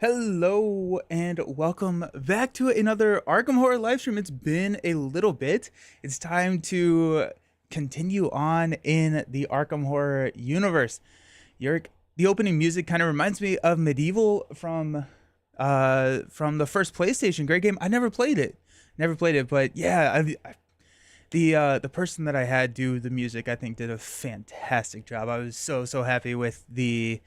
Hello and welcome back to another Arkham Horror live stream. It's been a little bit. It's time to continue on in the Arkham Horror universe. Yerk, the opening music kind of reminds me of Medieval from the first PlayStation. Great game. I never played it. But yeah, the person that I had do the music, I think, did a fantastic job. I was so happy with the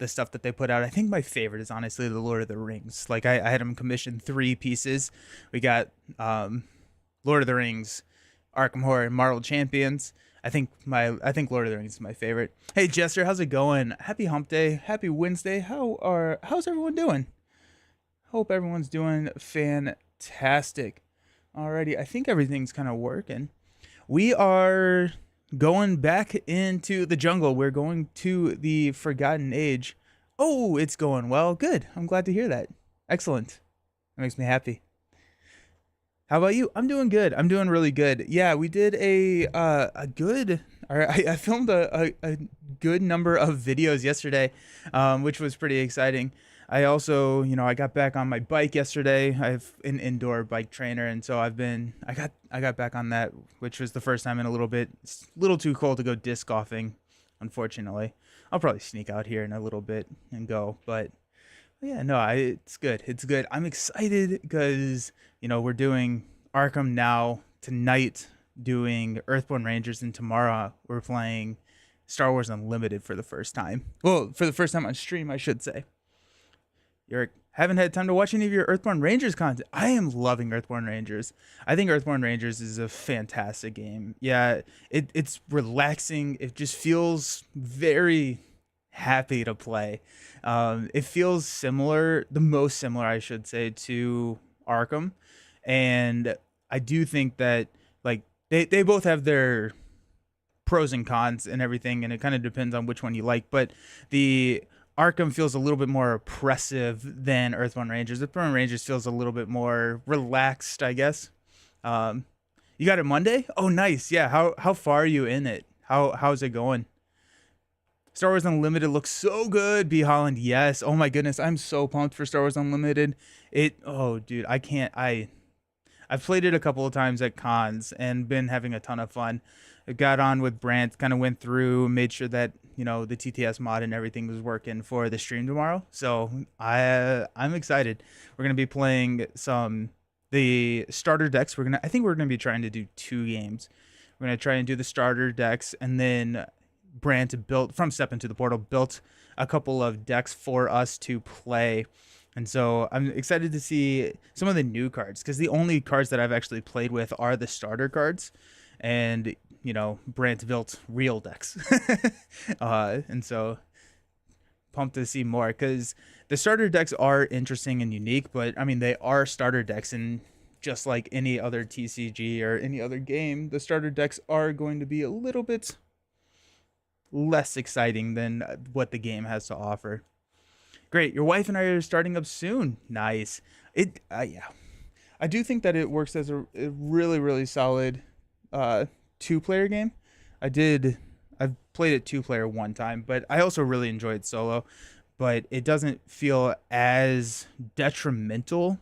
stuff that they put out. I think my favorite is honestly the Lord of the Rings. Like I had them commission 3 pieces. We got Lord of the Rings, Arkham Horror, and Marvel Champions. I think Lord of the Rings is my favorite. Hey Jester, how's it going? Happy Hump Day, happy Wednesday. How's everyone doing? Hope everyone's doing fantastic. Alrighty, I think everything's kind of working. We are going back into the jungle. We're going to the Forgotten Age. Oh, it's going well. Good. I'm glad to hear that. Excellent. That makes me happy. How about you? I'm doing good. I'm doing really good. Yeah, we did a good. Or I filmed a good number of videos yesterday, which was pretty exciting. I also, I got back on my bike yesterday. I have an indoor bike trainer, and so I got back on that, which was the first time in a little bit. It's a little too cold to go disc golfing, unfortunately. I'll probably sneak out here in a little bit and go, but yeah, no, it's good. It's good. I'm excited because, we're doing Arkham now, tonight doing Earthborn Rangers, and tomorrow we're playing Star Wars Unlimited for the first time. Well, for the first time on stream, I should say. You haven't had time to watch any of your Earthborn Rangers content. I am loving Earthborn Rangers. I think Earthborn Rangers is a fantastic game. Yeah, it's relaxing. It just feels very happy to play. It feels similar, the most similar, I should say, to Arkham. And I do think that, like, they both have their pros and cons and everything, and it kind of depends on which one you like. But the Arkham feels a little bit more oppressive than Earthborn Rangers. Earthborn Rangers feels a little bit more relaxed, I guess. You got it Monday? Oh, nice. Yeah. How far are you in it? How's it going? Star Wars Unlimited looks so good. B Holland, yes. Oh my goodness, I'm so pumped for Star Wars Unlimited. Oh dude, I've played it a couple of times at cons and been having a ton of fun. I got on with Brant, kind of went through, made sure that the TTS mod and everything was working for the stream tomorrow. So I'm excited. We're gonna be playing the starter decks. I think we're gonna be trying to do 2 games. We're gonna try and do the starter decks, and then Brant built from Step Into the Portal, built a couple of decks for us to play. And so I'm excited to see some of the new cards, because the only cards that I've actually played with are the starter cards. And, Brant built real decks. And so pumped to see more, because the starter decks are interesting and unique, but I mean, they are starter decks, and just like any other TCG or any other game, the starter decks are going to be a little bit less exciting than what the game has to offer. Great. Your wife and I are starting up soon. Nice. Yeah. I do think that it works as a really solid 2-player game. I've played it 2-player one time, but I also really enjoyed solo, but it doesn't feel as detrimental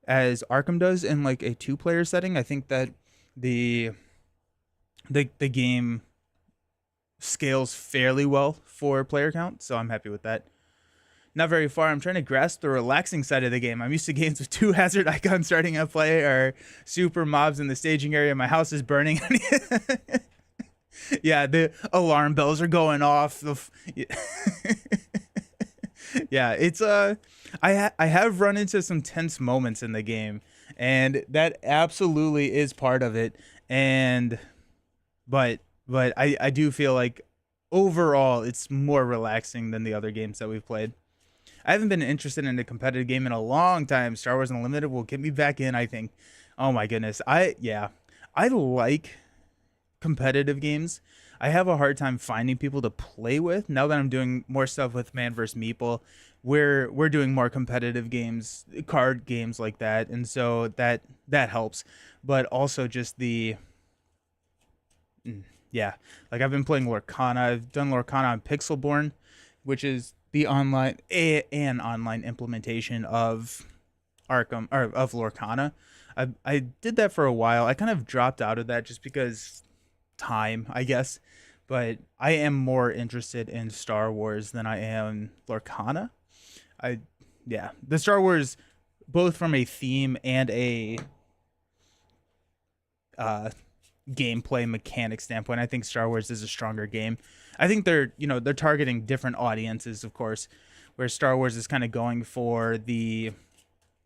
as Arkham does in like a 2-player setting. I think that the game scales fairly well for player count, so I'm happy with that. Not very far. I'm trying to grasp the relaxing side of the game. I'm used to games with 2 hazard icons starting at play, or super mobs in the staging area. My house is burning. Yeah, the alarm bells are going off. Yeah, it's I have run into some tense moments in the game, and that absolutely is part of it. But I do feel like overall it's more relaxing than the other games that we've played. I haven't been interested in a competitive game in a long time. Star Wars Unlimited will get me back in, I think. Oh my goodness. I like competitive games. I have a hard time finding people to play with. Now that I'm doing more stuff with Man vs. Meeple, we're doing more competitive games, card games like that, and so that helps. But also just yeah, like I've been playing Lorcana. I've done Lorcana on Pixelborn, which is the an online implementation of Arkham or of Lorcana. I did that for a while. I kind of dropped out of that just because time, I guess. But I am more interested in Star Wars than I am Lorcana. I Yeah, the Star Wars, both from a theme and a uh gameplay mechanic standpoint, I think Star Wars is a stronger game. I think they're targeting different audiences, of course, where Star Wars is kind of going for the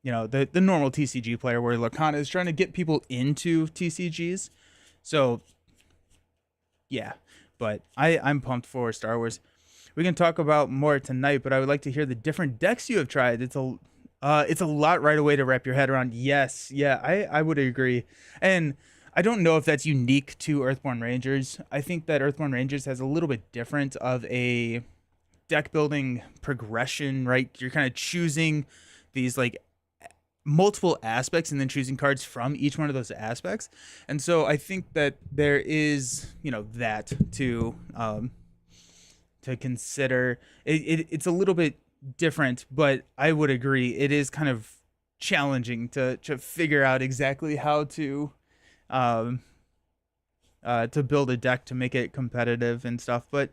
normal TCG player, where Lorcana is trying to get people into TCGs. So yeah, but I'm pumped for Star Wars. We can talk about more tonight, but I would like to hear the different decks you have tried. It's a lot right away to wrap your head around. Yes, yeah, I would agree. And I don't know if that's unique to Earthborn Rangers. I think that Earthborn Rangers has a little bit different of a deck building progression, right? You're kind of choosing these like multiple aspects and then choosing cards from each one of those aspects. And so I think that there is, that to consider. It's a little bit different, but I would agree it is kind of challenging to figure out exactly how um to build a deck to make it competitive and stuff. But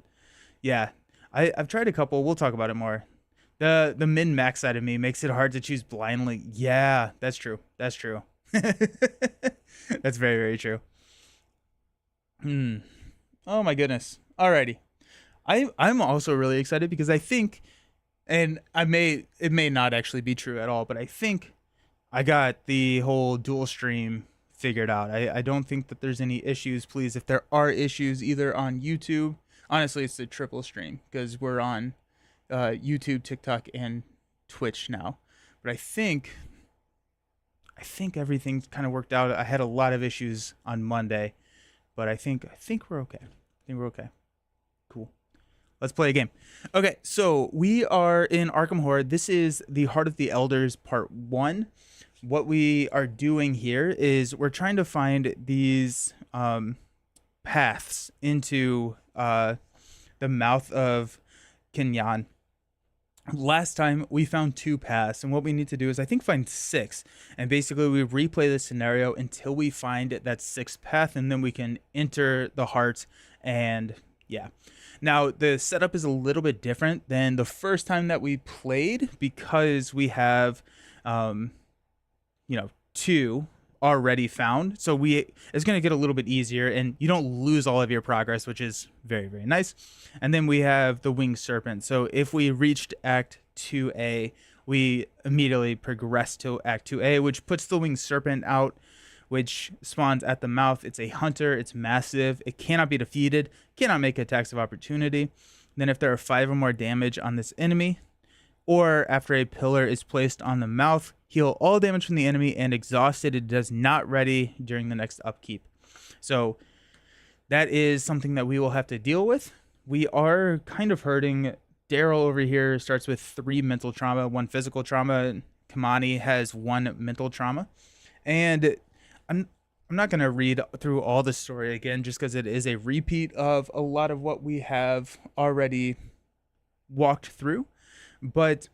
yeah, I've tried a couple. We'll talk about it more. The min max side of me makes it hard to choose blindly. Yeah, that's true. That's true. That's very, very true. Oh my goodness. Alrighty. I'm also really excited because I think, and it may not actually be true at all, but I think I got the whole dual stream figured out. I don't think that there's any issues. Please, if there are issues either on YouTube, honestly, it's the triple stream because we're on YouTube, TikTok, and Twitch now. But I think everything's kind of worked out. I had a lot of issues on Monday, but I think we're okay. I think we're okay. Cool. Let's play a game. Okay, so we are in Arkham Horror. This is the Heart of the Elders Part 1. What we are doing here is we're trying to find these paths into the mouth of Kenyan. Last time we found 2 paths, and what we need to do is I think find 6, and basically we replay the scenario until we find that 6th path, and then we can enter the heart. And yeah, now the setup is a little bit different than the first time that we played because we have 2 already found, so it's going to get a little bit easier and you don't lose all of your progress, which is very, very nice. And then we have the winged serpent, so if we reached Act 2A, we immediately progress to Act 2A, which puts the winged serpent out, which spawns at the mouth. It's a hunter, it's massive, it cannot be defeated, cannot make attacks of opportunity. Then if there are 5 or more damage on this enemy, or after a pillar is placed on the mouth, heal all damage from the enemy, and exhausted, it does not ready during the next upkeep. So that is something that we will have to deal with. We are kind of hurting. Daryl over here starts with 3 mental trauma, 1 physical trauma. Kamani has 1 mental trauma. And I'm not going to read through all the story again just because it is a repeat of a lot of what we have already walked through. But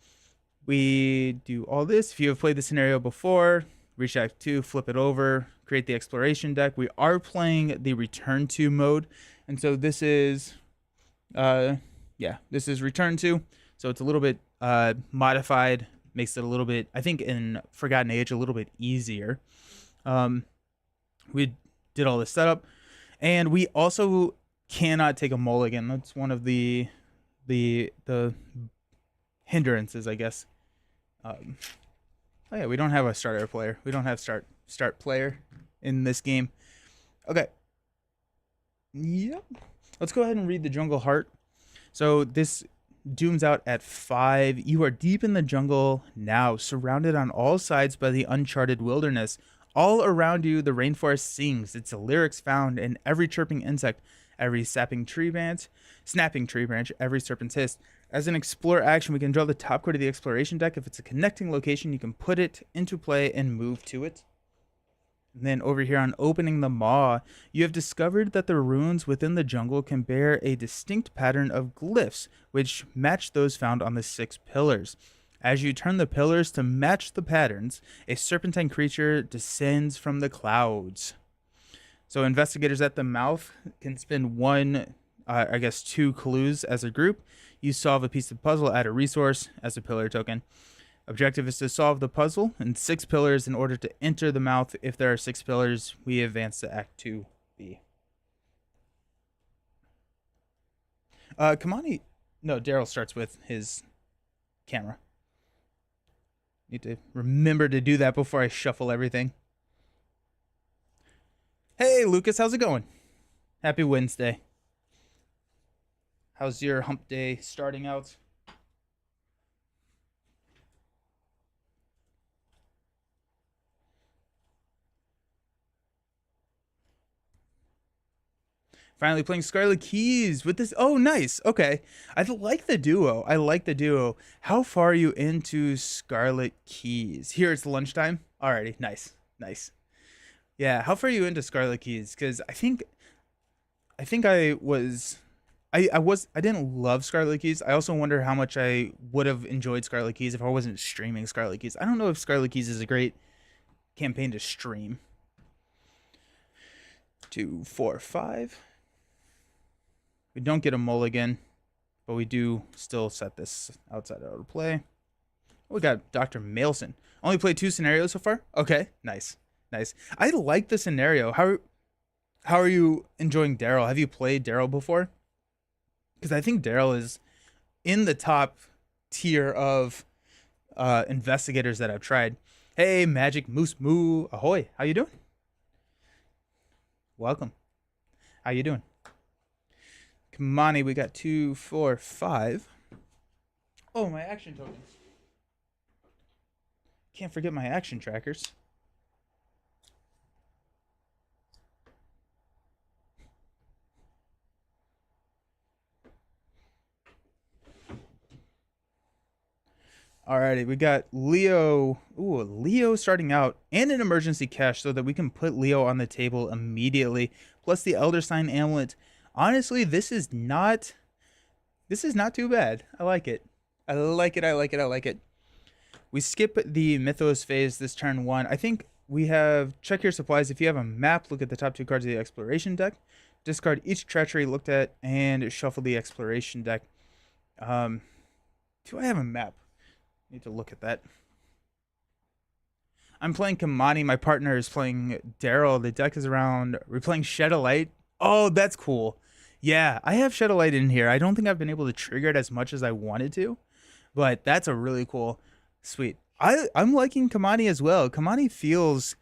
we do all this. If you have played the scenario before, reach Act 2, flip it over, create the exploration deck. We are playing the return to mode, and so this is this is return to, so it's a little bit modified, makes it a little bit, I think in Forgotten Age, a little bit easier. We did all this setup, and we also cannot take a mulligan. That's one of the hindrances, I guess. Oh yeah, we don't have a starter player. We don't have start player in this game. Okay. Yep. Let's go ahead and read the Jungle Heart. So this dooms out at 5. You are deep in the jungle now, surrounded on all sides by the uncharted wilderness. All around you, the rainforest sings. Its lyrics found in every chirping insect, every snapping tree branch, every serpent's hiss. As an explore action, we can draw the top card of the exploration deck. If it's a connecting location, you can put it into play and move to it. And then over here on opening the maw, you have discovered that the runes within the jungle can bear a distinct pattern of glyphs, which match those found on the 6 pillars. As you turn the pillars to match the patterns, a serpentine creature descends from the clouds. So investigators at the mouth can spend two clues as a group. You solve a piece of puzzle, add a resource as a pillar token. Objective is to solve the puzzle in 6 pillars in order to enter the mouth. If there are 6 pillars, we advance to Act 2B. Kamani, no, Daryl starts with his camera. Need to remember to do that before I shuffle everything. Hey, Lucas, how's it going? Happy Wednesday. How's your hump day starting out? Finally playing Scarlet Keys with this. Oh, nice. Okay. I like the duo. I like the duo. How far are you into Scarlet Keys? Here it's lunchtime. Alrighty. Nice. Nice. Yeah. How far are you into Scarlet Keys? Because I didn't love Scarlet Keys. I also wonder how much I would have enjoyed Scarlet Keys if I wasn't streaming Scarlet Keys. I don't know if Scarlet Keys is a great campaign to stream. 2, 4, 5. We don't get a mulligan, but we do still set this outside out of play. We got Dr. Mailson. Only played 2 scenarios so far? Okay, nice. Nice. I like the scenario. How are you enjoying Daryl? Have you played Daryl before? Because I think Daryl is in the top tier of investigators that I've tried. Hey, Magic Moose Moo. Ahoy. How you doing? Welcome. How you doing? Kamani, we got 2, 4, 5. Oh, my action tokens. Can't forget my action trackers. Alrighty, we got Leo. Ooh, Leo starting out and an emergency cache so that we can put Leo on the table immediately. Plus the Elder Sign Amulet. Honestly, this is not too bad. I like it. I like it. I like it. I like it. We skip the Mythos phase this turn 1. I think we have check your supplies. If you have a map, look at the top 2 cards of the exploration deck. Discard each treachery looked at and shuffle the exploration deck. Do I have a map? Need to look at that. I'm playing Kamani. My partner is playing Daryl. The deck is around. We're playing Shed a Light. Oh, that's cool. Yeah, I have Shed a Light in here. I don't think I've been able to trigger it as much as I wanted to, but that's a really cool. Sweet. I'm liking Kamani as well. Kamani feels.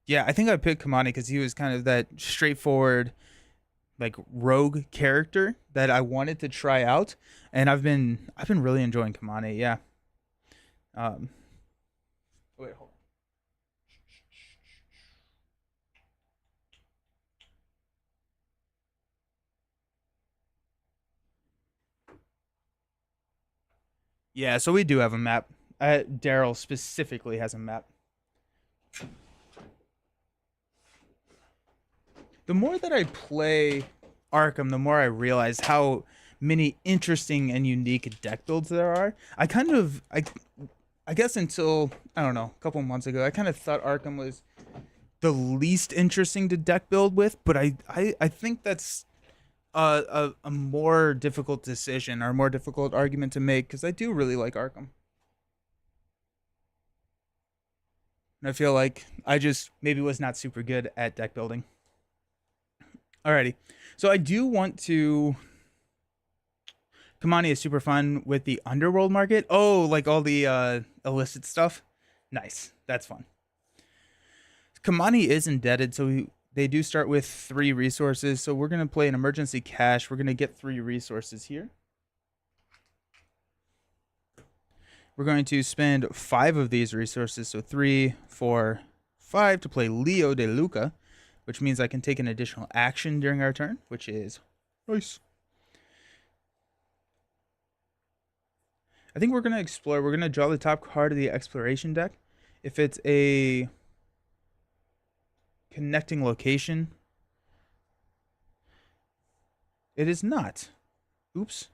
Yeah, I think I picked Kamani because he was kind of that straightforward, like rogue character that I wanted to try out, and I've been really enjoying Kamani. Yeah. Wait, hold on. Yeah, so we do have a map. Daryl specifically has a map. The more that I play Arkham, the more I realize how many interesting and unique deck builds there are. I guess until, I don't know, a couple months ago, I kind of thought Arkham was the least interesting to deck build with, but I think that's a more difficult decision or a more difficult argument to make because I do really like Arkham. And I feel like I just maybe was not super good at deck building. Alrighty. So I do want to. Kamani is super fun with the underworld market. Oh, like all the illicit stuff. Nice. That's fun. Kamani is indebted, so they do start with 3 resources. So we're going to play an emergency cache. We're going to get 3 resources here. We're going to spend 5 of these resources. So 3, 4, 5 to play Leo de Luca, which means I can take an additional action during our turn, which is nice. I think we're going to explore. We're going to draw the top card of the exploration deck. If it's a connecting location. It is not. Oops.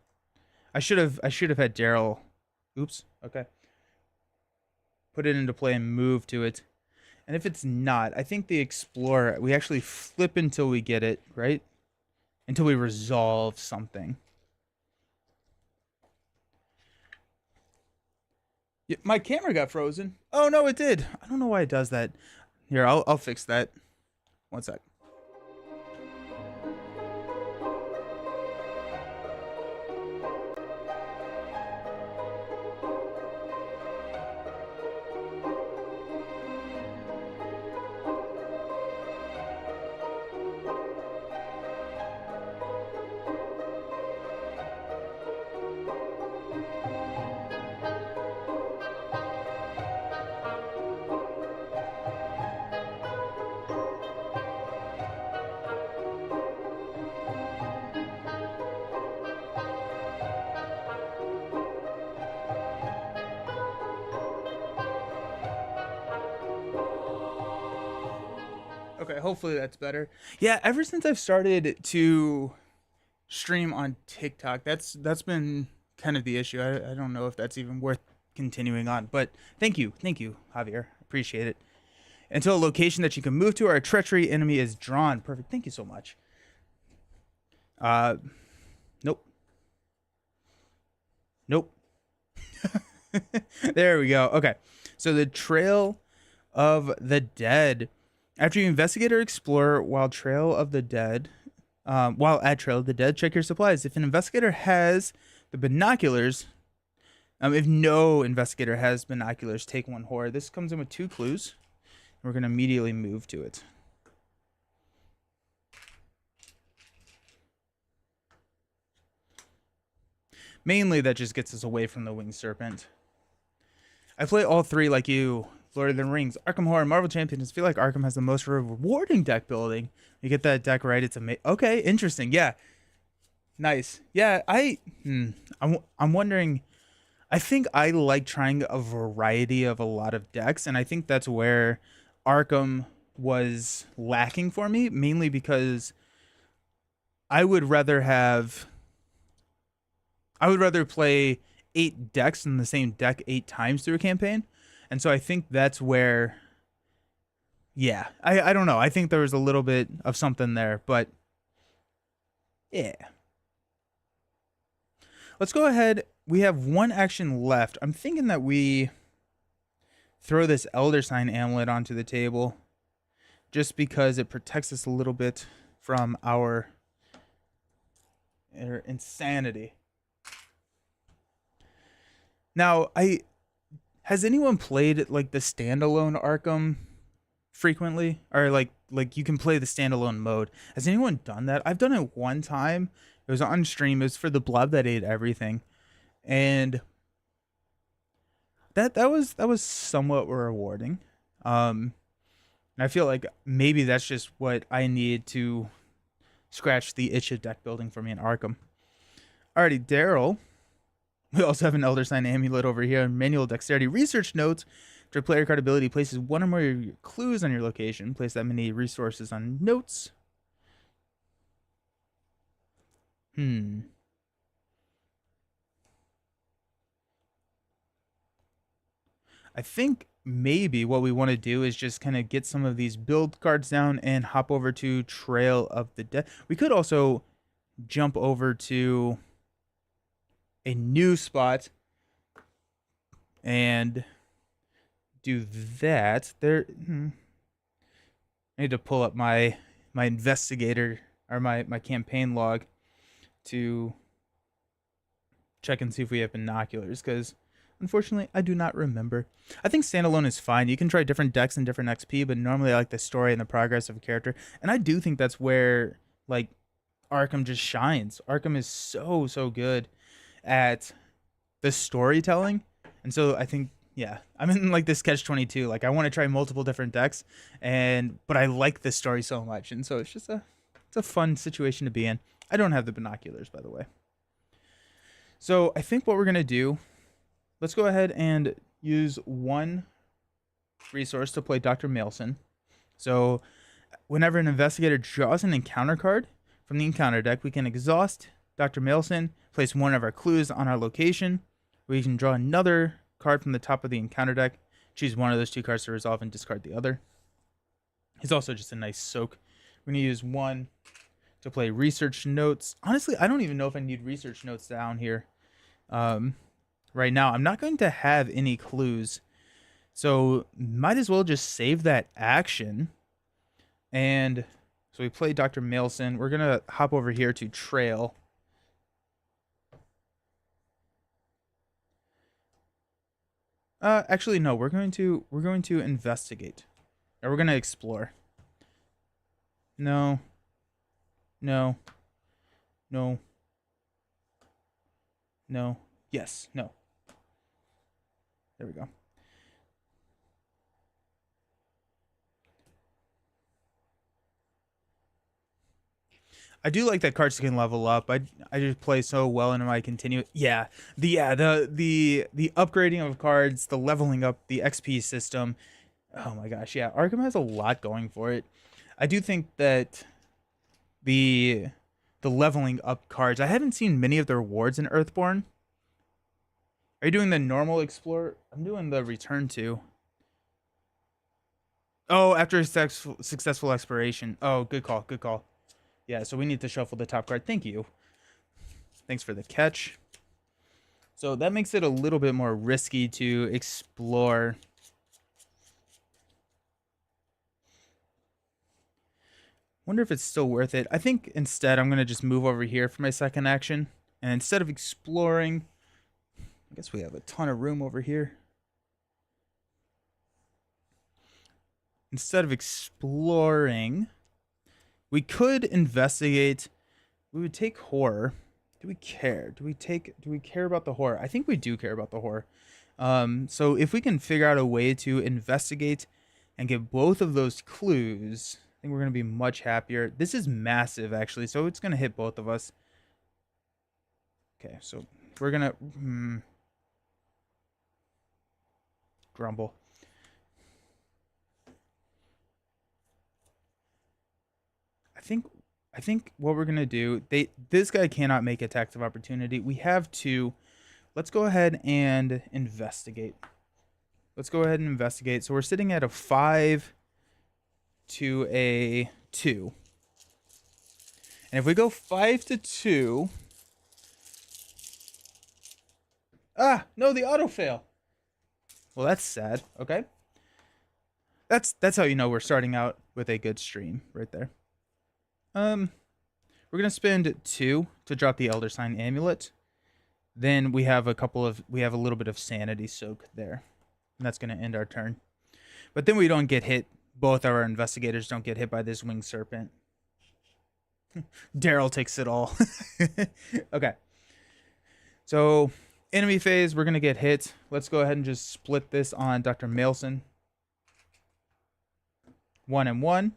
I should have had Daryl. Oops. Okay. Put it into play and move to it. And if it's not, I think the Explorer, we actually flip until we get it, right? Until we resolve something. Yeah, my camera got frozen. Oh, no, it did. I don't know why it does that. Here, I'll fix that. One sec. Okay, hopefully that's better. Yeah, ever since I've started to stream on TikTok, that's been kind of the issue. I don't know if that's even worth continuing on, but thank you, Javier. Appreciate it. Until a location that you can move to or a treachery enemy is drawn. Perfect. Thank you so much. Nope. Nope. There we go. Okay. So the Trail of the Dead. After you investigate or explore while at Trail of the Dead, check your supplies. If an investigator has the binoculars, if no investigator has binoculars, take one horror. This comes in with 2 clues. We're going to immediately move to it. Mainly, that just gets us away from the Winged Serpent. I play all 3 like you. Lord of the Rings, Arkham Horror, Marvel Champions. I feel like Arkham has the most rewarding deck building. You get that deck right, it's amazing. Okay, interesting. Yeah, nice. Yeah, I'm wondering. I think I like trying a variety of a lot of decks, and I think that's where Arkham was lacking for me, mainly because I would rather play 8 decks in the same deck 8 times through a campaign. And so I think that's where, yeah, I don't know. I think there was a little bit of something there, but yeah. Let's go ahead. We have 1 action left. I'm thinking that we throw this Elder Sign Amulet onto the table just because it protects us a little bit from our insanity. Now, has anyone played like the standalone Arkham frequently, or like you can play the standalone mode? Has anyone done that? I've done it one time. It was on stream. It was for the blob that ate everything, and that was somewhat rewarding. And I feel like maybe that's just what I need to scratch the itch of deck building for me in Arkham. Alrighty, Daryl. We also have an Elder Sign Amulet over here. Manual Dexterity Research Notes. After player card ability places 1 or more of your clues on your location. Place that many resources on notes. I think maybe what we want to do is just kind of get some of these build cards down and hop over to Trail of the Dead. We could also jump over to a new spot and do that. I need to pull up my investigator or my campaign log to check and see if we have binoculars, because unfortunately I do not remember. I think standalone is fine. You can try different decks and different XP, but normally I like the story and the progress of a character, and I do think that's where like Arkham just shines. Arkham is so good at the storytelling, and so I think, yeah, I'm in like this catch-22. Like I want to try multiple different decks, but I like this story so much, and so it's a fun situation to be in. I don't have the binoculars, by the way. So I think what we're gonna do, let's go ahead and use 1 resource to play Dr. Mailson. So Whenever an investigator draws an encounter card from the encounter deck, we can exhaust Dr. Mailson, place one of our clues on our location. We can draw another card from the top of the encounter deck, choose one of those two cards to resolve, and discard the other. It's also just a nice soak. We're going to use one to play research notes. Honestly, I don't even know if I need research notes down here. Right now, I'm not going to have any clues. So might as well just save that action. And so we play Dr. Mailson. We're going to hop over here to Trail. Actually, no, we're going to investigate. Or we're going to explore. No. No. No. No. Yes. No. There we go. I do like that cards can level up. I just play so well into my continue. Yeah, the upgrading of cards, the leveling up, the XP system. Oh my gosh, yeah, Arkham has a lot going for it. I do think that the leveling up cards. I haven't seen many of the rewards in Earthborn. Are you doing the normal explore? I'm doing the return to. Oh, after a successful exploration. Oh, good call. Good call. Yeah, so we need to shuffle the top card. Thank you. Thanks for the catch. So that makes it a little bit more risky to explore. Wonder if it's still worth it. I think instead I'm going to just move over here for my second action. And instead of exploring, I guess we have a ton of room over here. Instead of exploring, we could investigate. We would take horror. Do we care? Do we care about the horror? I think we do care about the horror. So if we can figure out a way to investigate and get both of those clues, I think we're going to be much happier. This is massive, actually, so it's going to hit both of us. Okay, so we're going to grumble. I think what we're gonna do, this guy cannot make attacks of opportunity. We have to. Let's go ahead and investigate. Let's go ahead and investigate. So we're sitting at a 5 to a 2. And if we go 5 to 2. Ah, no, the auto fail. Well, that's sad. Okay. That's how you know we're starting out with a good stream right there. We're gonna spend 2 to drop the Elder Sign Amulet. Then we have a little bit of sanity soak there. And that's gonna end our turn. But then we don't get hit. Both our investigators don't get hit by this winged serpent. Daryl takes it all. Okay. So enemy phase, we're gonna get hit. Let's go ahead and just split this on Dr. Mailson. 1 and 1.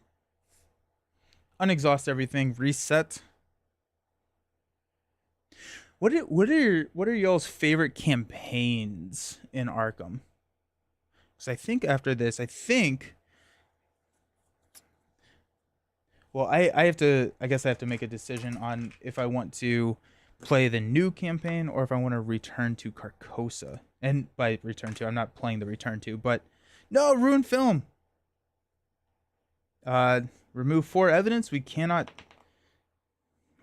Unexhaust everything. Reset. What are y'all's favorite campaigns in Arkham? Because I think after this, well, I guess I have to make a decision on if I want to play the new campaign or if I want to return to Carcosa. And by return to, I'm not playing the return to, but no, ruined film. Remove 4 evidence. We cannot.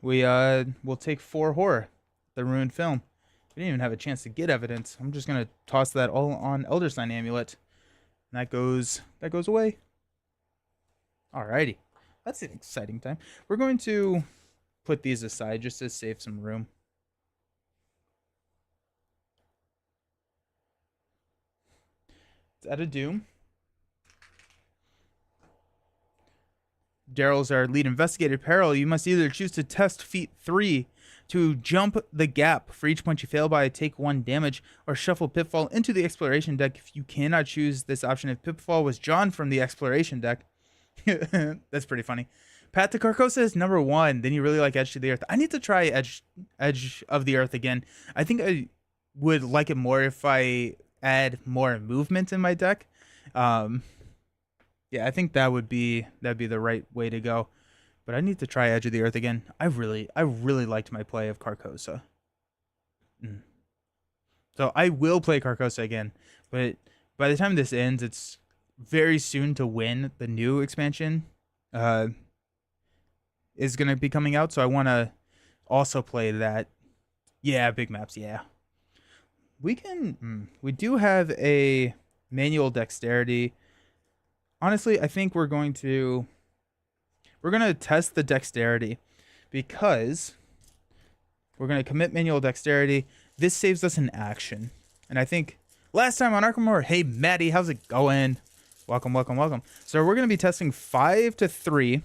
We'll take 4 horror. The ruined film. We didn't even have a chance to get evidence. I'm just gonna toss that all on Elder Sign Amulet. And that goes away. Alrighty. That's an exciting time. We're going to put these aside just to save some room. It's at a doom. Daryl's our lead investigator. Peril, you must either choose to test feat 3 to jump the gap. For each point you fail by, take 1 damage, or shuffle Pitfall into the exploration deck. If you cannot choose this option, if Pitfall was drawn from the exploration deck. That's pretty funny. Path to Carcosa is number 1. Then you really like Edge to the Earth. I need to try Edge of the Earth again. I think I would like it more if I add more movement in my deck. Yeah, I think that'd be the right way to go. But I need to try Edge of the Earth again. I really liked my play of Carcosa. Mm. So I will play Carcosa again, but by the time this ends, it's very soon to win the new expansion. Uh, is going to be coming out, so I want to also play that. Yeah, big maps. Yeah, we can. We do have a manual dexterity. Honestly, I think we're going to test the dexterity because we're going to commit manual dexterity. This saves us an action. And I think last time on Arkham Horror, hey, Maddie, how's it going? Welcome, welcome, welcome. So we're going to be testing 5 to 3.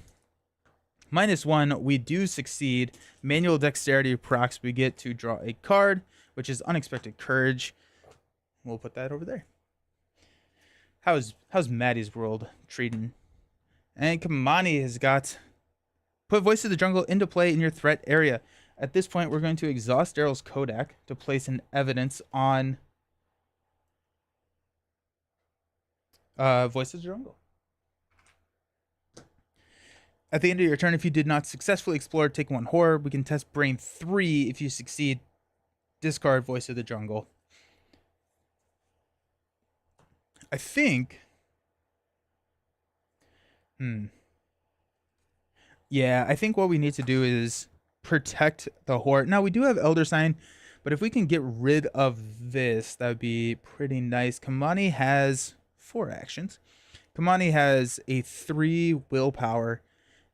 -1, we do succeed. Manual dexterity procs, we get to draw a card, which is unexpected courage. We'll put that over there. How's Maddie's world treating? And Kamani has got put Voice of the Jungle into play in your threat area. At this point, we're going to exhaust Daryl's Kodak to place an evidence on Voice of the Jungle. At the end of your turn, if you did not successfully explore, take 1 horror. We can test Brain 3. If you succeed, discard Voice of the Jungle. I think... Yeah, I think what we need to do is protect the horror. Now, we do have Elder Sign, but if we can get rid of this, that would be pretty nice. Kamani has 4 actions. Kamani has a 3 willpower,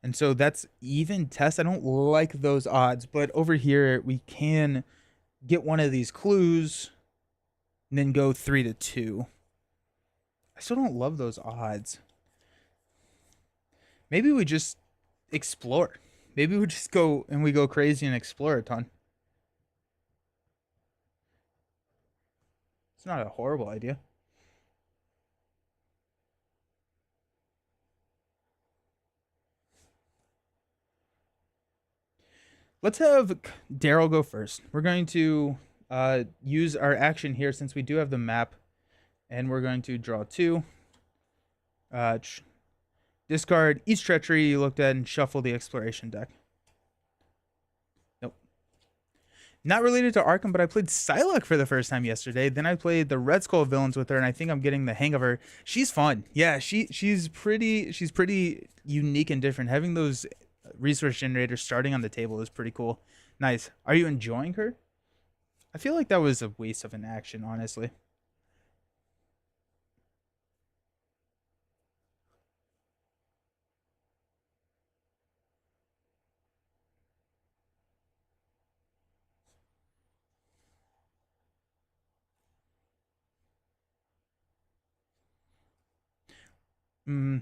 and so that's even test. I don't like those odds, but over here we can get one of these clues and then go 3 to 2. I still don't love those odds. Maybe we just explore. Maybe we just go and we go crazy and explore a ton. It's not a horrible idea. Let's have Daryl go first. We're going to use our action here since we do have the map, and we're going to draw 2. Discard each treachery you looked at and shuffle the exploration deck. Nope. Not related to Arkham, but I played Psylocke for the first time yesterday. Then I played the Red Skull villains with her, and I think I'm getting the hang of her. She's fun. Yeah, she's pretty unique and different. Having those resource generators starting on the table is pretty cool. Nice. Are you enjoying her? I feel like that was a waste of an action, honestly. Mm,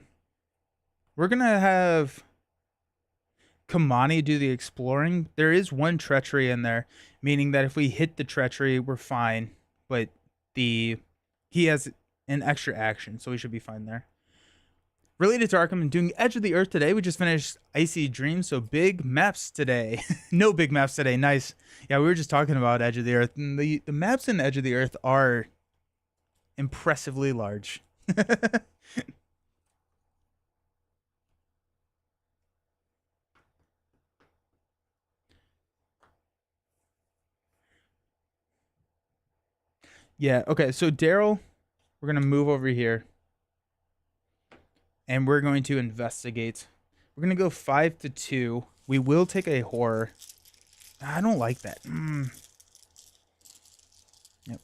we're gonna have Kamani do the exploring. There is 1 treachery in there, meaning that if we hit the treachery, we're fine. But he has an extra action, so we should be fine there. Related to Arkham and doing Edge of the Earth today, we just finished Icy Dreams, so big maps today. No big maps today. Nice. Yeah, we were just talking about Edge of the Earth, and the maps in Edge of the Earth are impressively large. Yeah, okay, so Daryl, we're going to move over here, and we're going to investigate. We're going to go 5 to 2. We will take a horror. I don't like that. Yep.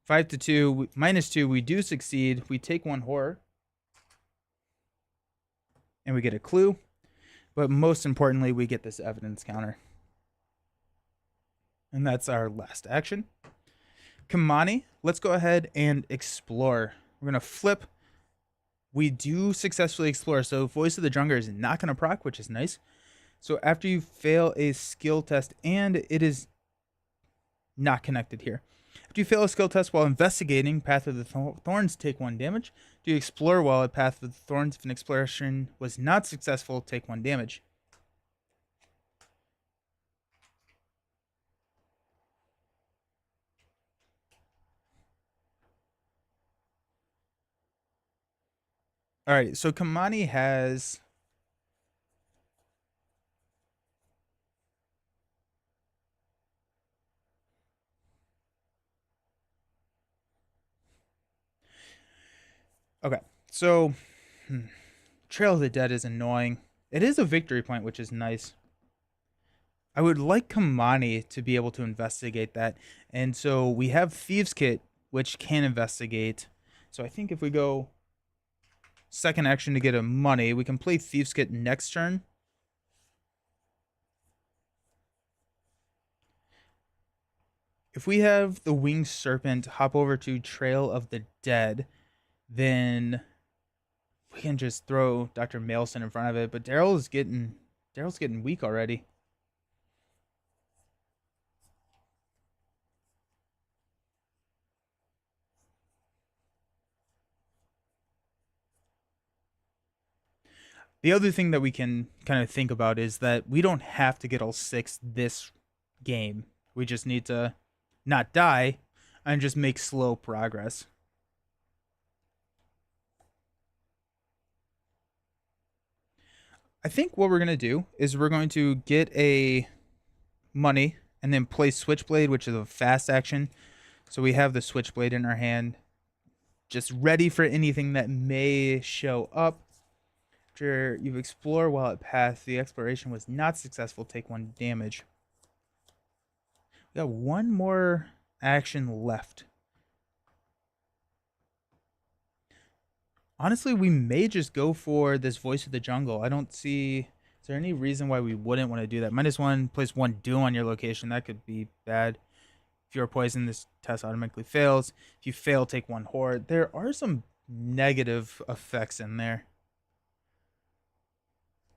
5 to 2, -2, we do succeed. We take 1 horror. And we get a clue. But most importantly, we get this evidence counter. And that's our last action. Kamani, let's go ahead and explore. We're going to flip. We do successfully explore, so Voice of the Jungle is not going to proc, which is nice. So after you fail a skill test, and it is not connected here. After you fail a skill test while investigating, Path of the Thorns, take 1 damage. Do you explore while at Path of the Thorns? If an exploration was not successful, take 1 damage. All right, so Kamani has. Okay, so Trail of the Dead is annoying. It is a victory point, which is nice. I would like Kamani to be able to investigate that. And so we have Thieves Kit, which can investigate. So I think if we go second action to get a money, we can play Thieves Kit next turn. If we have the Winged Serpent hop over to Trail of the Dead, then we can just throw Dr. Maelson in front of it. But Daryl's getting weak already. The other thing that we can kind of think about is that we don't have to get all six this game. We just need to not die and just make slow progress. I think what we're going to do is we're going to get a money and then play Switchblade, which is a fast action. So we have the Switchblade in our hand, just ready for anything that may show up. After you explore while it passed, the exploration was not successful. Take 1 damage. We got one more action left. Honestly, we may just go for this Voice of the Jungle. I don't see. Is there any reason why we wouldn't want to do that? -1, place 1 doom on your location. That could be bad. If you're poisoned, this test automatically fails. If you fail, take 1 horde. There are some negative effects in there.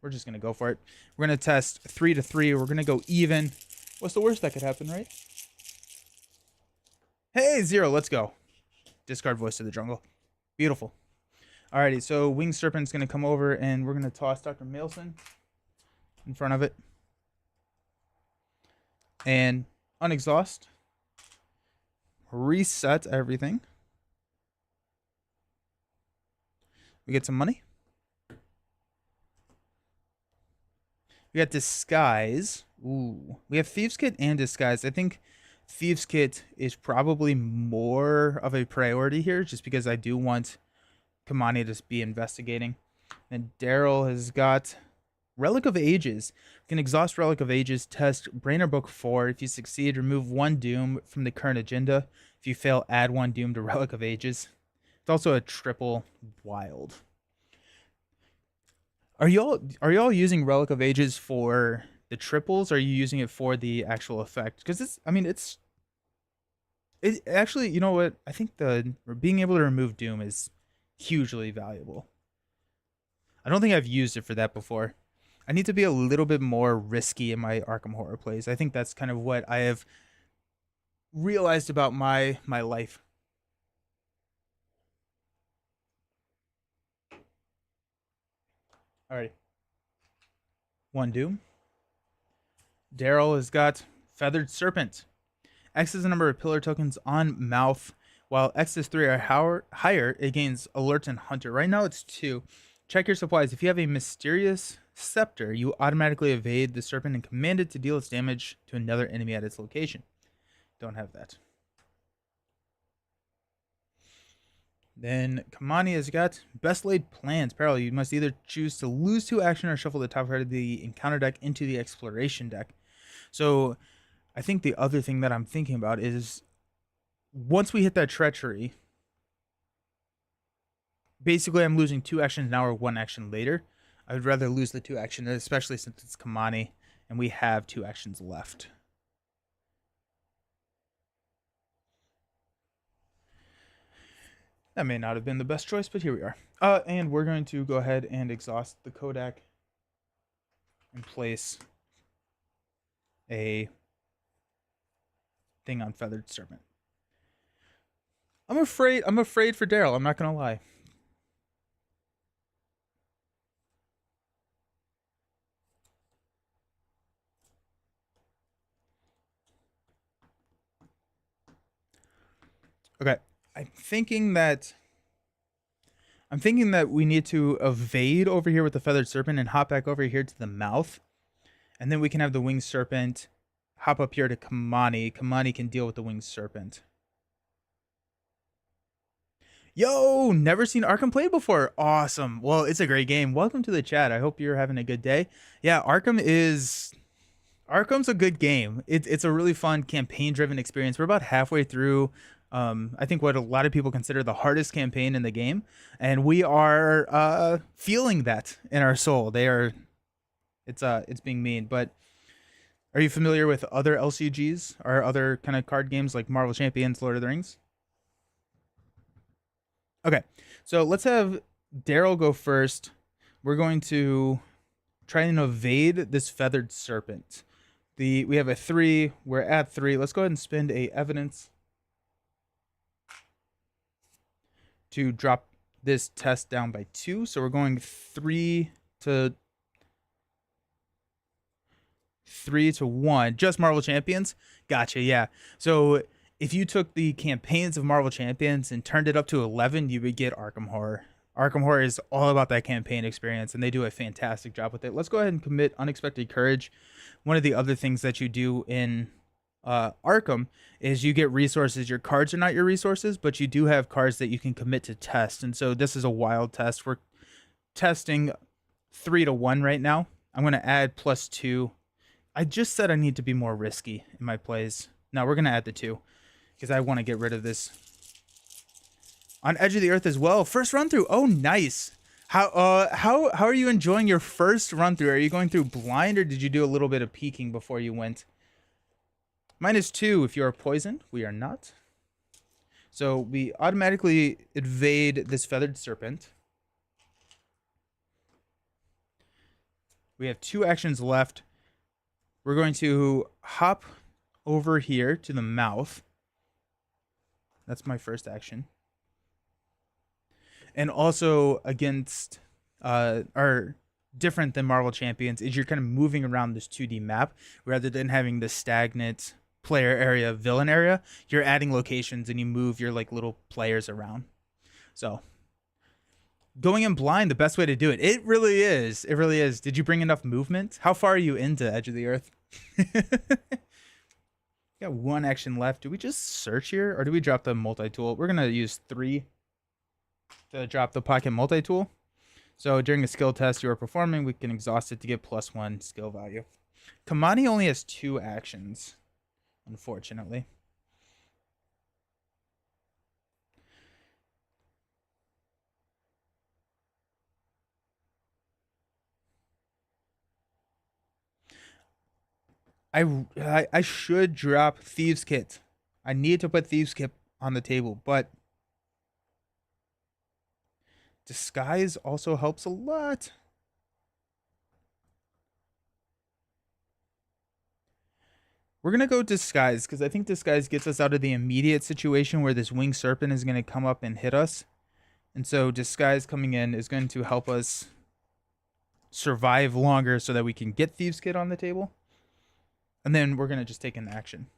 We're just going to go for it. We're going to test 3 to 3. We're going to go even. What's the worst that could happen, right? Hey, 0. Let's go. Discard Voice of the Jungle. Beautiful. Alrighty, so Winged Serpent's going to come over, and we're going to toss Dr. Maelson in front of it. And unexhaust. Reset everything. We get some money. We got Disguise. Ooh. We have Thieves Kit and Disguise. I think Thieves Kit is probably more of a priority here, just because I do want Kamani to be investigating. And Daryl has got Relic of Ages. You can exhaust Relic of Ages, test Brainer Book 4. If you succeed, remove 1 doom from the current agenda. If you fail, add 1 doom to Relic of Ages. It's also a triple wild. Are y'all using Relic of Ages for the triples? Or are you using it for the actual effect? Because it actually, you know what? I think the being able to remove doom is hugely valuable. I don't think I've used it for that before. I need to be a little bit more risky in my Arkham Horror plays. I think that's kind of what I have realized about my life. Alrighty. 1 doom. Daryl has got Feathered Serpent. X is the number of pillar tokens on mouth, while X is 3 or higher, it gains Alert and Hunter. Right now it's 2. Check your supplies. If you have a Mysterious Scepter, you automatically evade the serpent and command it to deal its damage to another enemy at its location. Don't have that. Then Kamani has got Best Laid Plans. Parallel, you must either choose to lose 2 action or shuffle the top card of the encounter deck into the exploration deck. So I think the other thing that I'm thinking about is once we hit that treachery, basically I'm losing 2 actions now or 1 action later. I would rather lose the 2 actions, especially since it's Kamani and we have 2 actions left. That may not have been the best choice, but here we are. And we're going to go ahead and exhaust the Kodak and place a thing on Feathered Serpent. I'm afraid for Daryl, I'm not gonna lie. Okay. I'm thinking that I'm thinking that we need to evade over here with the feathered serpent and hop back over here to the mouth. And then we can have the winged serpent hop up here to Kamani. Kamani can deal with the winged serpent. Yo, never seen Arkham played before. Awesome. Well, it's a great game. Welcome to the chat. I hope you're having a good day. Yeah, Arkham's a good game. It's a really fun campaign-driven experience. We're about halfway through. I think what a lot of people consider the hardest campaign in the game, and we are feeling that in our soul. It's being mean, but are you familiar with other LCGs or other kind of card games like Marvel Champions, Lord of the Rings? Okay, so let's have Daryl go first. We're going to try and evade this feathered serpent. We have a 3. We're at 3. Let's go ahead and spend a evidence to drop this test down by 2. So we're going 3 to 1. Just Marvel Champions. Gotcha. Yeah. So if you took the campaigns of Marvel Champions and turned it up to 11, you would get Arkham Horror. Arkham Horror is all about that campaign experience, and they do a fantastic job with it. Let's go ahead and commit Unexpected Courage. One of the other things that you do in Arkham is you get resources. Your cards are not your resources, but you do have cards that you can commit to test. And so this is a wild test. We're testing 3 to 1 right now. I'm going to add +2. I just said I need to be more risky in my plays. Now we're going to add the 2 because I want to get rid of this. On Edge of the Earth as well. First run through. Oh, nice. How are you enjoying your first run through? Are you going through blind, or did you do a little bit of peeking before you went? -2 if you are poisoned. We are not. So we automatically evade this feathered serpent. We have 2 actions left. We're going to hop over here to the mouth. That's my first action. And also against, or different than Marvel Champions, is you're kind of moving around this 2D map rather than having the stagnant player area, villain area. You're adding locations and you move your like little players around. So going in blind, the best way to do it. It really is. It really is. Did you bring enough movement? How far are you into Edge of the Earth? Got 1 action left. Do we just search here, or do we drop the multi-tool? We're going to use 3 to drop the pocket multi-tool. So during a skill test you are performing, we can exhaust it to get +1 skill value. Kamani only has 2 actions, unfortunately. I should drop Thieves Kit. I need to put Thieves Kit on the table, but Disguise also helps a lot. We're going to go Disguise because I think Disguise gets us out of the immediate situation where this winged serpent is going to come up and hit us. And so Disguise coming in is going to help us survive longer so that we can get Thieves Kit on the table. And then we're going to just take an action.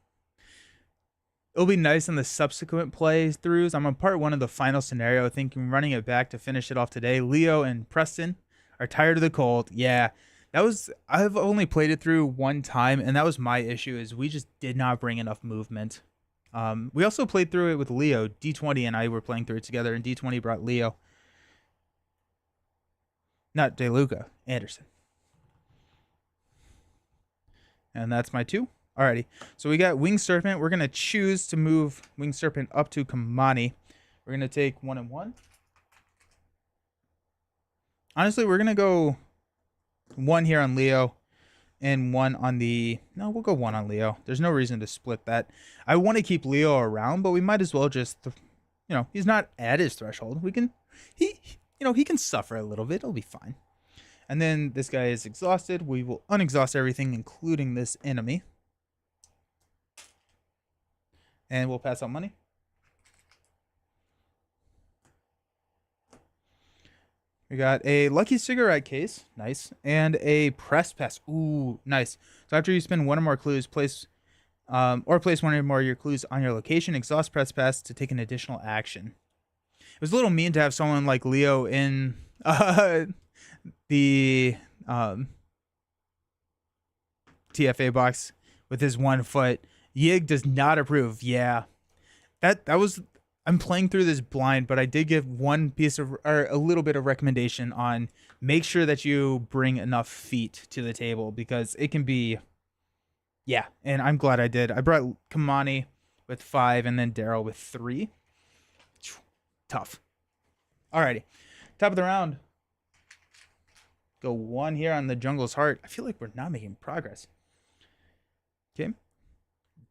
It'll be nice in the subsequent playthroughs. I'm on part 1 of the final scenario. I think I'm running it back to finish it off today. Leo and Preston are tired of the cold. Yeah, I've only played it through 1 time, and that was my issue, is we just did not bring enough movement. We also played through it with Leo. D20 and I were playing through it together, and D20 brought Leo. Not DeLuca, Anderson. And that's my 2. Alrighty. So we got Winged Serpent. We're going to choose to move Winged Serpent up to Kamani. We're going to take 1 and 1. Honestly, we're going to go 1 here on Leo and 1 on the... No, we'll go 1 on Leo. There's no reason to split that. I want to keep Leo around, but we might as well just... he's not at his threshold. We can... He can suffer a little bit. It'll be fine. And then this guy is exhausted. We will unexhaust everything, including this enemy. And we'll pass out money. We got a lucky cigarette case. Nice. And a press pass. Ooh, nice. So after you spend 1 or more clues, place 1 or more of your clues on your location, exhaust press pass to take an additional action. It was a little mean to have someone like Leo in the TFA box with his 1 foot. Yig does not approve. Yeah, that was. I'm playing through this blind, but I did give one piece of or a little bit of recommendation on make sure that you bring enough feet to the table because it can be. Yeah, and I'm glad I did. I brought Kamani with 5 and then Daryl with 3. Tough. Alrighty, top of the round. Go 1 here on the Jungle's Heart. I feel like we're not making progress. Okay.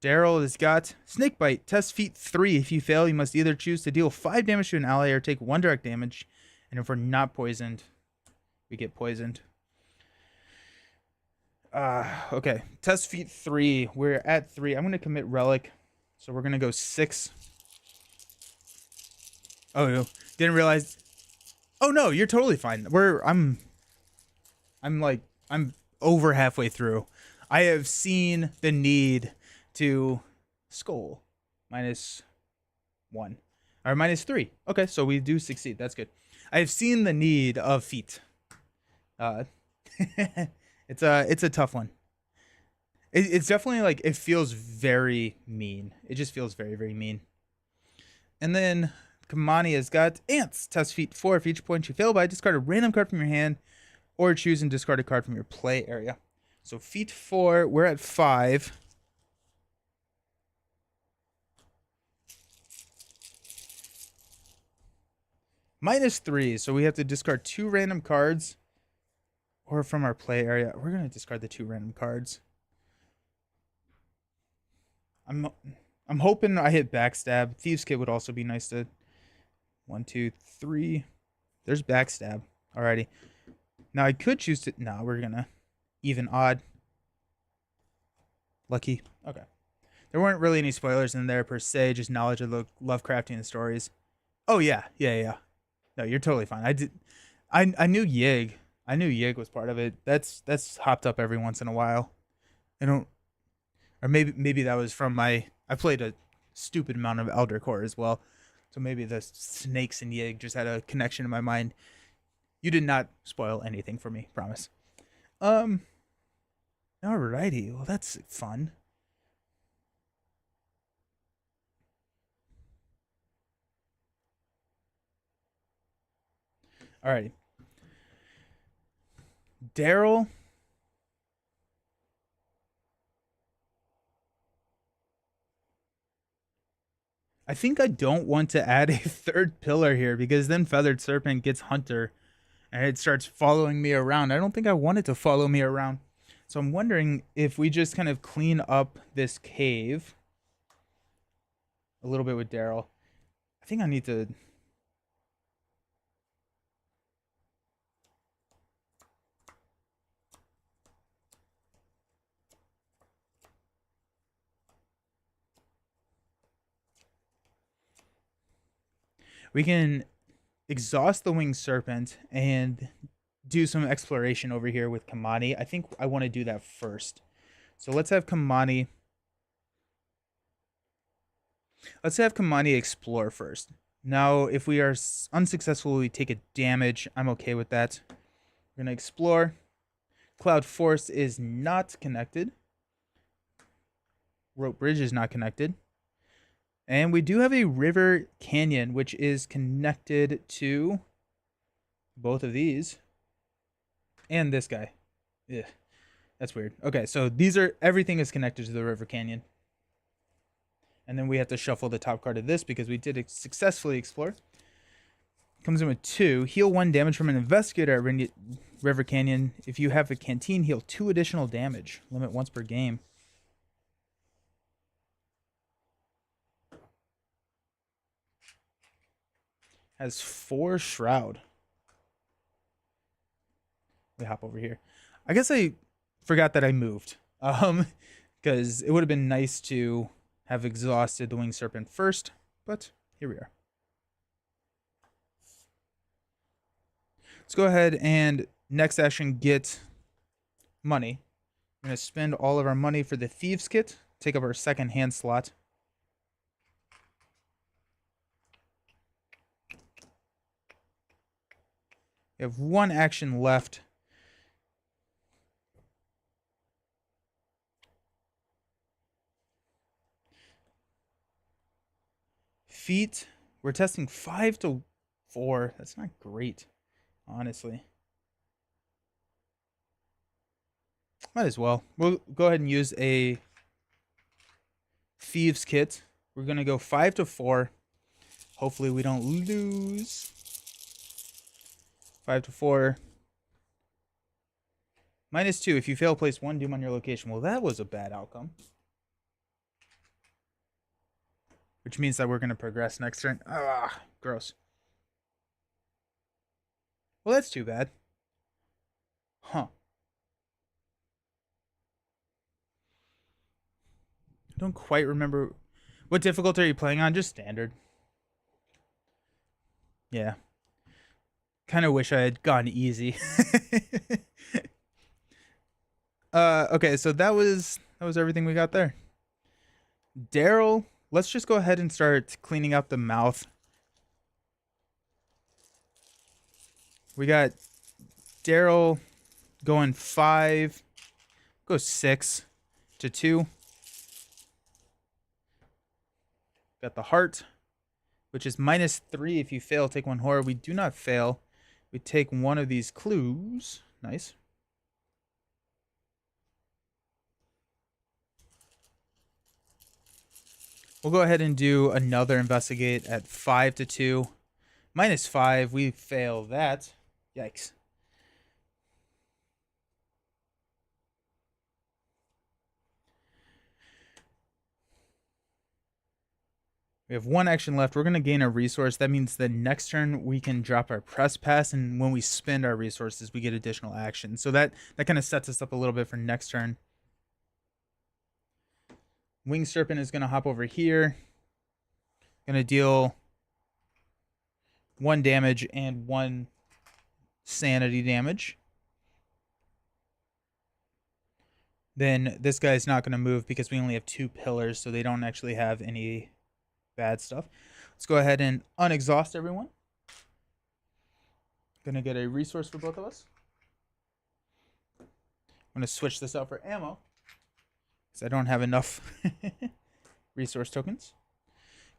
Daryl has got Snakebite. Test feat 3. If you fail, you must either choose to deal 5 damage to an ally or take 1 direct damage. And if we're not poisoned, we get poisoned. Okay. Test feat 3. We're at 3. I'm going to commit Relic. So we're going to go 6. Oh, no. Didn't realize. Oh, no. You're totally fine. I'm over halfway through. I have seen the need to skull -1 or -3. Okay, so we do succeed. That's good. I have seen the need of feet. It's a tough one. It's definitely like it feels very mean. It just feels very, very mean. And then Kamani has got Ants. Test feat 4. For each point you fail by, discard a random card from your hand or choose and discard a card from your play area. So feat 4, we're at 5. -3, so we have to discard 2 random cards or from our play area. We're going to discard the 2 random cards. I'm hoping I hit Backstab. Thieves Kit would also be nice to... 1, 2, 3. There's Backstab. Alrighty. Now I could choose to... No, we're going to even odd. Lucky. Okay. There weren't really any spoilers in there per se, just knowledge of the Lovecraftian stories. Oh, yeah. No, you're totally fine. I knew Yig. I knew Yig was part of it. That's hopped up every once in a while. I don't... Or maybe that was from my... I played a stupid amount of Elder Core as well. So maybe the snakes and Yig just had a connection in my mind. You did not spoil anything for me, promise. Alrighty. Well, that's fun. Alrighty. Daryl. I think I don't want to add a 3rd pillar here because then Feathered Serpent gets Hunter and it starts following me around. I don't think I want it to follow me around. So I'm wondering if we just kind of clean up this cave a little bit with Daryl. I think I need to... We can exhaust the Winged Serpent and do some exploration over here with Kamani. I think I want to do that first. So let's have Kamani. Let's have Kamani explore first. Now, if we are unsuccessful, we take a damage. I'm okay with that. We're going to explore. Cloud Force is not connected. Rope Bridge is not connected. And we do have a River Canyon, which is connected to both of these. And this guy. Yeah, that's weird. Okay, so everything is connected to the River Canyon. And then we have to shuffle the top card of this because we did successfully explore. Comes in with 2. Heal 1 damage from an investigator at River Canyon. If you have a canteen, heal 2 additional damage. Limit once per game. Has 4 Shroud. We hop over here. I guess I forgot that I moved. Because it would have been nice to have exhausted the Winged Serpent first, but here we are. Let's go ahead and next action get money. I'm going to spend all of our money for the Thieves Kit, take up our 2nd hand slot. We have one action left. Feet. We're testing 5 to 4. That's not great, honestly. Might as well. We'll go ahead and use a Thieves kit. We're going to go 5 to 4. Hopefully we don't lose. 5 to 4. -2. If you fail, place 1 doom on your location. Well, that was a bad outcome. Which means that we're going to progress next turn. Ah, gross. Well, that's too bad. Huh. I don't quite remember. What difficulty are you playing on? Just standard. Yeah. Kind of wish I had gone easy. Okay, so that was everything we got there. Daryl, let's just go ahead and start cleaning up the mouth. We got Daryl going 5, go 6 to 2. Got the heart, which is -3 if you fail. Take 1 horror. We do not fail. We take 1 of these clues. Nice. We'll go ahead and do another investigate at 5 to 2. -5. We fail that. Yikes. We have 1 action left. We're going to gain a resource. That means the next turn we can drop our press pass, and when we spend our resources, we get additional action. So that kind of sets us up a little bit for next turn. Wing Serpent is going to hop over here. Going to deal 1 damage and 1 sanity damage. Then this guy's not going to move because we only have 2 pillars, so they don't actually have any bad stuff. Let's go ahead and unexhaust everyone. Gonna get a resource for both of us. I'm gonna switch this out for ammo because I don't have enough resource tokens.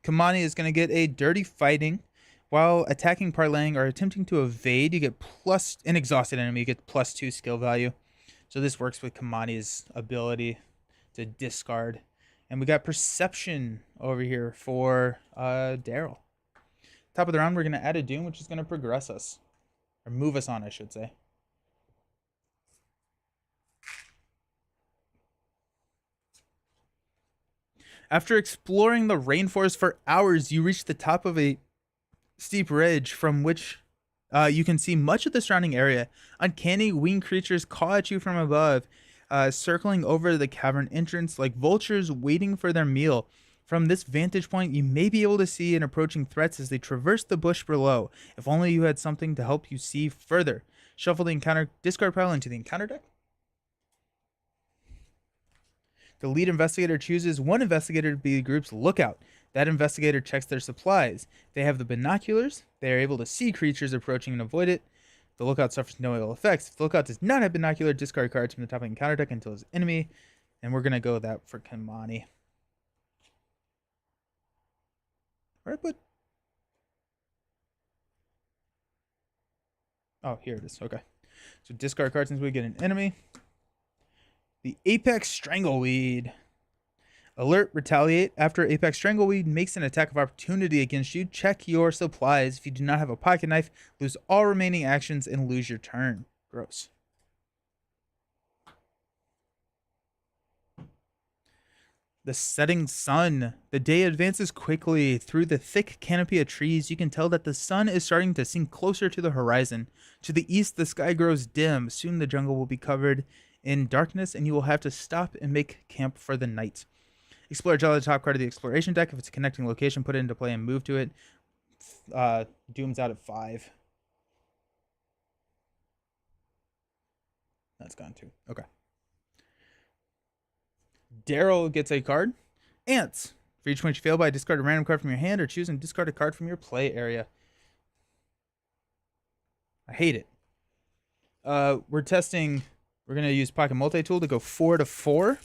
Kamani is gonna get a dirty fighting. While attacking, parlaying, or attempting to evade, you get an exhausted enemy, you get +2 skill value. So this works with Kamani's ability to discard. And we got perception over here for Daryl. Top of the round, we're going to add a doom, which is going to progress us. Or move us on, I should say. After exploring the rainforest for hours, you reach the top of a steep ridge from which you can see much of the surrounding area. Uncanny winged creatures caw at you from above, circling over the cavern entrance like vultures waiting for their meal. From this vantage point, you may be able to see an approaching threats as they traverse the bush below. If only you had something to help you see further. Shuffle the encounter discard pile into the encounter deck. The lead investigator chooses 1 investigator to be the group's lookout. That investigator checks their supplies. They have the binoculars. They are able to see creatures approaching and avoid it. The lookout suffers no ill effects. If the lookout does not have binocular, discard cards from the top of the encounter deck until his enemy. And we're going to go with that for Kamani. Where did I put? Oh, here it is. Okay. So discard cards since we get an enemy. The Apex Strangleweed. Alert, retaliate. After Apex Strangleweed makes an attack of opportunity against you, check your supplies. If you do not have a pocket knife, lose all remaining actions and lose your turn. Gross. The setting sun. The day advances quickly. Through the thick canopy of trees, you can tell that the sun is starting to sink closer to the horizon. To the east, the sky grows dim. Soon the jungle will be covered in darkness, and you will have to stop and make camp for the night. Explore draw the top card of the exploration deck. If it's a connecting location, put it into play and move to it. Doom's out at 5. That's gone too. Okay. Daryl gets a card. Ants. For each one you fail by, discard a random card from your hand or choose and discard a card from your play area. I hate it. We're testing. We're gonna use Pocket Multi-Tool to go 4 to 4.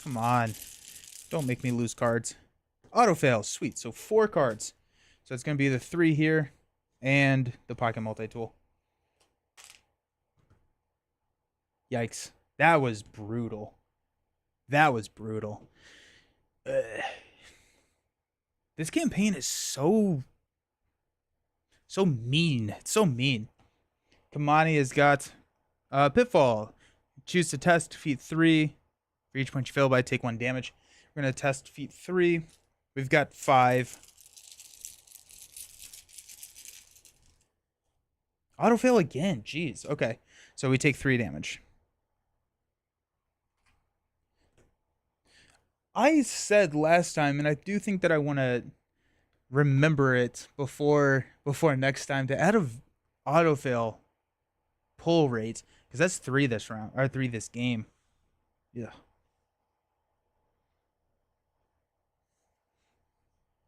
Come on, don't make me lose cards. Auto fail, sweet. So 4 cards. So it's gonna be the 3 here, and the Pocket Multi-Tool. Yikes, that was brutal. That was brutal. This campaign is so mean. It's so mean. Kamani has got Pitfall. Choose to test feat 3. For each point you fail by, take 1 damage. We're going to test feat 3. We've got 5. Auto fail again. Jeez. Okay. So we take 3 damage. I said last time, and I do think that I want to remember it before next time, to add a auto fail pull rate, because that's 3 this round, or 3 this game. Yeah.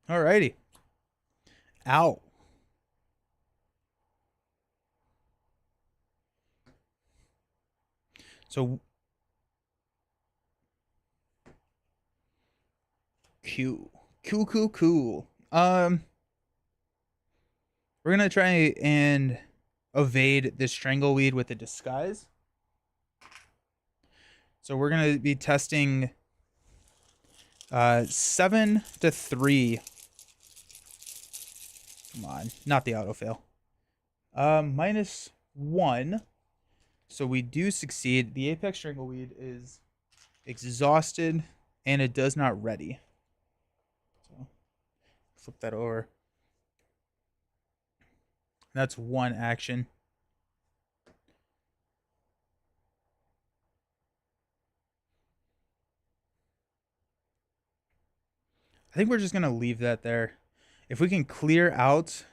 Alrighty. Ow. So cool. We're gonna try and evade the Strangleweed with a disguise. So we're gonna be testing 7 to 3. Come on, not the auto fail. -1. So we do succeed. The Apex Strangleweed is exhausted and it does not ready. So flip that over. That's 1 action. I think we're just going to leave that there. If we can clear out...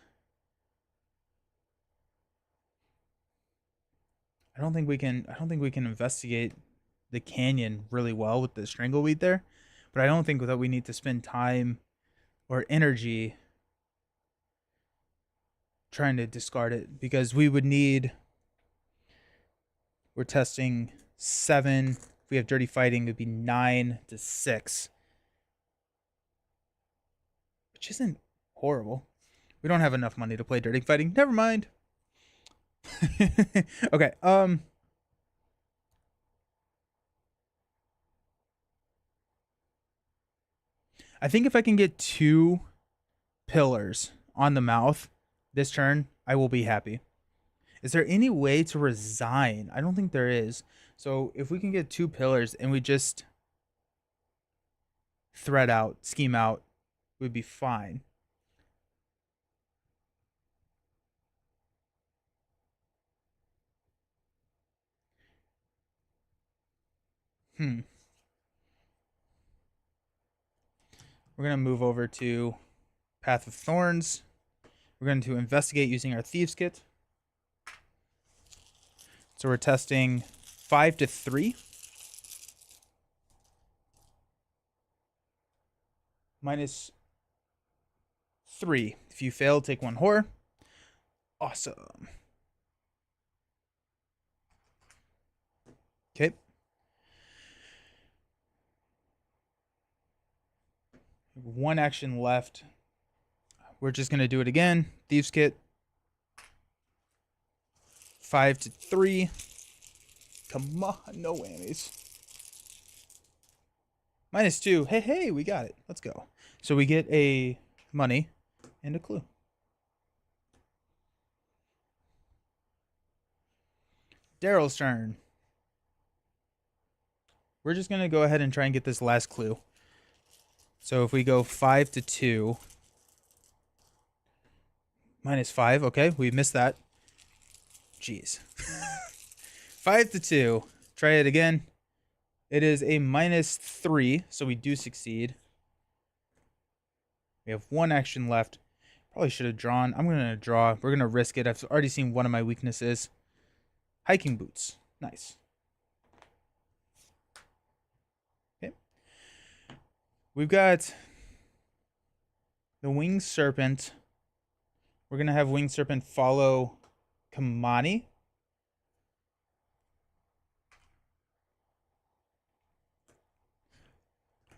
I don't think we can investigate the canyon really well with the Strangleweed there. But I don't think that we need to spend time or energy trying to discard it, because we would need... We're testing 7. If we have Dirty Fighting, it would be 9 to 6. Which isn't horrible. We don't have enough money to play Dirty Fighting. Never mind. Okay, I think if I can get 2 pillars on the mouth this turn, I will be happy. Is there any way to resign? I don't think there is. So if we can get 2 pillars and we just thread out, scheme out, we'd be fine. We're going to move over to Path of Thorns. We're going to investigate using our Thieves Kit. So we're testing 5 to 3. -3. If you fail, take 1 horror. Awesome. Okay. 1 action left. We're just going to do it again. Thieves Kit. 5 to 3. Come on, no whammies. -2. Hey, we got it. Let's go. So we get a money and a clue. Daryl's turn. We're just going to go ahead and try and get this last clue. So if we go 5 to 2. -5. Okay, we missed that. Jeez. 5 to 2. Try it again. It is a -3, so we do succeed. We have 1 action left. Probably should have drawn. I'm going to draw. We're going to risk it. I've already seen one of my weaknesses. Hiking boots. Nice. Okay. We've got the Winged Serpent. We're going to have Winged Serpent follow Kamani.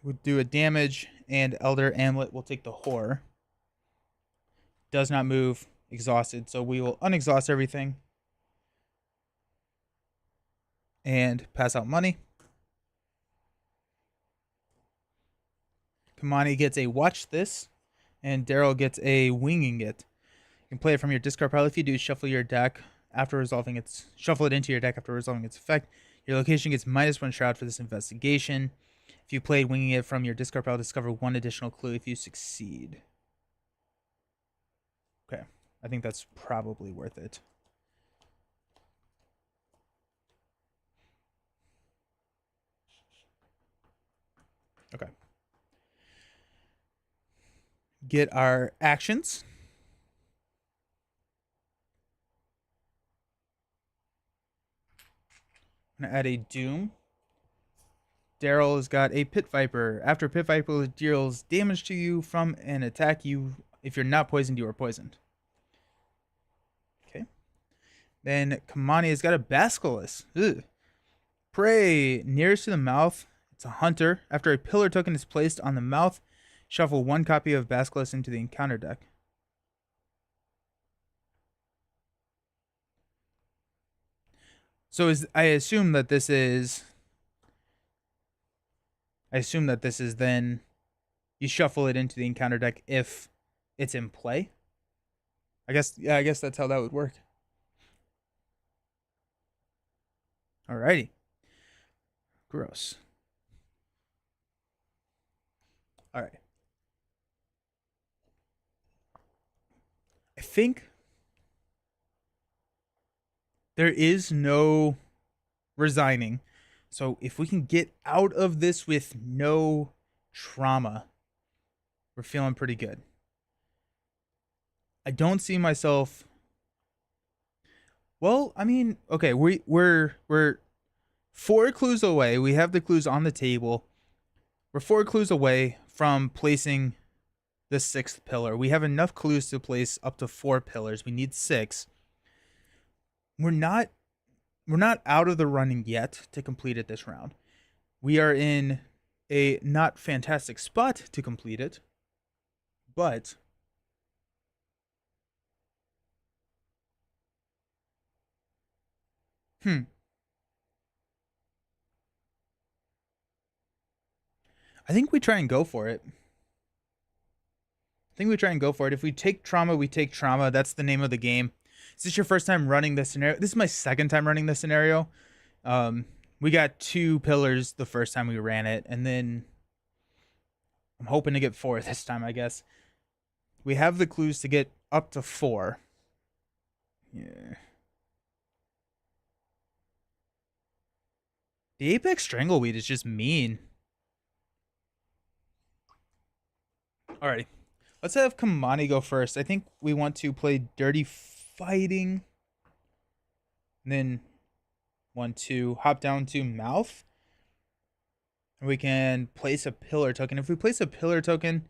We'll do a damage, and Elder Amulet will take the horror. Does not move, exhausted, so we will unexhaust everything. And pass out money. Kamani gets a watch this, and Daryl gets a winging it. You can play it from your discard pile. If you do, shuffle your deck after resolving its shuffle it into your deck after resolving its effect. Your location gets -1 shroud for this investigation. If you played winging it from your discard pile, discover 1 additional clue if you succeed. Okay, I think that's probably worth it. Okay. Get our actions. I'm going to add a Doom. Daryl has got a Pit Viper. After Pit Viper deals damage to you from an attack, if you're not poisoned, you are poisoned. Okay. Then Kamani has got a Basilisk. Ugh. Prey. Nearest to the mouth. It's a hunter. After a pillar token is placed on the mouth, shuffle 1 copy of Basilisk into the encounter deck. So I assume that this is then you shuffle it into the encounter deck if it's in play. I guess that's how that would work. Alrighty. Gross. Alright. I think there is no resigning. So if we can get out of this with no trauma, we're feeling pretty good. I don't see myself. Well, I mean, okay, we're 4 clues away. We have the clues on the table. We're 4 clues away from placing the 6th pillar. We have enough clues to place up to 4 pillars. We need 6. We're not out of the running yet to complete it this round. We are in a not fantastic spot to complete it, but I think we try and go for it. If we take trauma, we take trauma. That's the name of the game. Is this your first time running this scenario? This is my second time running this scenario. We got 2 pillars the first time we ran it, and then I'm hoping to get 4 this time, I guess. We have the clues to get up to 4. Yeah. The Apex Strangleweed is just mean. Alrighty. Let's have Kamani go first. I think we want to play Dirty Fighting. And then 1, 2, hop down to Mouth. And we can place a pillar token. If we place a pillar token,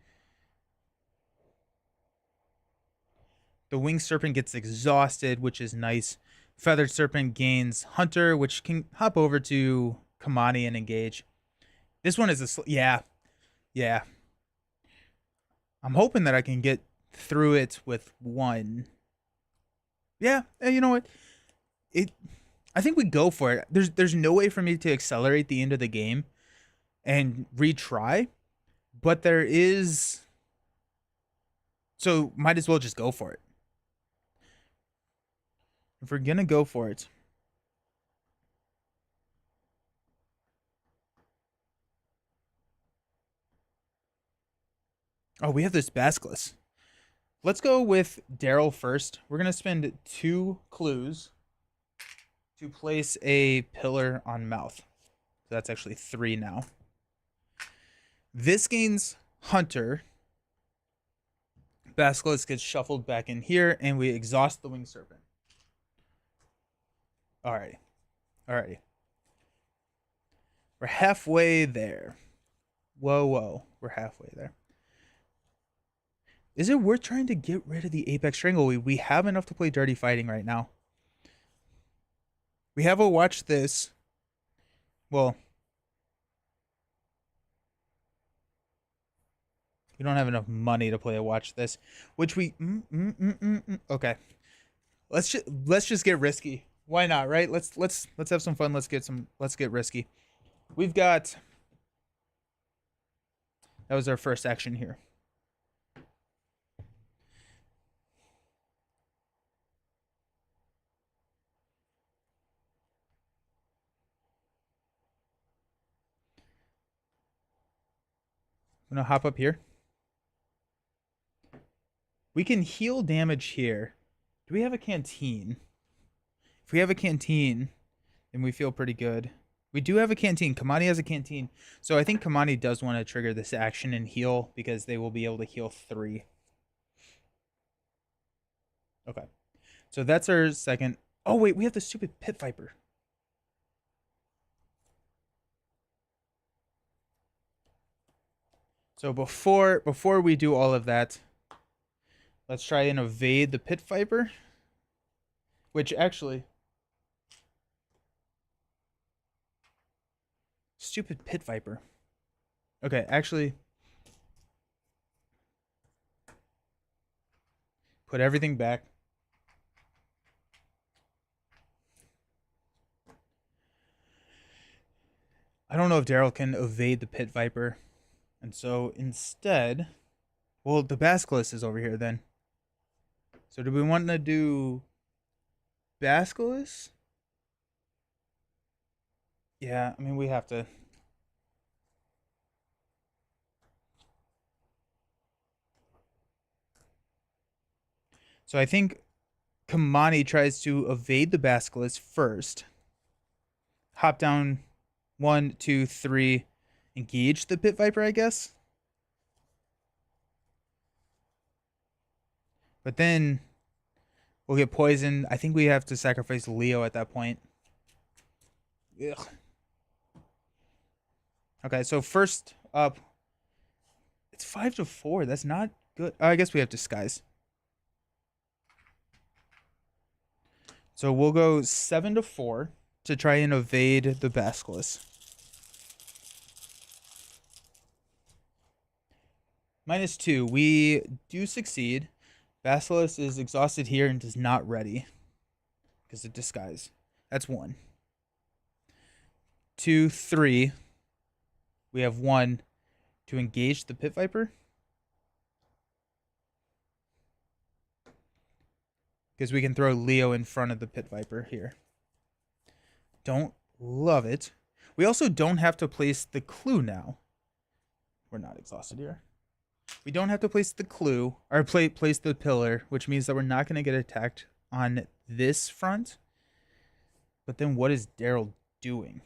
the Winged Serpent gets exhausted, which is nice. Feathered Serpent gains Hunter, which can hop over to Kamani and engage. This one is yeah. I'm hoping that I can get through it with 1. Yeah, you know what? I think we go for it. There's no way for me to accelerate the end of the game and retry, but there is. So might as well just go for it. If we're gonna go for it. Oh, we have this Basilisk. Let's go with Daryl first. We're gonna spend 2 clues to place a pillar on Mouth. So that's actually 3 now. This gains Hunter. Basilisk gets shuffled back in here, and we exhaust the Winged Serpent. Alrighty. We're halfway there. Whoa. We're halfway there. Is it worth trying to get rid of the Apex Strangleweed? We have enough to play Dirty Fighting right now. We have a watch this. Well, we don't have enough money to play a watch this, which we. Okay, let's just get risky. Why not, right? Let's have some fun. Let's get risky. We've got. That was our first action here. I'm gonna hop up here. We can heal damage here. Do we have a canteen? If we have a canteen, then we feel pretty good. We do have a canteen. Kamani has a canteen. So I think Kamani does want to trigger this action and heal because they will be able to heal 3. Okay. So that's our second. Oh, wait. We have the stupid Pit Viper. So before we do all of that, let's try and evade the Pit Viper. Which actually... Stupid Pit Viper. Okay, actually... Put everything back. I don't know if Daryl can evade the Pit Viper. And so instead... Well, the Basilisk is over here then. So do we want to do... Basilisk? Yeah, I mean, we have to. So I think Kamani tries to evade the Basilisk first. Hop down 1, 2, 3. Engage the Pit Viper, I guess. But then we'll get poisoned. I think we have to sacrifice Leo at that point. Ugh. Okay, so first up, it's 5 to 4. That's not good. I guess we have disguise. So we'll go 7 to 4 to try and evade the Basilisk. -2. We do succeed. Basilisk is exhausted here and is not ready because of disguise. That's 1. 2, 3. We have 1 to engage the Pit Viper. Because we can throw Leo in front of the Pit Viper here. Don't love it. We also don't have to place the clue now. We're not exhausted here. We don't have to place the clue, or place the pillar, which means that we're not going to get attacked on this front. But then what is Daryl doing?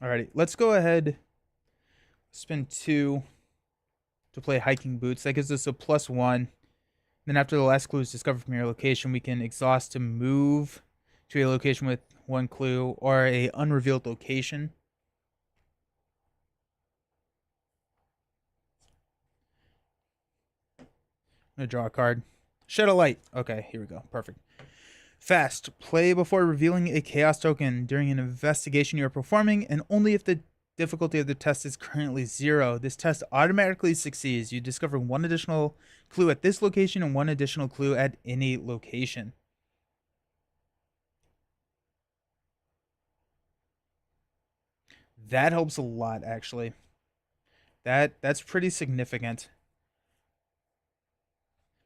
Alrighty, let's go ahead. Spend 2 to play Hiking Boots. That gives us a +1. Then after the last clue is discovered from your location, we can exhaust to move to a location with 1 clue or a unrevealed location. I'm going to draw a card. Shed a light. Okay, here we go. Perfect. Fast. Play before revealing a chaos token during an investigation you are performing, and only if the difficulty of the test is currently 0. This test automatically succeeds. You discover 1 additional clue at this location and 1 additional clue at any location. That helps a lot, actually. That's pretty significant.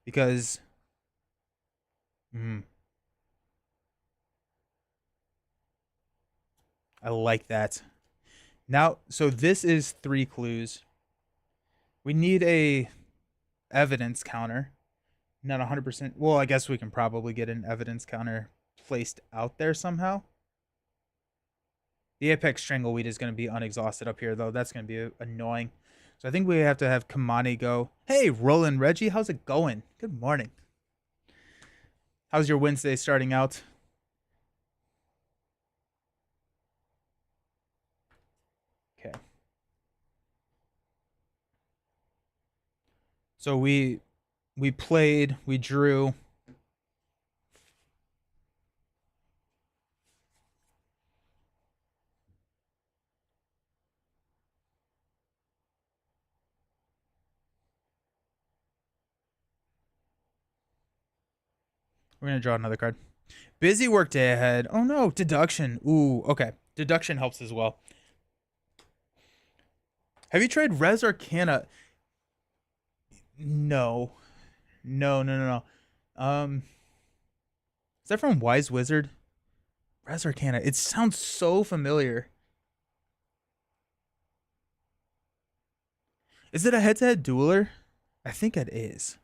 Because... I like that. Now, so this is 3 clues. We need a evidence counter. Not 100%. Well, I guess we can probably get an evidence counter placed out there somehow. The Apex Strangleweed is going to be unexhausted up here, though. That's going to be annoying. So I think we have to have Kamani go. Hey, Roland Reggie, how's it going? Good morning. How's your Wednesday starting out? Okay. So we played, we drew. We're gonna draw another card. Busy work day ahead. Oh no, deduction. Ooh, okay. Deduction helps as well. Have you tried Res Arcana? No. No, no, no, no. Is that from Wise Wizard? Res Arcana. It sounds so familiar. Is it a head-to-head dueler? I think it is.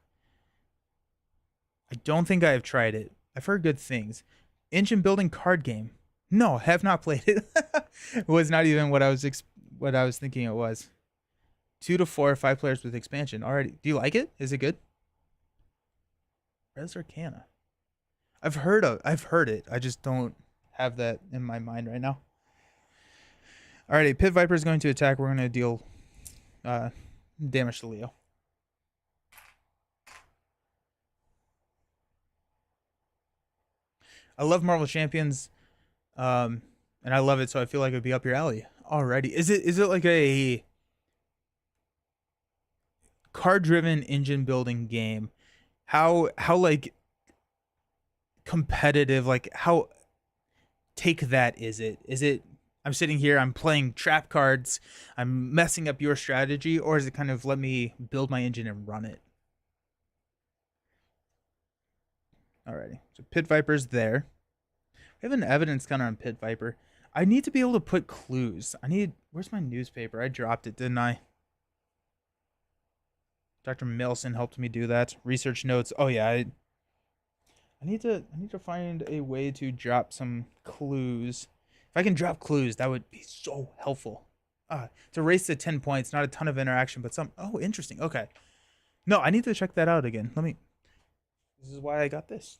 I don't think I have tried it. I've heard good things. Engine building card game. No, have not played it. It was not even what I was thinking it was. 2 to 4, 5 players with expansion. Already. Do you like it? Is it good? Res Arcana. I've heard it. I just don't have that in my mind right now. Alrighty, Pit Viper is going to attack. We're going to deal damage to Leo. I love Marvel Champions, and I love it, so I feel like it'd be up your alley. Alrighty, is it like a card-driven engine building game? How like competitive? Like how take that is it? Is it? I'm sitting here, I'm playing trap cards, I'm messing up your strategy, or is it kind of let me build my engine and run it? Alrighty, so Pit Viper's there. We have an evidence counter on Pit Viper. I need to be able to put clues. Where's my newspaper? I dropped it, didn't I? Dr. Milson helped me do that. Research notes. Oh yeah, I need to find a way to drop some clues. If I can drop clues, that would be so helpful. To race to 10 points, not a ton of interaction, but some. Oh, interesting. Okay. No, I need to check that out again. This is why I got this.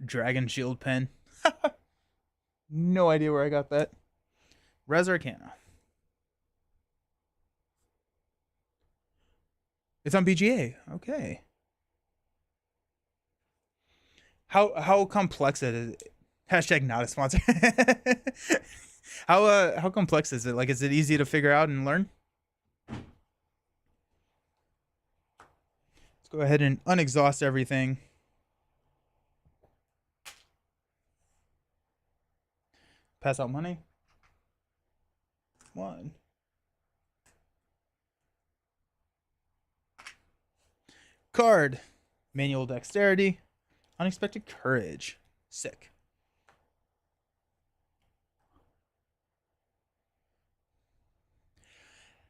Dragon Shield pen. No idea where I got that. Res Arcana. It's on BGA. Okay. How complex it is? Hashtag not a sponsor. How complex is it? Like, is it easy to figure out and learn? Let's go ahead and unexhaust everything. Pass out money. 1. Card. Manual dexterity. Unexpected courage. Sick.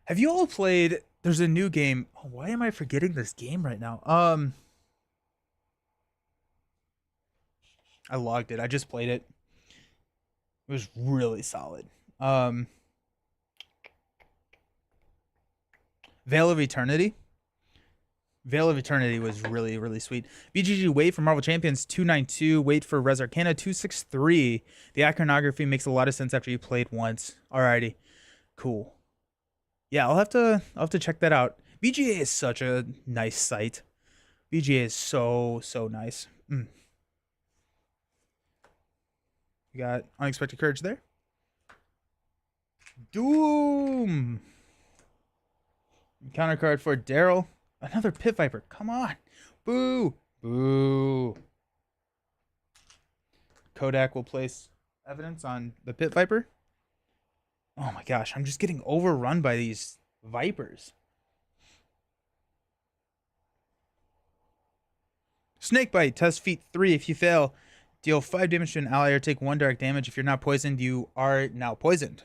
Have you all played? There's a new game. Oh, why am I forgetting this game right now? I logged it. I just played it. It was really solid. Veil of Eternity. Veil of Eternity was really, really sweet. BGG wait for Marvel Champions 292. Wait for Res Arcana 263. The iconography makes a lot of sense after you played once. Alrighty, cool. Yeah, I'll have to check that out. BGA is such a nice site. BGA is so nice. You got Unexpected Courage there. Doom. Counter card for Daryl. Another Pit Viper. Come on. Boo. Boo. Kodak will place evidence on the Pit Viper. Oh my gosh, I'm just getting overrun by these Vipers. Snakebite. Test feat 3. If you fail, deal 5 damage to an ally or take 1 direct damage. If you're not poisoned, you are now poisoned.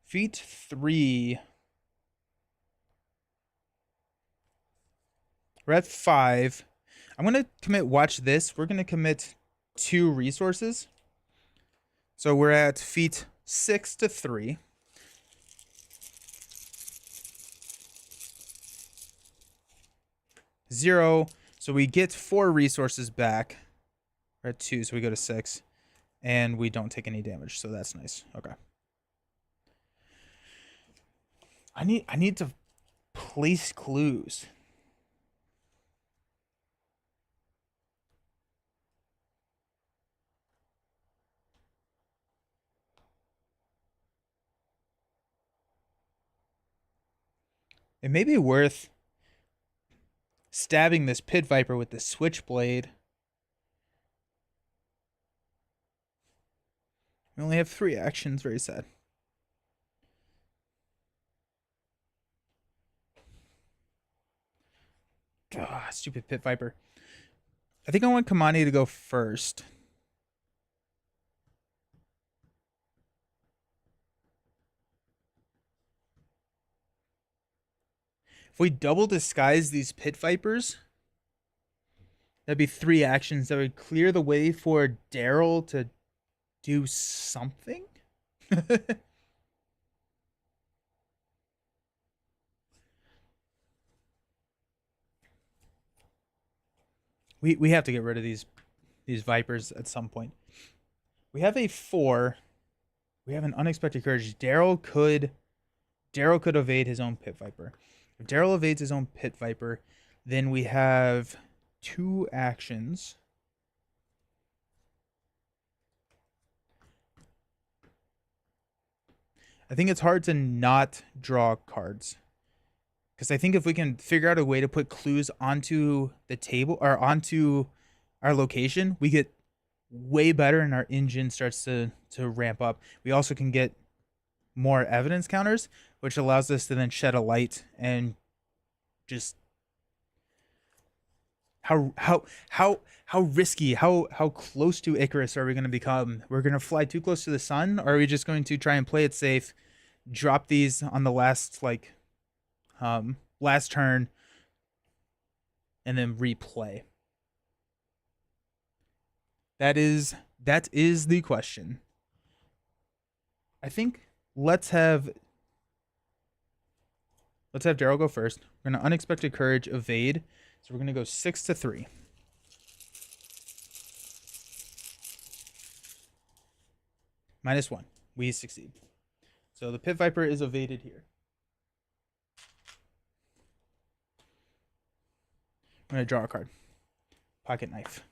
Feat 3. We're at 5. I'm going to commit watch this. We're going to commit 2 resources. So we're at feat 6 to 3. 0. So we get 4 resources back. We're at 2, so we go to 6. And we don't take any damage, so that's nice. Okay. I need to place clues. It may be worth stabbing this pit viper with the switchblade. We only have 3 actions. Very sad. Ah, stupid pit viper. I think I want Kamani to go first. If we double disguise these pit vipers, that'd be 3 actions that would clear the way for Daryl to do something. we have to get rid of these vipers at some point. We have a 4. We have an unexpected courage. Daryl could evade his own pit viper. If Daryl evades his own pit viper, then we have 2 actions. I think it's hard to not draw cards. Because I think if we can figure out a way to put clues onto the table or onto our location, we get way better and our engine starts to ramp up. We also can get more evidence counters, which allows us to then shed a light and just how risky, how close to Icarus are we going to become? We're going to fly too close to the sun, or are we just going to try and play it safe, drop these on the last last turn, and then replay? That is the question. I think let's have Daryl go first. We're gonna unexpected courage evade, so we're gonna go 6 to 3. -1. We succeed. So the pit viper is evaded here. I'm gonna draw a card. Pocket knife.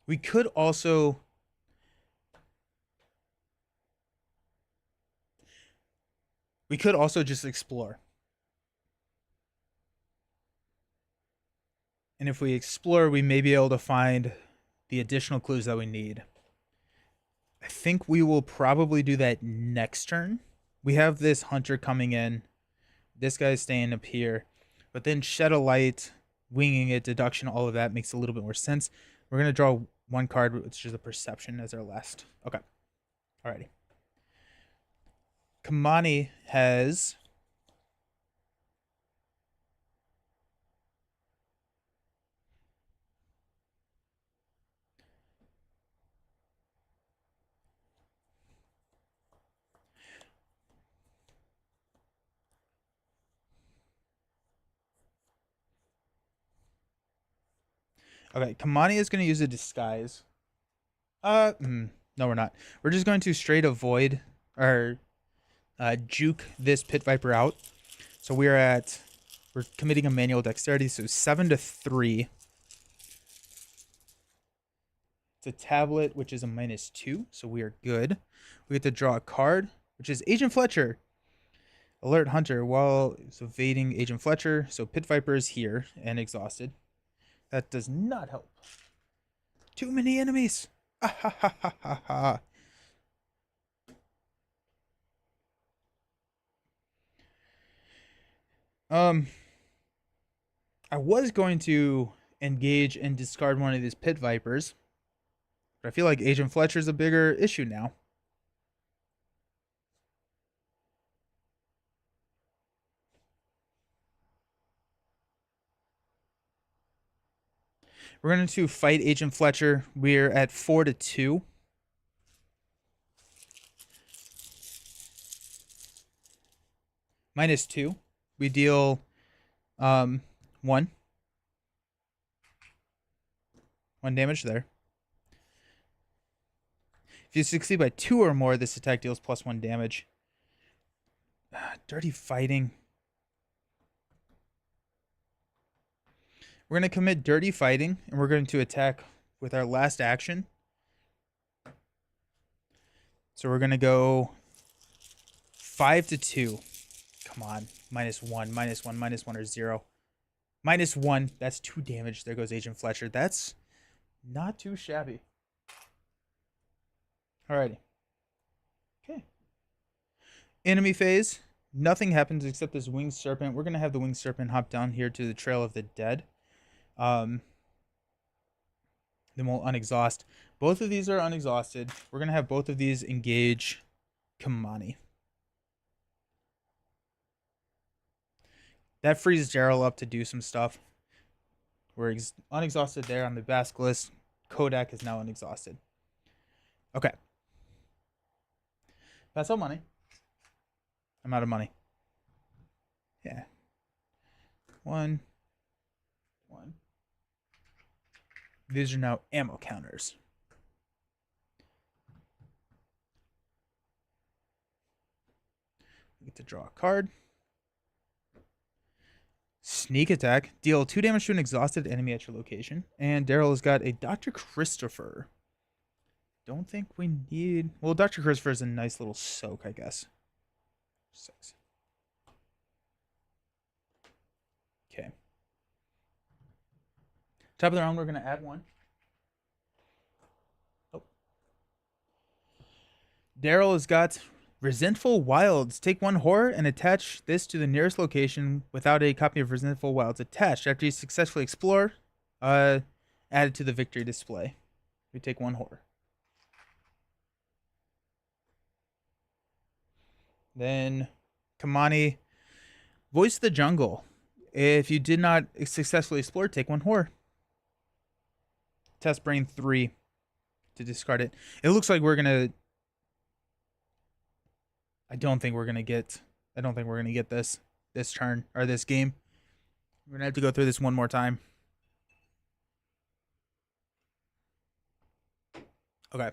We could also just explore. And if we explore, we may be able to find the additional clues that we need. I think we will probably do that next turn. We have this hunter coming in. This guy's staying up here. But then shed a light, winging it, deduction, all of that makes a little bit more sense. We're going to draw 1 card, which is a perception, as our last. Okay. Alrighty. Kamani has... Okay, Kamani is going to use a disguise. No, we're not. We're just going to straight avoid or juke this pit viper out. So we're committing a manual dexterity, so 7 to 3. It's a tablet, which is a -2, so we are good. We get to draw a card, which is Agent Fletcher. Alert Hunter while it's evading Agent Fletcher. So pit viper is here and exhausted. That does not help. Too many enemies. Ah, ha, ha, ha, ha, ha. I was going to engage and discard one of these pit vipers, but I feel like Agent Fletcher's a bigger issue now. We're going to fight Agent Fletcher. We're at 4 to 2. -2. We deal um, 1. 1 damage there. If you succeed by 2 or more, this attack deals +1 damage. Dirty Fighting. We're going to commit Dirty Fighting, and we're going to attack with our last action. So we're going to go 5 to 2. Come on. -1, -1, -1, or 0. -1. That's 2 damage. There goes Agent Fletcher. That's not too shabby. Alrighty. Okay. Enemy phase. Nothing happens except this Winged Serpent. We're going to have the Winged Serpent hop down here to the Trail of the Dead. Then we'll unexhaust. Both of these are unexhausted. We're going to have both of these engage Kamani. That frees Daryl up to do some stuff. We're unexhausted there on the Basilisk. Kodak is now unexhausted. Okay. Pass out money. I'm out of money. Yeah. 1. These are now ammo counters. We get to draw a card. Sneak attack. Deal 2 damage to an exhausted enemy at your location. And Daryl has got a Dr. Christopher. Don't think we need... Well, Dr. Christopher is a nice little soak, I guess. 6. Okay. Top of the round, we're going to add 1. Oh. Daryl has got Resentful Wilds. Take 1 horror and attach this to the nearest location without a copy of Resentful Wilds attached. After you successfully explore, add it to the victory display. We take 1 horror. Then, Kamani, Voice of the Jungle. If you did not successfully explore, take 1 horror. Test Brain 3 to discard it. It looks like we're gonna... I don't think we're gonna get this turn, or this game. We're gonna have to go through this one more time. Okay.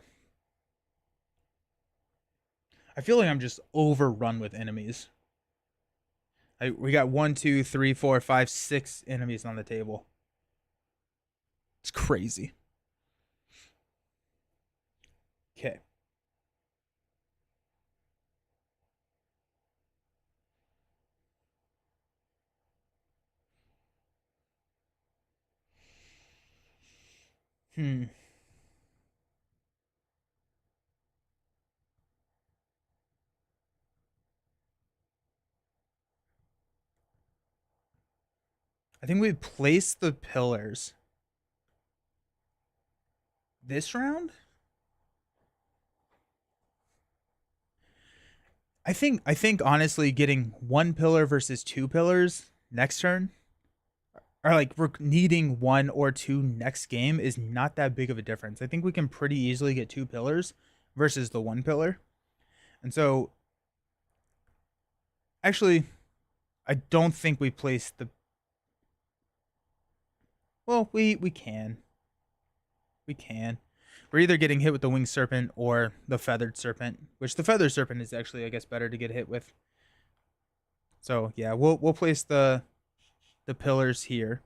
I feel like I'm just overrun with enemies. We got 1, 2, 3, 4, 5, 6 enemies on the table. It's crazy. Okay. I think we placed the pillars this round. I think honestly getting 1 pillar versus 2 pillars next turn, or like we're needing 1 or 2 next game, is not that big of a difference. I think we can pretty easily get 2 pillars versus the 1 pillar. And so actually I don't think we placed the... Well, we can. We can. We're either getting hit with the Winged Serpent or the Feathered Serpent, which the Feathered Serpent is actually, I guess, better to get hit with. So yeah, we'll place the pillars here.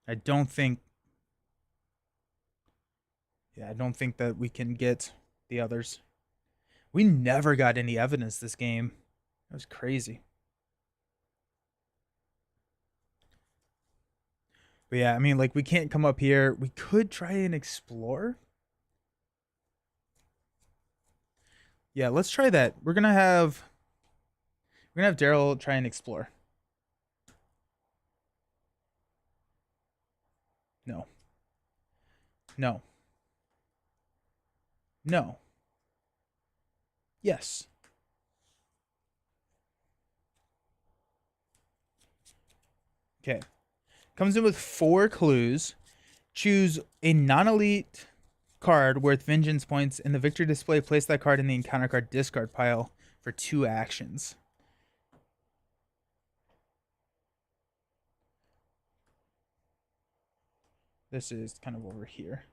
I don't think that we can get the others. We never got any evidence this game. That was crazy. But yeah, I mean, like, we can't come up here. We could try and explore. Yeah, let's try that. We're gonna have Daryl try and explore. No. No. No. Yes. Okay. Comes in with 4 clues. Choose a non-elite card worth vengeance points in the victory display. Place that card in the encounter card discard pile. for 2 actions. This is kind of over here.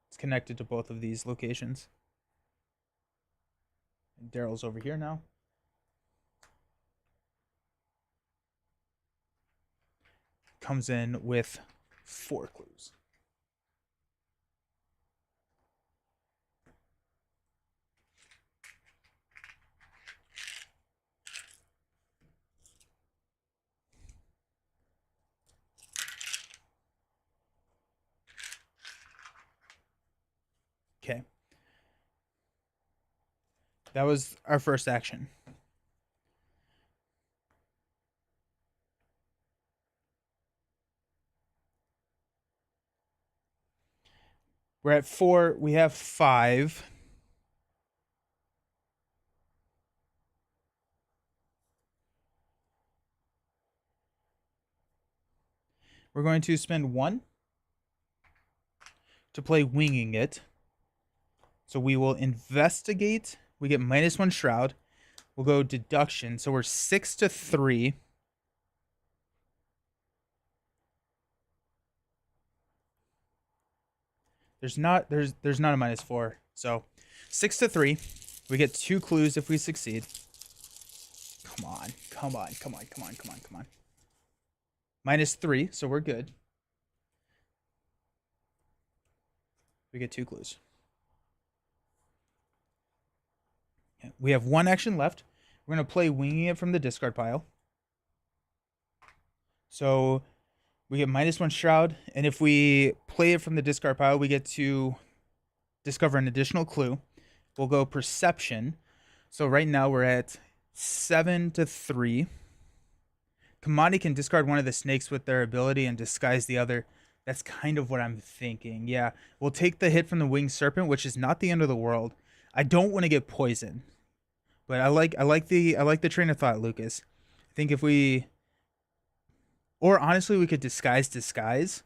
It's connected to both of these locations. And Daryl's over here now. Comes in with 4 clues. Okay. That was our first action. We're at 4. We have 5. We're going to spend 1 to play Winging It. So we will investigate. We get -1 shroud. We'll go deduction. So we're 6 to 3. There's not a -4. So 6 to 3. We get 2 clues if we succeed. Come on. -3, so we're good. We get 2 clues. Okay. We have 1 action left. We're going to play Winging It from the discard pile. So we get -1 shroud, and if we play it from the discard pile, we get to discover an additional clue. We'll go perception. So right now we're at 7 to 3. Kamani can discard one of the snakes with their ability and disguise the other. That's kind of what I'm thinking. Yeah, we'll take the hit from the winged serpent, which is not the end of the world. I don't want to get poisoned, but I like the train of thought, Lucas. I think if we, or honestly, we could disguise,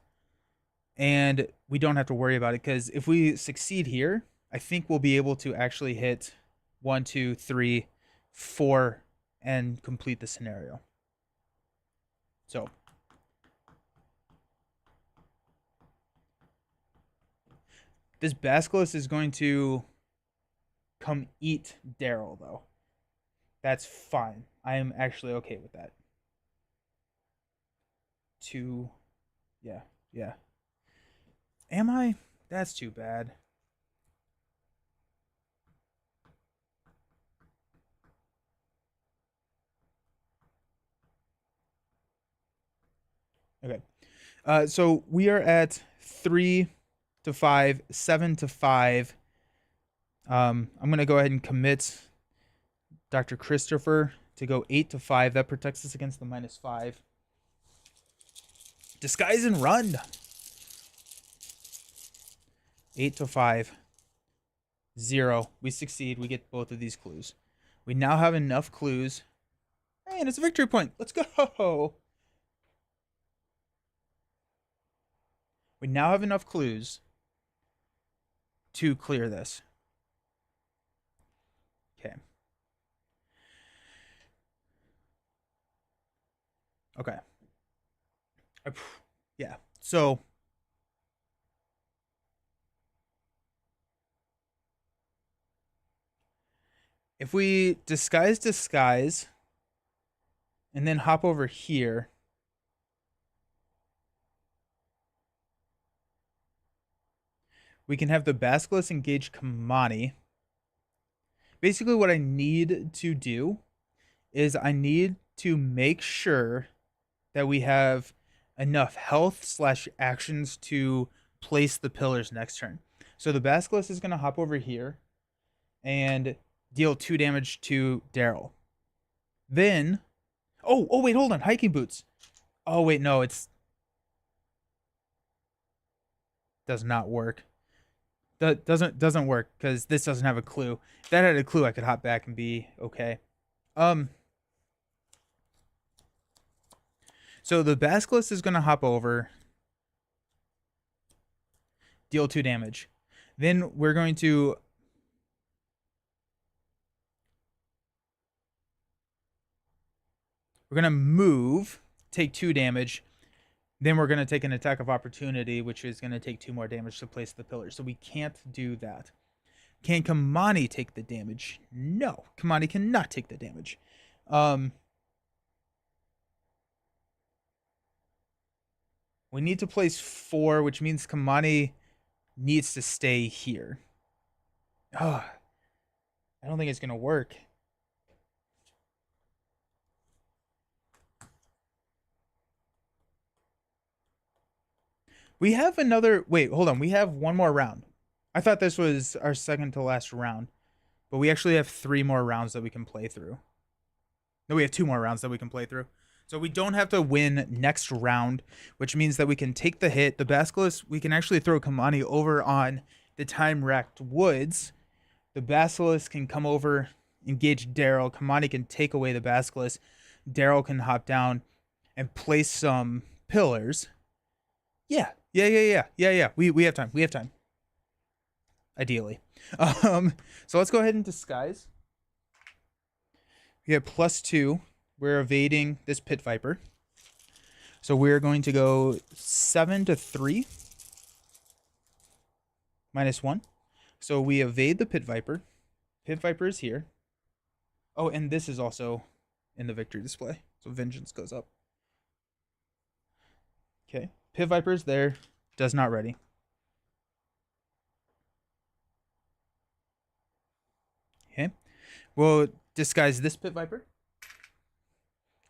and we don't have to worry about it, because if we succeed here, I think we'll be able to actually hit 1, 2, 3, 4 and complete the scenario. So this Basilisk is going to come eat Daryl, though. That's fine. I am actually okay with that. 2. Yeah. Am I? That's too bad. Okay. So we are at 3 to 5, 7 to 5. I'm going to go ahead and commit Dr. Christopher to go 8 to 5. That protects us against the -5. Disguise and run. 8 to 5. 0. We succeed. We get both of these clues. We now have enough clues. And it's a victory point. Let's go. We now have enough clues to clear this. Okay. Yeah. So if we disguise, and then hop over here, we can have the Basilisk engage Kamani. Basically, what I need to do is I need to make sure that we have enough health / actions to place the pillars next turn. So the Basilisk is going to hop over here and deal 2 damage to Daryl. Then, oh wait, hold on, hiking boots. Oh wait, no, it's does not work. That doesn't work because this doesn't have a clue. If that had a clue, I could hop back and be okay. So the Basilisk is going to hop over, deal 2 damage. Then we're going to We're going to move, take 2 damage. Then we're going to take an attack of opportunity, which is going to take 2 more damage to place the pillar. So we can't do that. Can Kamani take the damage? No, Kamani cannot take the damage. We need to place 4, which means Kamani needs to stay here. Oh, I don't think it's going to work. We have another... Wait, hold on. We have 1 more round. I thought this was our second to last round. But we actually have 3 more rounds that we can play through. No, we have 2 more rounds that we can play through. So we don't have to win next round, which means that we can take the hit. The Basilisk, we can actually throw Kamani over on the time-racked woods. The Basilisk can come over, engage Daryl. Kamani can take away the Basilisk. Daryl can hop down and place some pillars. Yeah. We have time. We have time. Ideally. So let's go ahead and disguise. We get +2. We're evading this Pit Viper. So we're going to go 7 to 3. -1. So we evade the Pit Viper. Pit Viper is here. Oh, and this is also in the victory display. So Vengeance goes up. Okay. Pit Viper's there. Does not ready. Okay. We'll disguise this Pit Viper.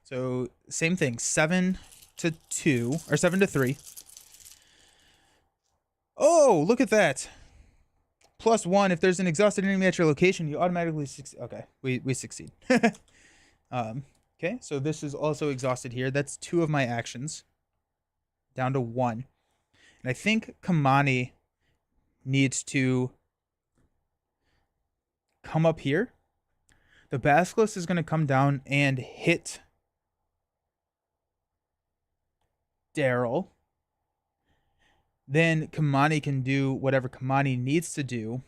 So same thing. 7 to 2 or 7 to 3. Oh, look at that. +1. If there's an exhausted enemy at your location, you automatically succeed. Okay, we succeed. Okay, so this is also exhausted here. That's 2 of my actions. Down to 1. And I think Kamani needs to come up here. The Basilisk is going to come down and hit Daryl. Then Kamani can do whatever Kamani needs to do.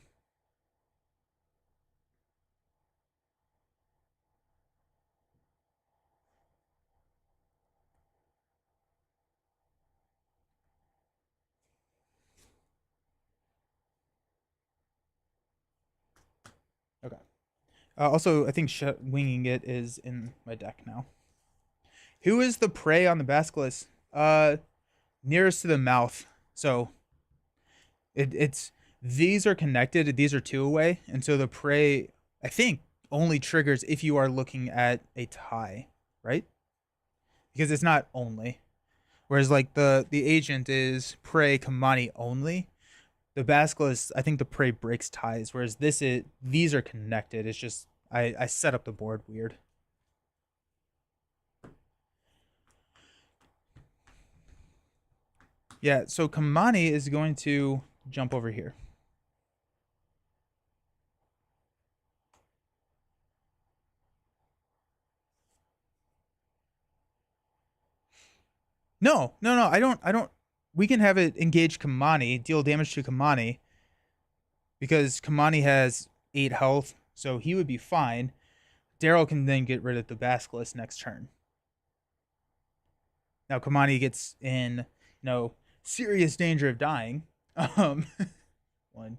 Okay. Also, I think winging it is in my deck now. Who is the prey on the Basilisk? Nearest to the mouth. So it's these are connected. These are 2 away, and so the prey, I think, only triggers if you are looking at a tie, right? Because it's not only. Whereas like the agent is prey Kamani only. The Basilisk, I think the prey breaks ties. Whereas these are connected. It's just I set up the board weird. Yeah, so Kamani is going to jump over here. No. I don't. We can have it engage Kamani, deal damage to Kamani, because Kamani has 8 health, so he would be fine. Daryl can then get rid of the Basilisk next turn. Now Kamani gets in, serious danger of dying. One.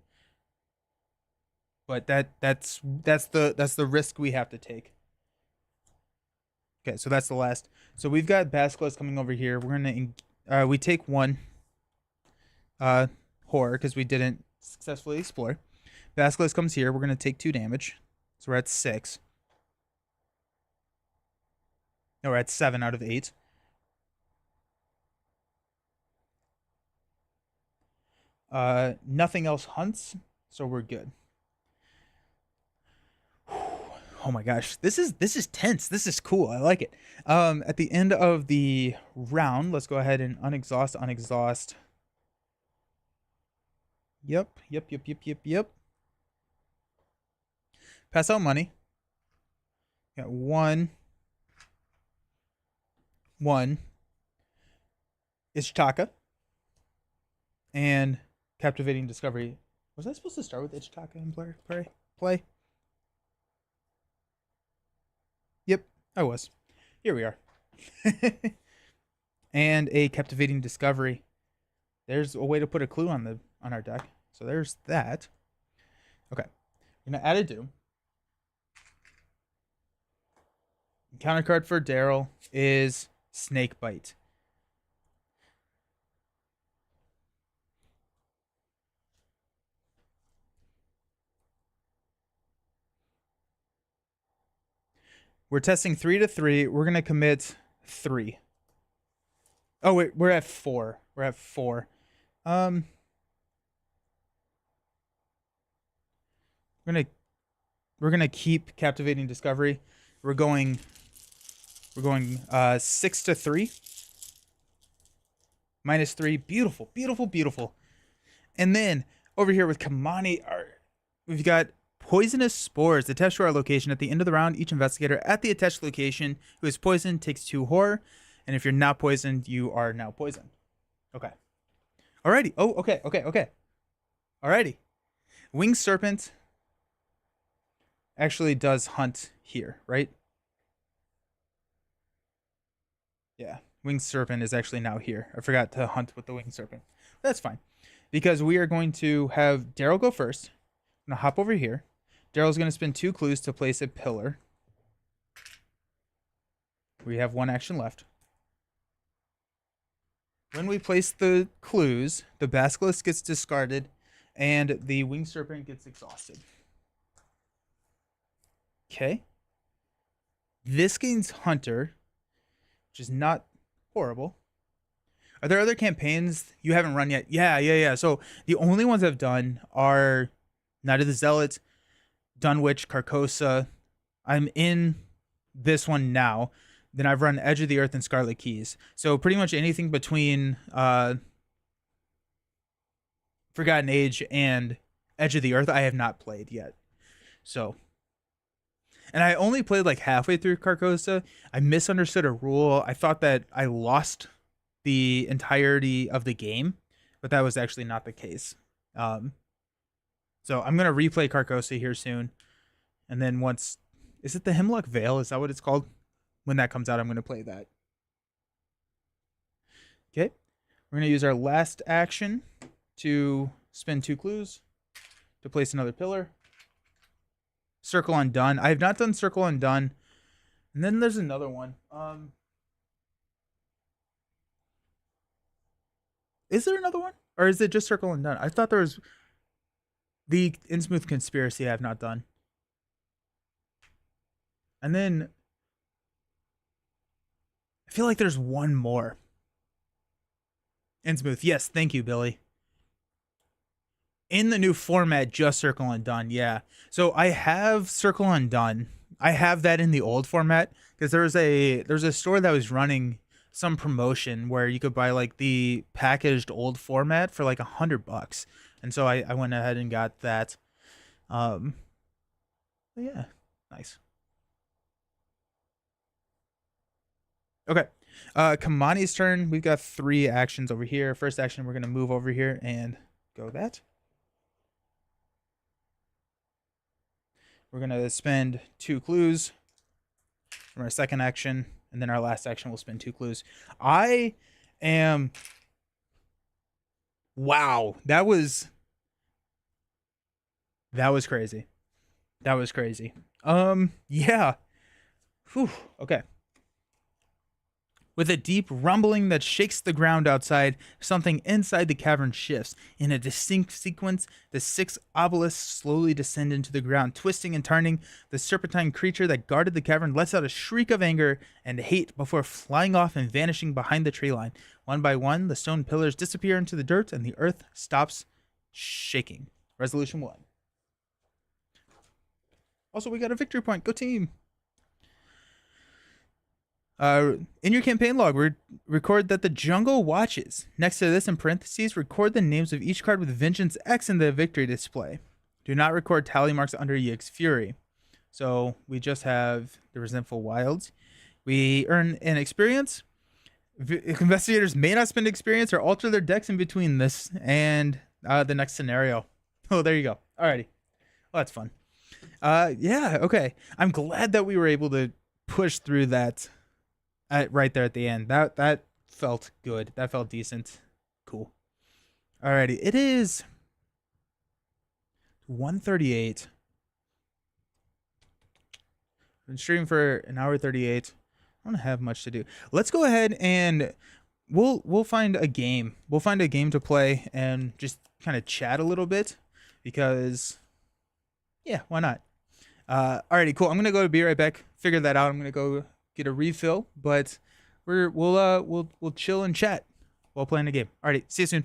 But that's the risk we have to take. Okay, so that's the last. So we've got Basilisk coming over here. We're gonna we take 1 horror because we didn't successfully explore. Basilisk comes here. We're gonna take 2 damage. So we're at 6. No, we're at 7 out of 8. Nothing else hunts, so we're good. Oh my gosh, this is tense. This is cool. I like it. At the end of the round, let's go ahead and unexhaust. Yep. Pass out money. Got 1. Ichitaka. And Captivating Discovery. Was I supposed to start with Ichitaka and play? Yep, I was. Here we are. And a captivating discovery. There's a way to put a clue on our deck. So there's that. Okay. I'm gonna add a doom. Counter card for Daryl is Snake Bite. We're testing 3 to 3. We're gonna commit 3. Oh wait, we're at 4. We're at 4. Um, we're gonna keep captivating discovery. We're going 6 to 3. -3. Beautiful, beautiful, beautiful. And then over here with Kamani, we've got poisonous spores attached to our location. At the end of the round, each investigator at the attached location who is poisoned takes 2 horror. And if you're not poisoned, you are now poisoned. Okay. Alrighty. Oh, okay. Alrighty. Winged Serpent actually does hunt here, right? Yeah. Winged Serpent is actually now here. I forgot to hunt with the Winged Serpent. That's fine. Because we are going to have Daryl go first. I'm going to hop over here. Daryl's going to spend 2 clues to place a pillar. We have 1 action left. When we place the clues, the Basilisk gets discarded, and the Winged Serpent gets exhausted. Okay. This gains Hunter, which is not horrible. Are there other campaigns you haven't run yet? Yeah. So the only ones I've done are Night of the Zealot, Dunwich, Carcosa. I'm in this one now. Then I've run Edge of the Earth and Scarlet Keys. So pretty much anything between Forgotten Age and Edge of the Earth I have not played yet. So, and I only played like halfway through Carcosa. I misunderstood a rule. I thought that I lost the entirety of the game, but that was actually not the case. So I'm going to replay Carcosa here soon. And then once, is it the Hemlock Vale? Is that what it's called? When that comes out, I'm going to play that. Okay. We're going to use our last action to spend 2 clues to place another pillar. Circle Undone. I have not done Circle Undone. And then there's another one. Is there another one? Or is it just Circle Undone? I thought there was the Innsmouth Conspiracy I have not done. And then I feel like there's one more. Innsmouth. Yes, thank you, Billy. In the new format, just Circle Undone. Yeah. So I have Circle Undone. I have that in the old format because there's a store that was running some promotion where you could buy like the packaged old format for like $100. And so I went ahead and got that. Yeah, nice. Okay. Kamani's turn. We've got 3 actions over here. First action, we're going to move over here and go that. We're going to spend 2 clues from our second action, and then our last action will spend 2 clues. I am... Wow. That was crazy. That was crazy. Yeah. Whew. Okay. With a deep rumbling that shakes the ground outside, something inside the cavern shifts. In a distinct sequence, the 6 obelisks slowly descend into the ground, twisting and turning. The serpentine creature that guarded the cavern lets out a shriek of anger and hate before flying off and vanishing behind the tree line. One by one, the stone pillars disappear into the dirt and the earth stops shaking. Resolution 1. Also, we got a victory point. Go team! In your campaign log, record that the jungle watches. Next to this, in parentheses, record the names of each card with Vengeance X in the victory display. Do not record tally marks under EX Fury. So we just have the Resentful Wilds. We earn an experience. Investigators may not spend experience or alter their decks in between this and the next scenario. Oh, there you go. Alrighty. Well, that's fun. Yeah, okay. I'm glad that we were able to push through that right there at the end. That felt good. That felt decent. Cool. Alrighty, it is 1:38. Been streaming for an hour 38. I don't have much to do. Let's go ahead and we'll find a game. We'll find a game to play and just kind of chat a little bit because yeah, why not? Alrighty, cool. I'm gonna go be right back. Figure that out. I'm gonna go get a refill, but we'll chill and chat while playing the game. Alrighty, see you soon.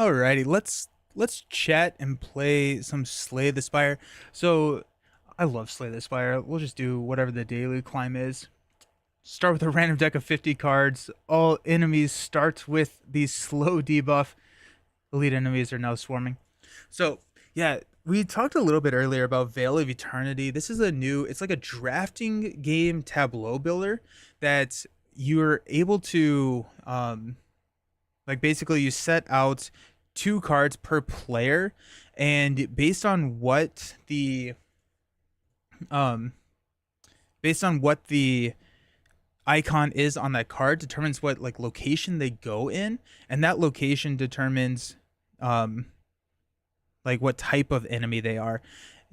Alrighty, let's chat and play some Slay the Spire. So I love Slay the Spire. We'll just do whatever the daily climb is. Start with a random deck of 50 cards. All enemies start with the slow debuff. Elite enemies are now swarming. So yeah, we talked a little bit earlier about Veil of Eternity. This is a new, it's like a drafting game tableau builder that you're able to like basically you set out two cards per player, and um based on what the icon is on that card determines what like location they go in, and that location determines um like what type of enemy they are.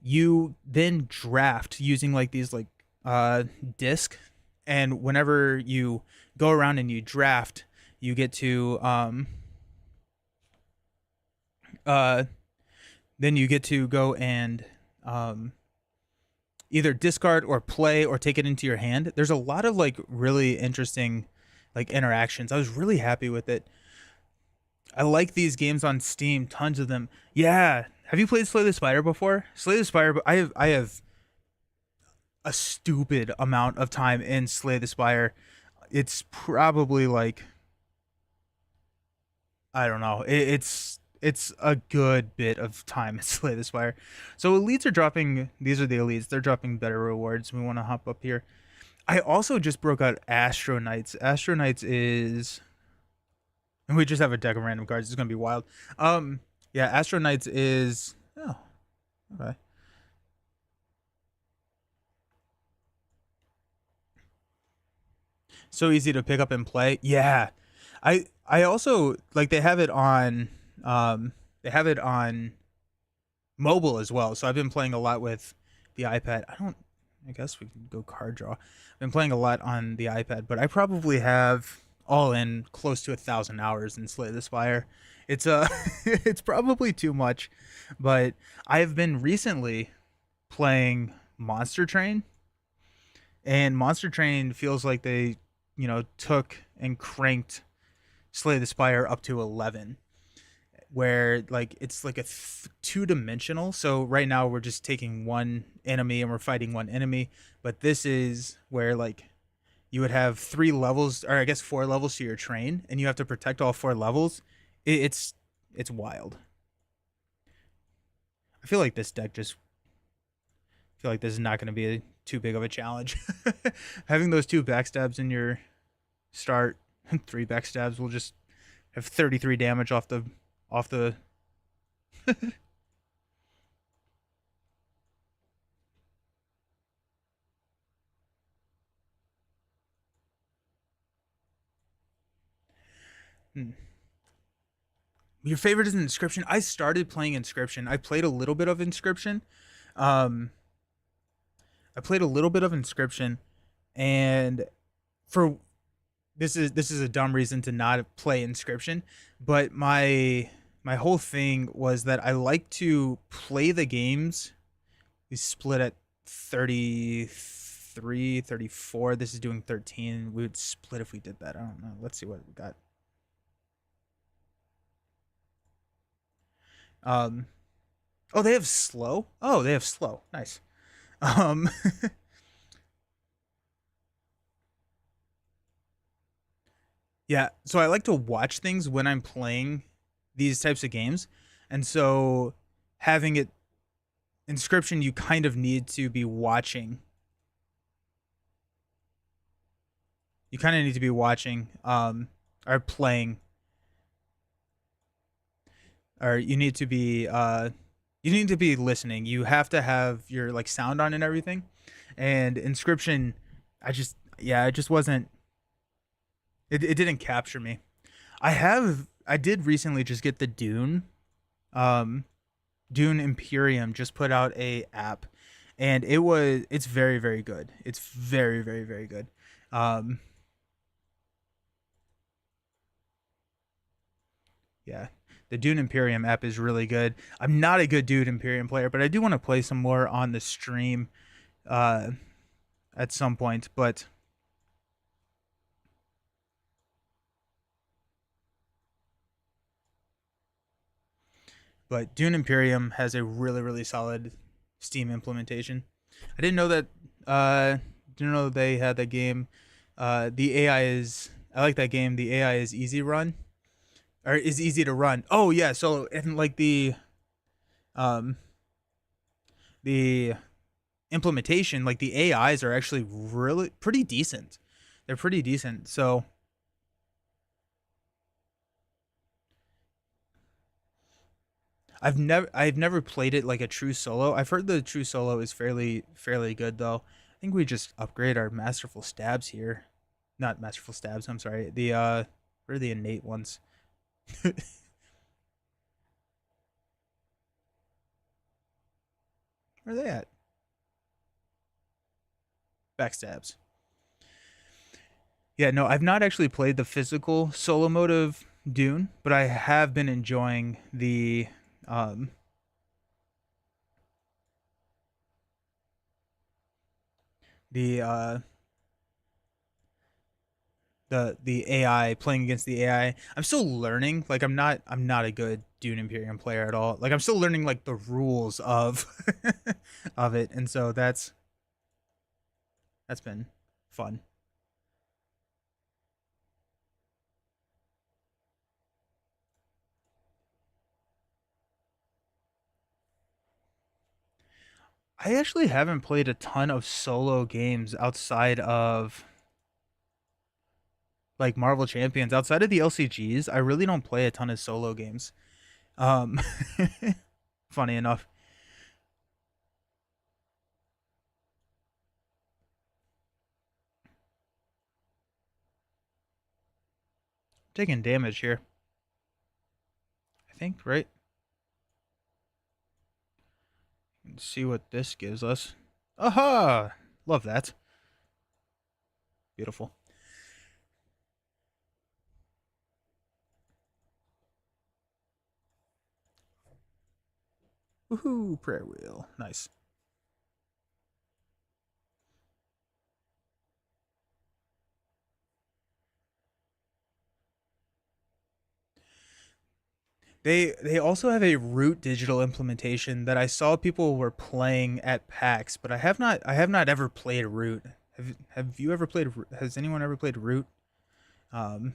You then draft using like these like disc, and whenever you go around and you draft, you get to uh then you get to go and um either discard or play or take it into your hand. There's a lot of like really interesting like interactions. I was really happy with it. I like these games on Steam, tons of them. Yeah. Have you played Slay the Spider before? Slay the Spider, I have a stupid amount of time in Slay the Spire. It's probably like I don't know. It's a good bit of time in Slay the Spire. So elites are dropping. These are the elites. They're dropping better rewards. We want to hop up here. I also just broke out Astro Knights. Astro Knights is, and we just have a deck of random cards. It's gonna be wild. Yeah, Astro Knights is. Oh, okay. So easy to pick up and play. Yeah, I also like they have it on mobile as well. So I've been playing a lot with the iPad. I guess we can go card draw. I've been playing a lot on the iPad, but I probably have all in close to 1,000 hours in Slay the Spire. It's it's probably too much, but I've been recently playing Monster Train, and Monster Train feels like they, took and cranked Slay the Spire up to 11, where like it's like a two-dimensional. So right now we're just taking one enemy and we're fighting one enemy, but this is where like you would have 3 levels, or I guess 4 levels to your train, and you have to protect all 4 levels. It's wild. I feel like this deck just feel like this is not going to be too big of a challenge. Having those 2 backstabs in your start, 3 backstabs will just have 33 damage off the. Hmm. Your favorite is Inscription. I started playing Inscription. I played a little bit of Inscription. Um, I played a little bit of Inscription, and for this is a dumb reason to not play Inscription, but my whole thing was that I like to play the games. We split at 33, 34. This is doing 13. We would split if we did that. I don't know. Let's see what we got. Um, oh, they have slow. Oh, they have slow. Nice. Um, yeah. So I like to watch things when I'm playing these types of games, and so having it Inscription, you kind of need to be watching. You kind of need to be watching, or playing, or you need to be listening. You have to have your like sound on and everything. And Inscription, it just wasn't. It didn't capture me. I did recently just get the Dune. Um, Dune Imperium just put out a app, and it's very very good. It's very very very good. Um, yeah, the Dune Imperium app is really good. I'm not a good Dune Imperium player, but I do want to play some more on the stream uh, at some point. But But Dune Imperium has a really really solid Steam implementation. I didn't know that. Didn't know they had that game. The AI is. I like that game. The AI is easy run or is easy to run. Oh yeah. So and like um the implementation, like the AIs are actually really pretty decent. They're pretty decent. So I've never played it like a true solo. I've heard the true solo is fairly good though. I think we just upgrade our masterful stabs here. Not masterful stabs, I'm sorry. The what are the innate ones? Where are they at? Backstabs. Yeah, no, I've not actually played the physical solo mode of Dune, but I have been enjoying um the the AI playing against the AI. I'm still learning. Like I'm not a good Dune Imperium player at all. Like I'm still learning like the rules of of it, and so that's been fun. I actually haven't played a ton of solo games outside of like Marvel Champions. Outside of the LCGs, I really don't play a ton of solo games. Um funny enough. Taking damage here. I think, right? Let's see what this gives us. Aha! Love that. Beautiful. Woohoo! Prayer wheel. Nice. They also have a root digital implementation that I saw people were playing at PAX, but I have not ever played root. Have you ever played? Has anyone ever played root? Um,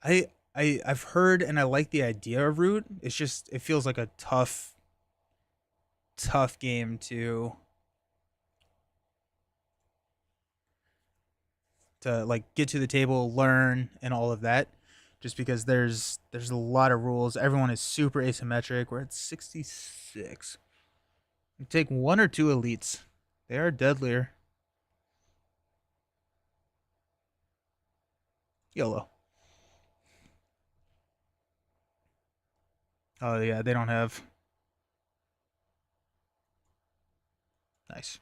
I've heard and I like the idea of root. It's just it feels like a tough game to like get to the table, learn, and all of that. Just because there's a lot of rules. Everyone is super asymmetric. We're at 66. You take one or two elites. They are deadlier. YOLO. Oh yeah, they don't have nice.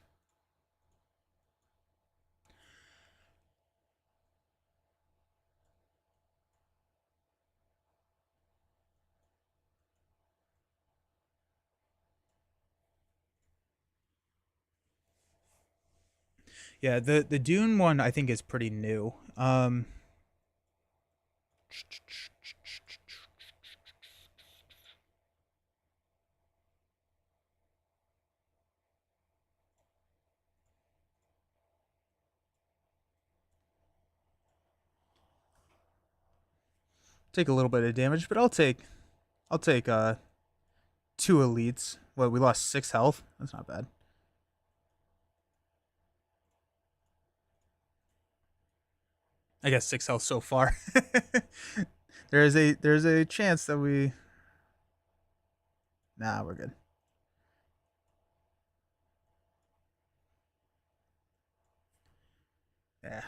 Yeah, the Dune one I think is pretty new. Take a little bit of damage, but I'll take two elites. What, we lost 6 health? That's not bad. I guess 6 health so far. There's a chance that we nah, we're good. Yeah.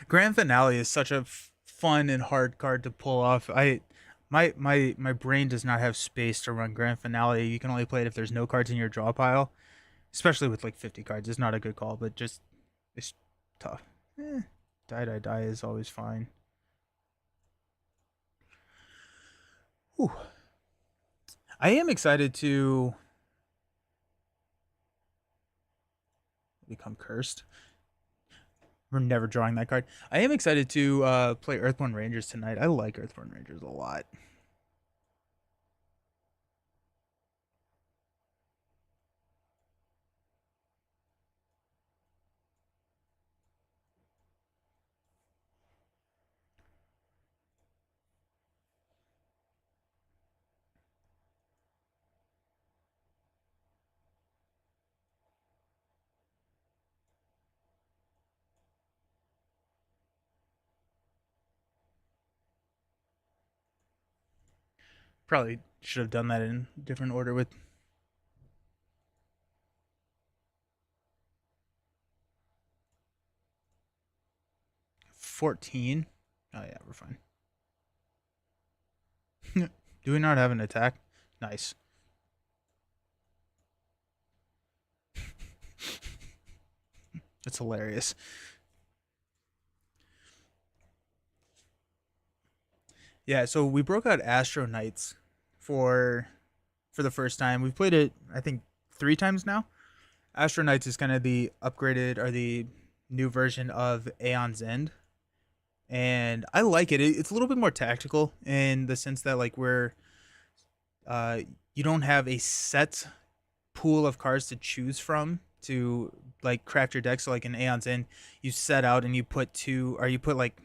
Grand finale is such a fun and hard card to pull off. My brain does not have space to run grand finale. You can only play it if there's no cards in your draw pile, especially with like 50 cards. It's not a good call, but just it's tough. Eh, die is always fine. Whew. I am excited to become cursed. We're never drawing that card. I am excited to play Earthborn Rangers tonight. I like Earthborn Rangers a lot. Probably should have done that in different order with 14. Oh yeah, we're fine. Do we not have an attack? Nice. It's hilarious. Yeah, so we broke out Astro Knights for for the first time. We've played it, I think, 3 times now. Astro Knights is kind of the upgraded or the new version of Aeon's End, and I like it. It's a little bit more tactical in the sense that like we're uh, you don't have a set pool of cards to choose from to like craft your deck. So like in Aeon's End, you set out and you put two or you put like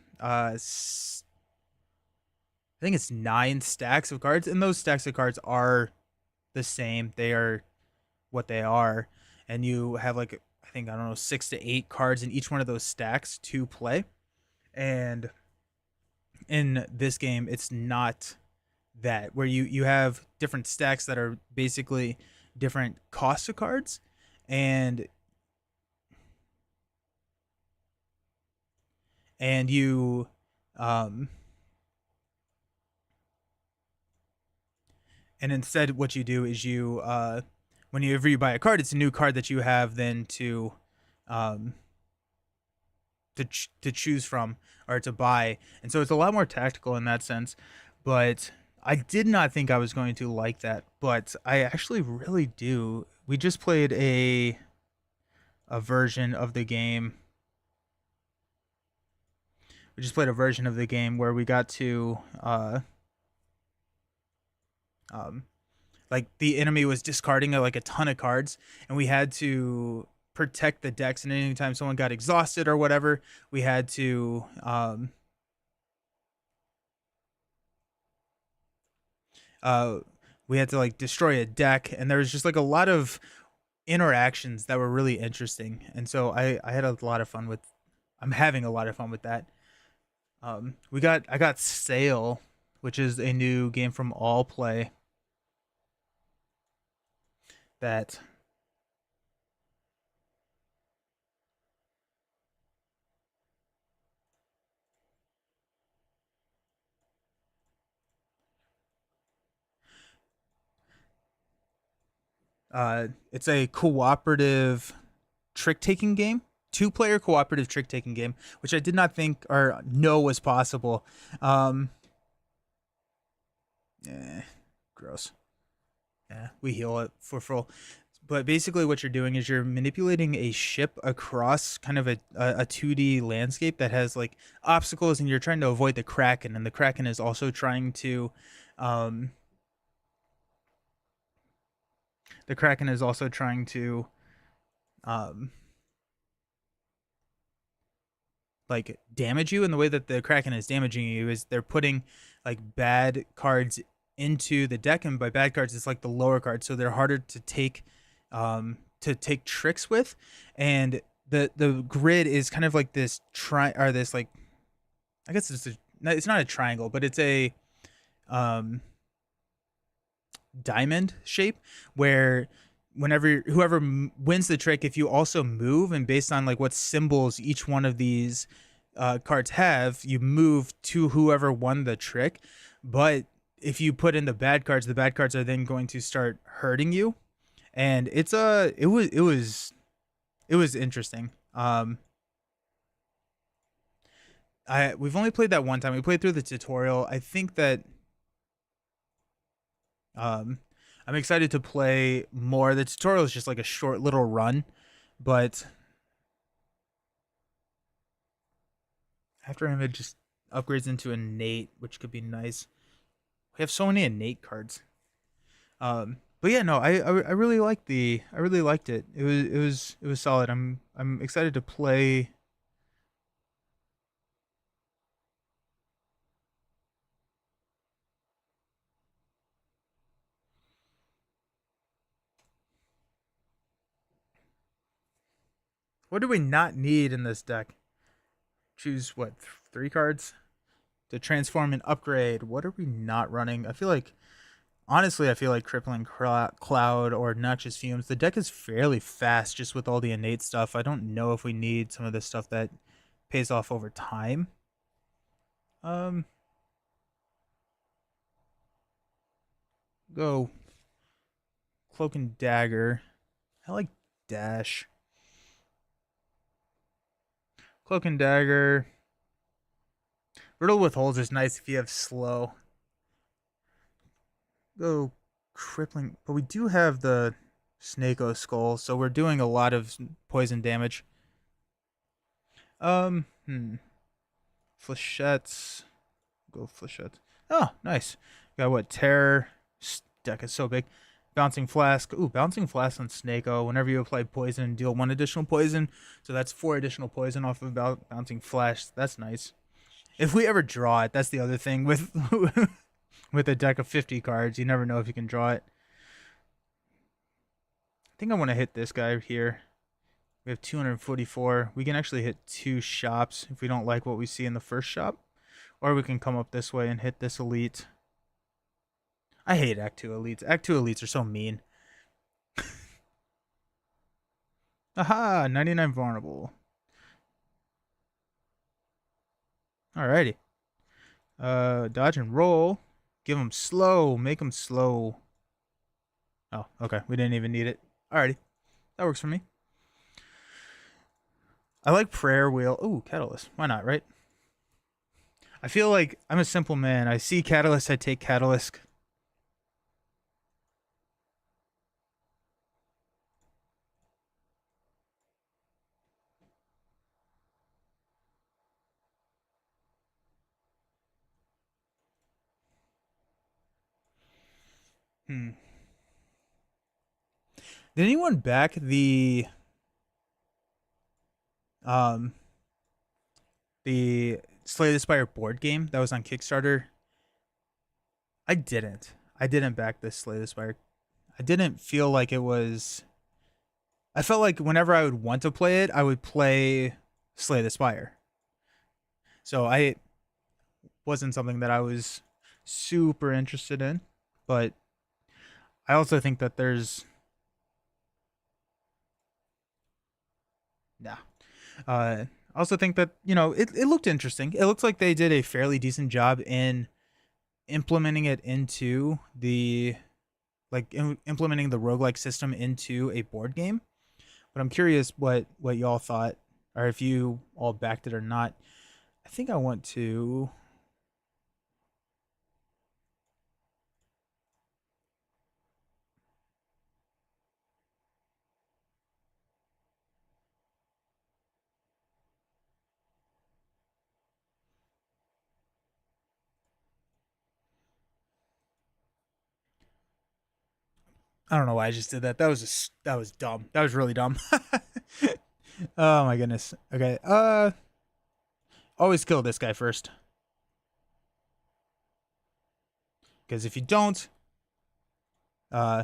I think it's 9 stacks of cards, and those stacks of cards are the same. They are what they are, and you have like I think I don't know 6 to 8 cards in each one of those stacks to play. And in this game, it's not that where you have different stacks that are basically different costs of cards, and you um and instead what you do is you whenever you buy a card, it's a new card that you have then um to choose from or to buy, and so it's a lot more tactical in that sense. But I did not think I was going to like that, but I actually really do. We just played a version of the game. We just played a version of the game where we got to um like the enemy was discarding like a ton of cards, and we had to protect the decks, and anytime someone got exhausted or whatever, we had to uh like destroy a deck, and there was just like a lot of interactions that were really interesting, and so I had a lot of fun with I'm having a lot of fun with that. I got Sail, which is a new game from All Play that it's a cooperative trick taking game, 2 player cooperative trick taking game, which I did not think or know was possible. Um, Gross. Yeah, we heal it for full. But basically, what you're doing is you're manipulating a ship across kind of a 2D landscape that has like obstacles, and you're trying to avoid the Kraken, and the Kraken is also trying to, um, the Kraken is also trying to, um, like damage you. And the way that the Kraken is damaging you is they're putting like bad cards into the deck, and by bad cards it's like the lower cards, so they're harder to take tricks with. And the grid is kind of like this try or this like I guess it's not a triangle, but it's a um diamond shape where whenever whoever wins the trick, if you also move, and based on like what symbols each one of these cards have, you move to whoever won the trick. But if you put in the bad cards are then going to start hurting you, and it was interesting. I we've only played that one time. We played through the tutorial. I think that um I'm excited to play more. The tutorial is just like a short little run, but After him, it just upgrades into innate, which could be nice. We have so many innate cards. But yeah, no, I really liked I really liked it. It was solid. I'm excited to play. What do we not need in this deck? Choose what, three cards to transform and upgrade. What are we not running? I feel like honestly, I feel like crippling cloud or noxious fumes. The deck is fairly fast just with all the innate stuff. I don't know if we need some of this stuff that pays off over time. Um, go cloak and dagger. I like dash. Cloak and dagger. Riddle with holes is nice if you have slow. Go crippling, but we do have the Snako skull, so we're doing a lot of poison damage. Hmm. Flechettes. Go flechettes. Oh, nice. Got what? Terror. Deck is so big. Bouncing Flask. Ooh, Bouncing Flask on Snako. Whenever you apply poison, deal one additional poison. So that's 4 additional poison off of Bouncing Flask. That's nice. If we ever draw it, that's the other thing with with a deck of 50 cards. You never know if you can draw it. I think I want to hit this guy here. We have 244. We can actually hit 2 shops if we don't like what we see in the first shop. Or we can come up this way and hit this elite. I hate Act 2 elites. Act 2 elites are so mean. Aha! 99 vulnerable. Alrighty. Dodge and roll. Give them slow. Make them slow. Oh, okay. We didn't even need it. Alrighty. That works for me. I like prayer wheel. Ooh, catalyst. Why not, right? I feel like I'm a simple man. I see catalyst, I take catalyst. Hmm. Did anyone back um the Slay the Spire board game that was on Kickstarter? I didn't. I didn't back this Slay the Spire. I didn't feel like it was. I felt like whenever I would want to play it, I would play Slay the Spire. So I wasn't something that I was super interested in, but I also think that there's nah. I also think that it looked interesting. It looks like they did a fairly decent job in implementing it into the implementing the roguelike system into a board game. But I'm curious what y'all thought, or if you all backed it or not. I think I want to. I don't know why I just did that. That was dumb. That was really dumb. Oh my goodness. Okay. Always kill this guy first, because if you don't, uh,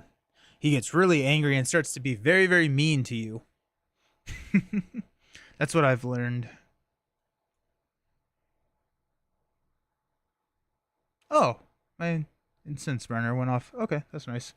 he gets really angry and starts to be very very mean to you. That's what I've learned. Oh, my incense burner went off. Okay, that's nice.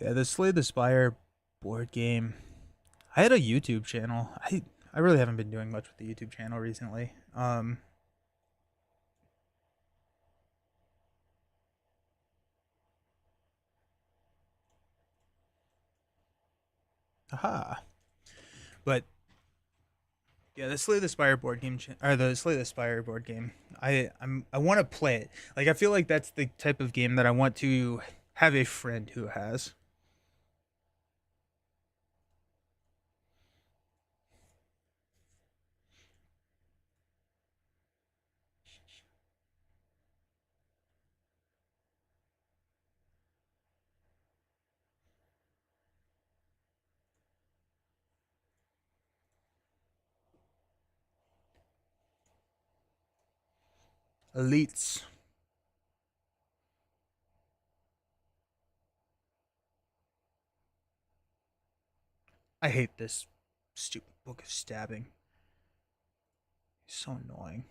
Yeah, the Slay the Spire board game. I had a YouTube channel. I really haven't been doing much with the YouTube channel recently. Aha. But yeah, the Slay the Spire board game, or the Slay the Spire board game. I want to play it. Like I feel like that's the type of game that I want to have a friend who has. Elites. I hate this stupid book of stabbing. It's so annoying.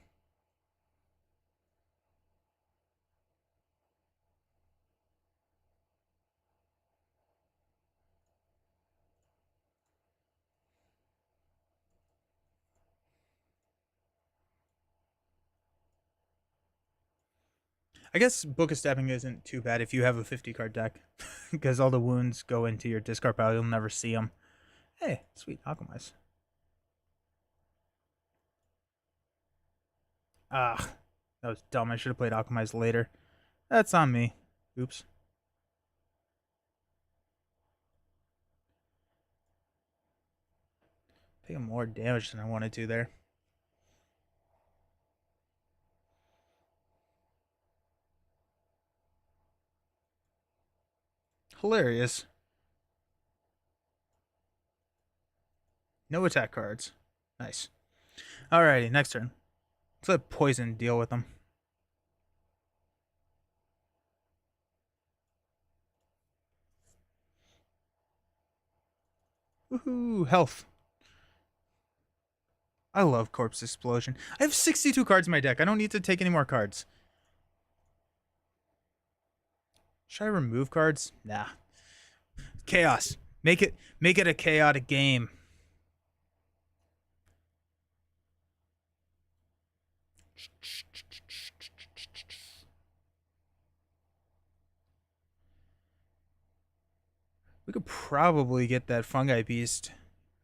I guess Book of Stabbing isn't too bad if you have a 50 card deck, because all the wounds go into your discard pile. You'll never see them. Hey, sweet Alchemize. Ah, that was dumb. I should have played Alchemize later. That's on me. Oops. Taking more damage than I wanted to there. Hilarious. No attack cards. Nice. Alrighty, next turn. Let's let Poison deal with them. Woohoo, health. I love Corpse Explosion. I have 62 cards in my deck. I don't need to take any more cards. Should I remove cards? Nah. Chaos. Make it a chaotic game. We could probably get that fungi beast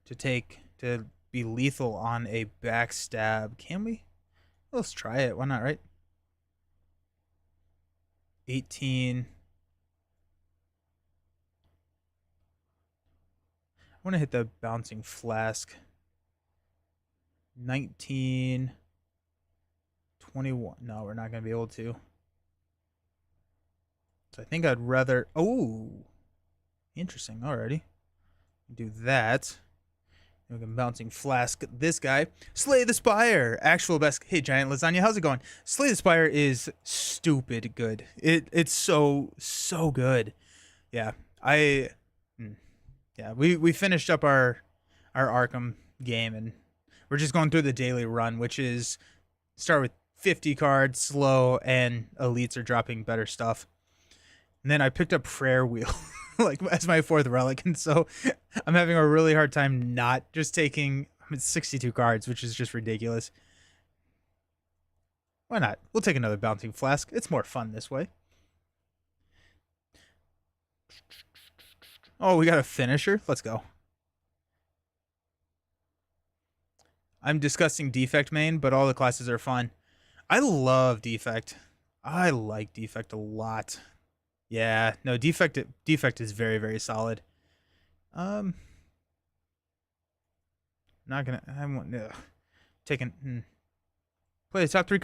to be lethal on a backstab. Can we? Let's try it. Why not, right? 18. I want to hit the bouncing flask. 19. 21. No, we're not going to be able to. So I think I'd rather. Oh, interesting. Alrighty. Do that. We can bouncing flask this guy. Slay the Spire. Actual best. Hey, Giant Lasagna, how's it going? Slay the Spire is stupid good. It's so good. Yeah, yeah, we finished up our Arkham game, and we're just going through the daily run, which is start with 50 cards, slow, and elites are dropping better stuff. And then I picked up Prayer Wheel like as my fourth relic, and so I'm having a really hard time not just taking 62 cards, which is just ridiculous. Why not? We'll take another bouncing flask. It's more fun this way. Oh, we got a finisher. Let's go. I'm discussing Defect main, but all the classes are fun. I love Defect. I like Defect a lot. Yeah, no, Defect is very, very solid. Not gonna. I want taking. Play the top three.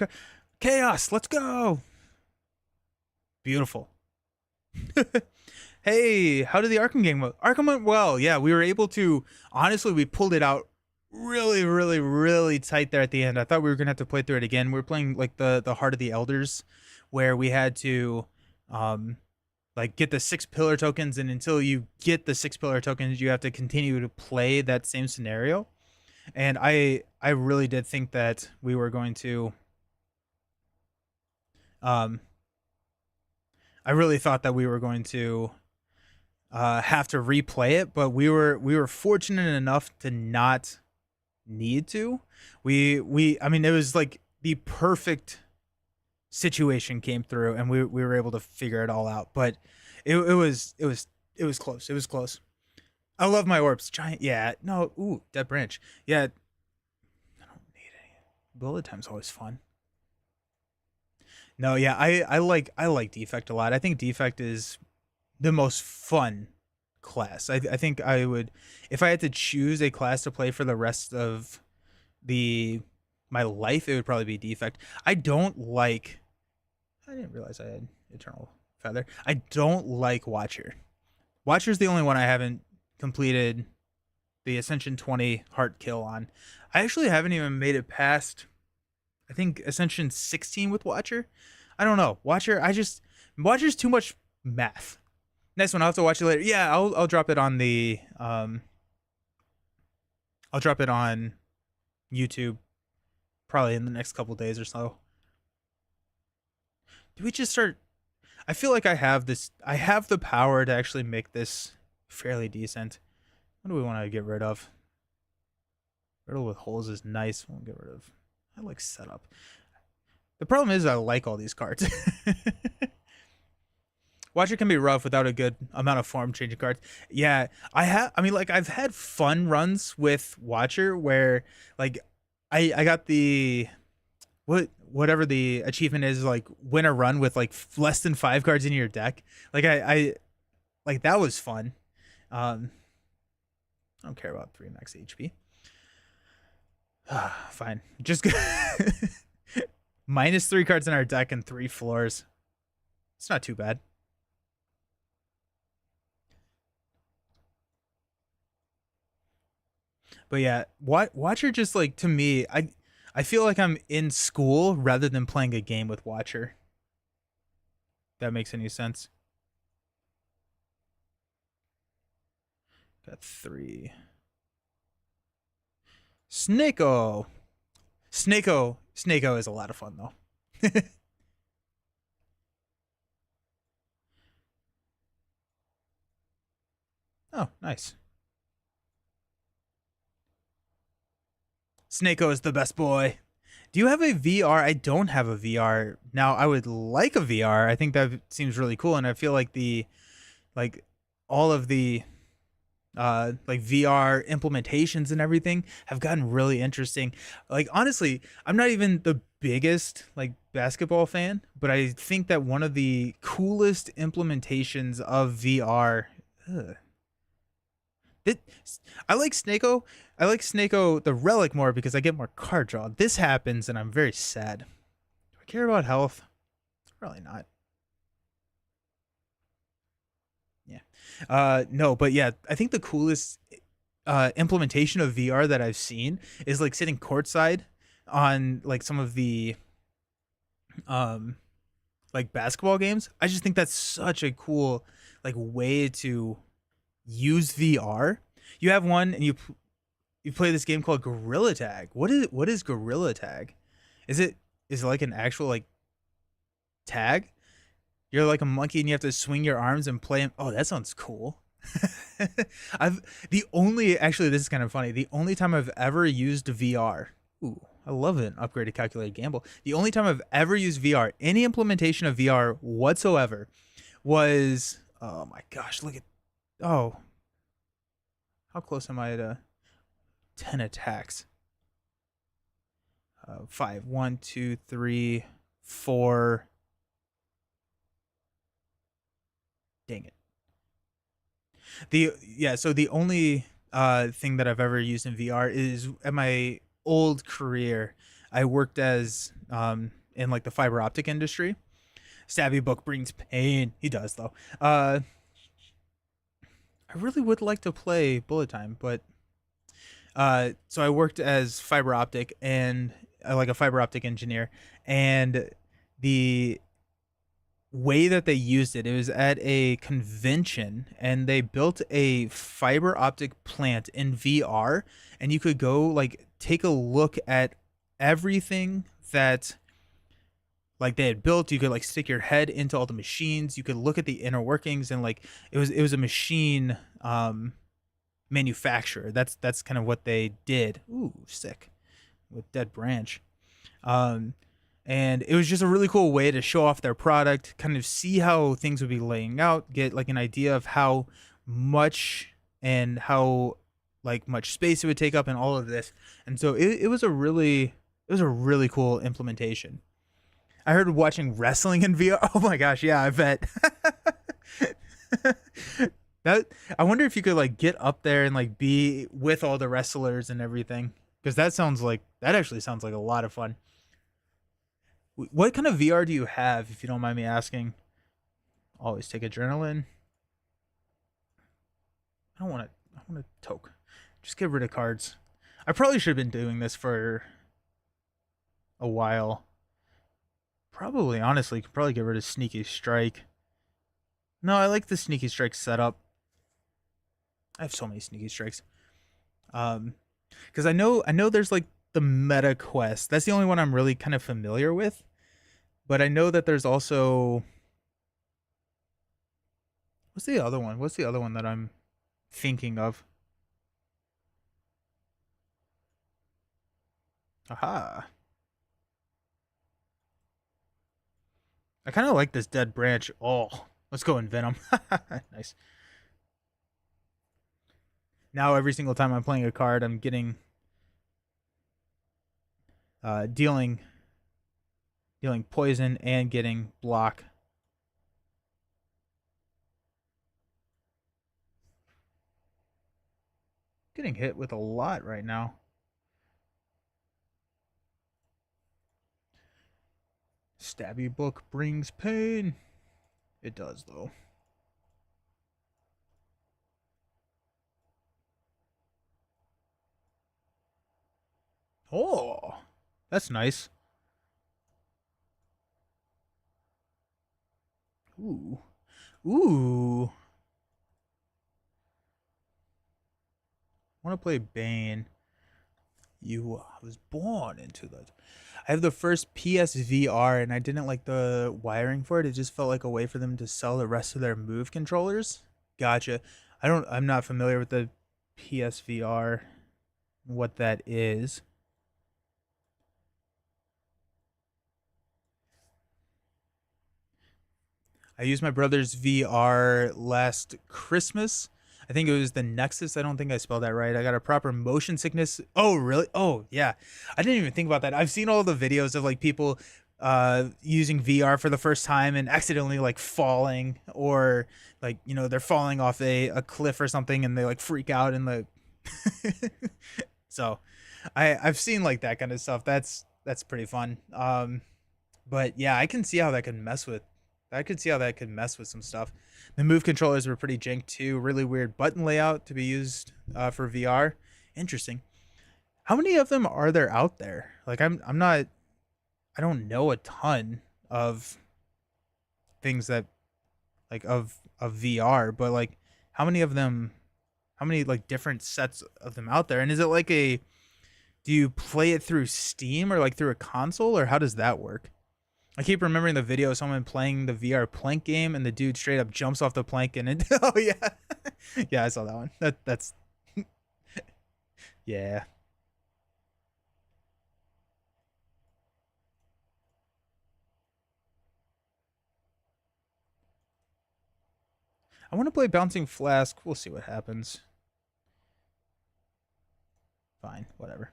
Chaos. Let's go. Beautiful. Hey, how did the Arkham game go? Arkham went well. Yeah, we were able to. Honestly, we pulled it out really, really, really tight there at the end. I thought we were gonna have to play through it again. We were playing like the Heart of the Elders, where we had to, like get the 6 pillar tokens, and until you get the 6 pillar tokens, you have to continue to play that same scenario. And I really did think that we were going to. I really thought that we were going to have to replay it, but we were fortunate enough to not need to. I mean, it was like the perfect situation came through, and we were able to figure it all out. But it was close. It was close. I love my orbs. Giant. Yeah. No. Ooh, dead branch. Yeah. I don't need any. Bullet time's always fun. No. Yeah. I like defect a lot. I think defect is the most fun class. I think I would, if I had to choose a class to play for the rest of the my life, it would probably be defect. I don't like. I didn't realize I had eternal feather. I don't like Watcher. Watcher's the only one I haven't completed the Ascension 20 heart kill on. I actually haven't even made it past, I think, Ascension 16 with Watcher. I don't know. Watcher's too much math. Next one, I'll have to watch it later. Yeah, I'll drop it on the I'll drop it on YouTube probably in the next couple days or so. Do we just start? I feel like I have the power to actually make this fairly decent. What do we want to get rid of? Riddle with holes is nice. We'll get rid of. I like setup. The problem is I like all these cards. Watcher can be rough without a good amount of form changing cards. Yeah, I mean, like I've had fun runs with Watcher where, like, I got the whatever the achievement is, like win a run with like less than 5 cards in your deck. Like I like that was fun. I don't care about 3 max HP. Fine, just minus 3 cards in our deck and 3 floors. It's not too bad. But yeah, Watcher just, like, to me, I feel like I'm in school rather than playing a game with Watcher. If that makes any sense. Got 3. Snako. Snako is a lot of fun though. Oh, nice. Snako is the best boy. Do you have a VR? I don't have a VR. Now, I would like a VR. I think that seems really cool, and I feel like like all of the like VR implementations and everything have gotten really interesting. Like, honestly, I'm not even the biggest like basketball fan, but I think that one of the coolest implementations of VR. Ugh, it, I like Snako. I like Snako the Relic more because I get more card draw. This happens and I'm very sad. Do I care about health? Probably not. Yeah. No, but yeah, I think the coolest implementation of VR that I've seen is like sitting courtside on like some of the um like basketball games. I just think that's such a cool like way to use VR. You have one and you play this game called Gorilla Tag. What is Gorilla Tag? Is it like an actual like tag? You're like a monkey and you have to swing your arms and play him. Oh, that sounds cool. I've the only actually this is kind of funny. The only time I've ever used VR. Ooh, I love an upgraded calculated gamble. The only time I've ever used VR, any implementation of VR whatsoever, was, oh my gosh, look at, oh, how close am I to 10 attacks? 5, 1, 2, 3, 4. Dang it. So the only thing that I've ever used in VR is at my old career. I worked as in like the fiber optic industry. Stabby book brings pain. He does though. I really would like to play Bullet Time, but so I worked as fiber optic and like a fiber optic engineer, and the way that they used it was at a convention, and they built a fiber optic plant in VR, and you could go like take a look at everything that like they had built. You could like stick your head into all the machines, you could look at the inner workings, and like it was a machine manufacturer. That's kind of what they did. Ooh, sick, with dead branch. um and it was just a really cool way to show off their product, kind of see how things would be laying out, get like an idea of how much and how like much space it would take up and all of this. And so it was a really cool implementation. I heard watching wrestling in VR. Oh my gosh, yeah, I bet. That I wonder if you could like get up there and like be with all the wrestlers and everything, because that actually sounds like a lot of fun. What kind of VR do you have, if you don't mind me asking? Always take adrenaline. I don't want to. I want to toke. Just get rid of cards. I probably should have been doing this for a while. Probably, honestly, could probably get rid of sneaky strike. No, I like the sneaky strike setup. I have so many sneaky strikes. Um, because I know there's like the meta quest. That's the only one I'm really kind of familiar with. But I know that there's also what's the other one? What's the other one that I'm thinking of? Aha. I kind of like this dead branch. Oh, let's go in Venom. Nice. Now every single time I'm playing a card, I'm getting dealing poison and getting block. Getting hit with a lot right now. Stabby book brings pain. It does though. Oh, that's nice. Ooh. Ooh. I want to play Bane. You was born into that. I have the first PSVR and I didn't like the wiring for it. It just felt like a way for them to sell the rest of their Move controllers. Gotcha. I'm not familiar with the PSVR, what that is. I used my brother's VR last Christmas. I think it was the Nexus. I don't think I spelled that right. I got a proper motion sickness. Oh, really? Oh, yeah. I didn't even think about that. I've seen all the videos of like people using VR for the first time and accidentally like falling, or like, they're falling off a cliff or something and they like freak out and the so I've seen like that kind of stuff. That's pretty fun. But yeah, I could see how that could mess with some stuff. The Move controllers were pretty jank too. Really weird button layout to be used for VR. Interesting. How many of them are there out there? Like I'm not. I don't know a ton of things that like of VR, but like how many of them? How many like different sets of them out there? And is it like a? Do you play it through Steam or like through a console, or how does that work? I keep remembering the video of someone playing the VR plank game, and the dude straight up jumps off the plank and it. Oh yeah, yeah, I saw that one. That's yeah. I want to play Bouncing Flask. We'll see what happens. Fine, whatever.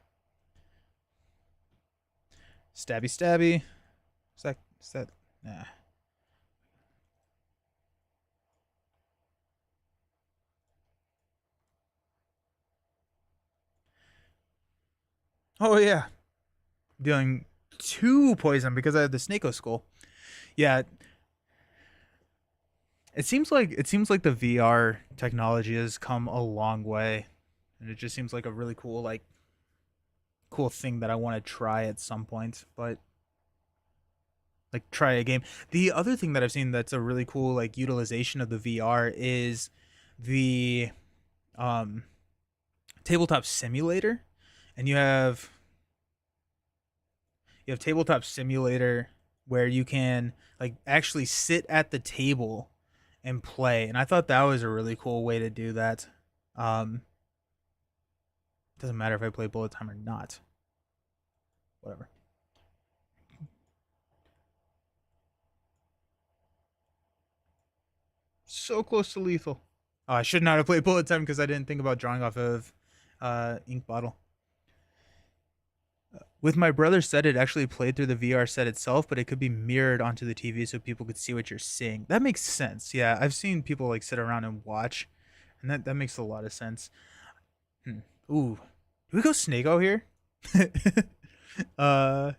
Stabby, stabby. Is that? Is that? Nah. Oh yeah, dealing two poison because I have the Snako Skull. Yeah, it seems like the VR technology has come a long way, and it just seems like a really cool thing that I want to try at some point. But like try a game. The other thing that I've seen that's a really cool like utilization of the VR is the um tabletop simulator, and you have tabletop simulator where you can like actually sit at the table and play, and I thought that was a really cool way to do that. Um, doesn't matter if I play bullet time or not. Whatever. So close to lethal. Oh, I should not have played Bullet Time because I didn't think about drawing off of ink bottle. With my brother's set, it actually played through the VR set itself, but it could be mirrored onto the TV so people could see what you're seeing. That makes sense. Yeah, I've seen people like sit around and watch, and that makes a lot of sense. Hmm. Ooh, do we go Snakeo here? uh,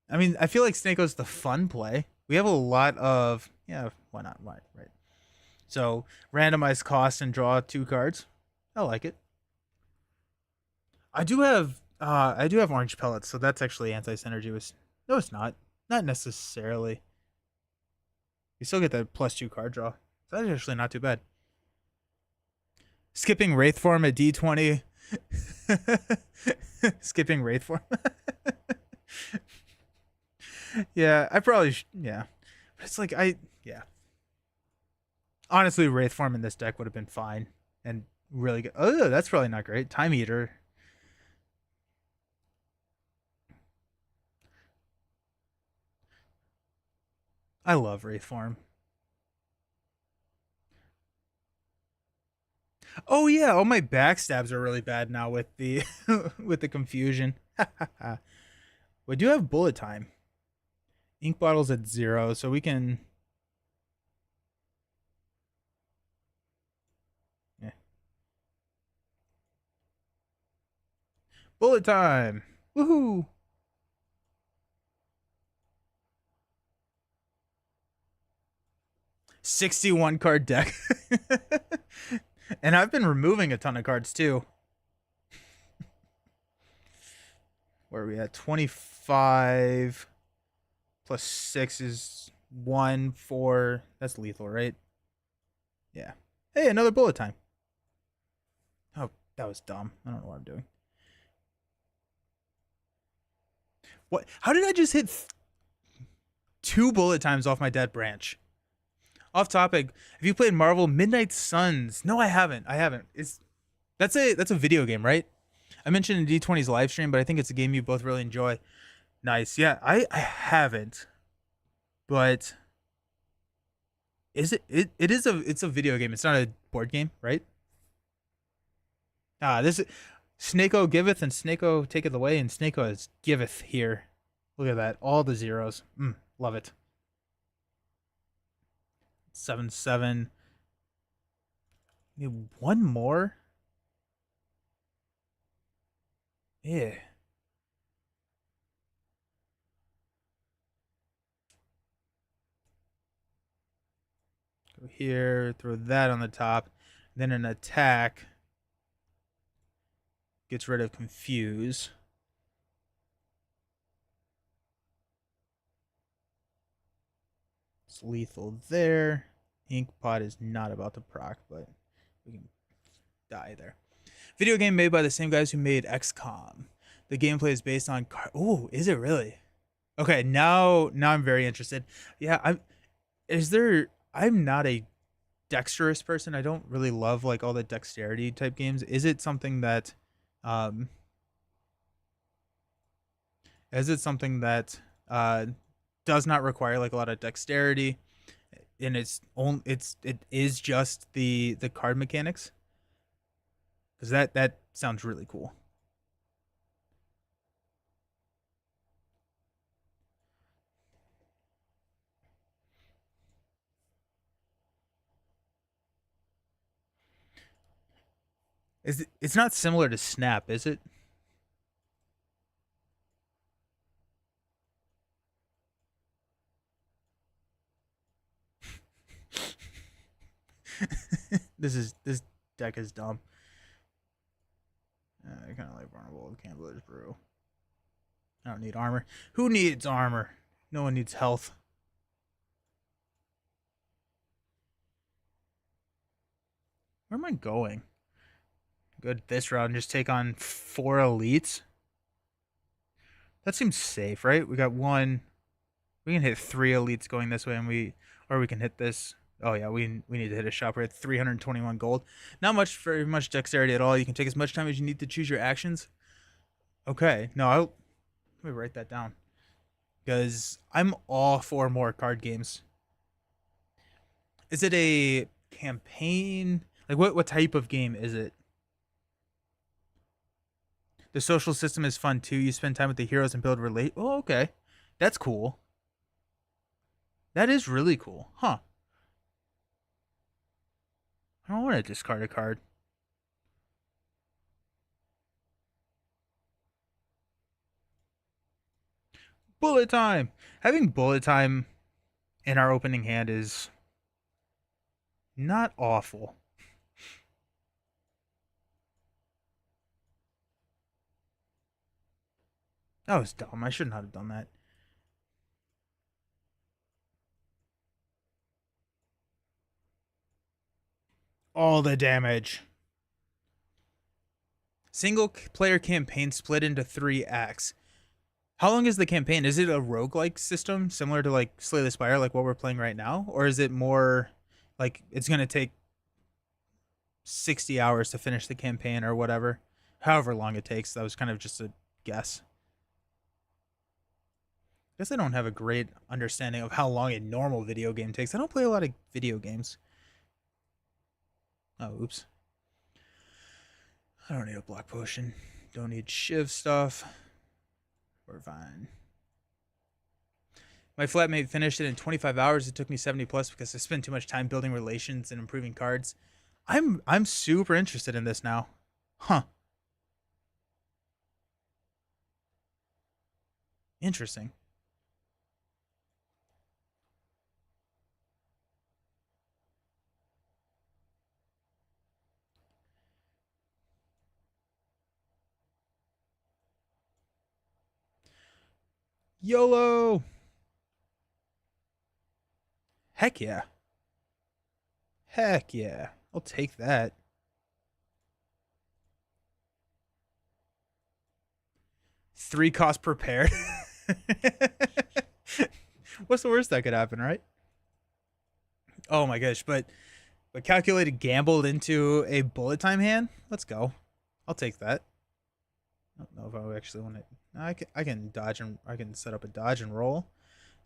I mean, I feel like Snakeo's the fun play. We have a lot of yeah. Why not? Why right? So randomize cost and draw 2 cards. I like it. I do have orange pellets, so that's actually anti synergy was no it's not. Not necessarily. You still get that +2 card draw. So that's actually not too bad. Skipping Wraith form at D20. Skipping Wraith form. Yeah, I probably yeah. But it's like yeah. Honestly, Wraith form in this deck would have been fine and really good. Oh, that's probably not great. Time Eater. I love Wraith form. Oh yeah, all my backstabs are really bad now with the with the confusion. We do have bullet time. Ink bottles at 0, so we can. Yeah. Bullet time. Woohoo! 61 card deck. And I've been removing a ton of cards too. Where are we at? 25 plus 6 is 1, 4. That's lethal, right? Yeah. Hey, another bullet time. Oh, that was dumb. I don't know what I'm doing. What? How did I just hit 2 bullet times off my dead branch? Off topic. Have you played Marvel Midnight Suns? No, I haven't. I haven't. That's a video game, right? I mentioned in D20's live stream, but I think it's a game you both really enjoy. Nice. Yeah, I haven't. But is it's a video game. It's not a board game, right? This is Snakeo giveth and Snakeo taketh away, and Snakeo is giveth here. Look at that. All the zeros. Love it. 7/7. Need one more? Yeah. Go here, throw that on the top. Then an attack gets rid of confuse. It's lethal there. Ink pot is not about to proc, but we can die there. Video game made by the same guys who made XCOM. The gameplay is based on oh, is it really? Okay, now I'm very interested. Yeah, I'm not a dexterous person. I don't really love like all the dexterity type games. Is it something that um uh does not require like a lot of dexterity and it is just the card mechanics? Cuz that sounds really cool. It's not similar to Snap, is it? This deck is dumb. I kind of like vulnerable Campbell's Brew. I don't need armor. Who needs armor? No one needs health. Where am I going? Good this round. Just take on 4 elites. That seems safe, right? We got one. We can hit 3 elites going this way, and we can hit this. Oh yeah, we need to hit a shop. We're at 321 gold. Not much, very much dexterity at all. You can take as much time as you need to choose your actions. Okay, no, let me write that down because I'm all for more card games. Is it a Campaign. Like what type of game is it? The social system is fun too. You spend time with the heroes and build relate. Oh, okay. That's cool. That is really cool. Huh. I don't want to discard a card. Bullet time. Having bullet time in our opening hand is not awful. That was dumb. I should not have done that. All the damage. Single player campaign split into 3 acts. How long is the campaign? Is it a roguelike system similar to like Slay the Spire, like what we're playing right now? Or is it more like it's going to take 60 hours to finish the campaign or whatever? However long it takes. That was kind of just a guess. I guess I don't have a great understanding of how long a normal video game takes. I don't play a lot of video games. Oh, oops. I don't need a block potion. Don't need shiv stuff. We're fine. My flatmate finished it in 25 hours. It took me 70 plus because I spent too much time building relations and improving cards. I'm super interested in this now. Huh. Interesting. YOLO! Heck yeah. Heck yeah. I'll take that. Three cost prepared. What's the worst that could happen, right? Oh my gosh, but calculated gambled into a bullet time hand? Let's go. I'll take that. I don't know if I actually want to. I can dodge and I can set up a dodge and roll.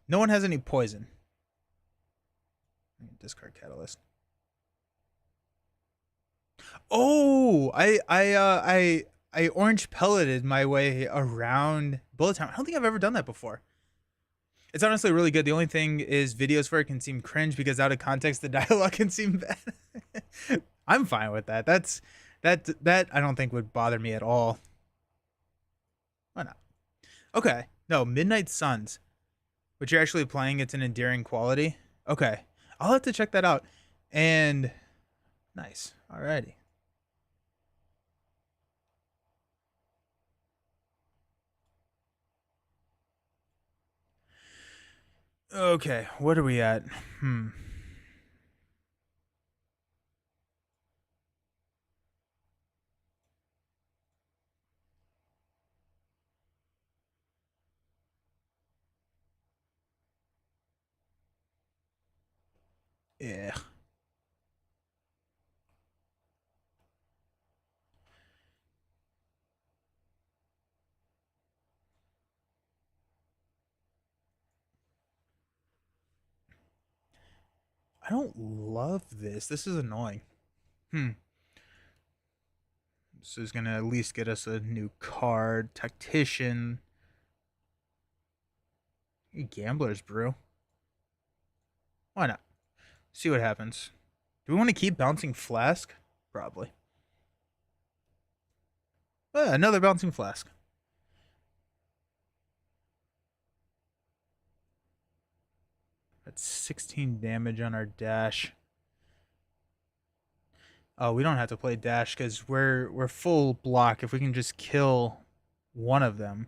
No one has any poison. Discard catalyst. Oh, I orange pelleted my way around bullet time. I don't think I've ever done that before. It's honestly really good. The only thing is videos for it can seem cringe because out of context the dialogue can seem bad. I'm fine with that. That I don't think would bother me at all. Why not? Okay. No, Midnight Suns. But you're actually playing, it's an endearing quality. Okay. I'll have to check that out. And nice. Alrighty. Okay, what are we at? Yeah. I don't love this. This is annoying. Hmm. This is gonna at least get us a new card. Tactician. Gambler's Brew. Why not? See what happens. Do we want to keep bouncing Flask? Probably. Another bouncing Flask. That's 16 damage on our dash. Oh, we don't have to play dash because we're full block. If we can just kill one of them.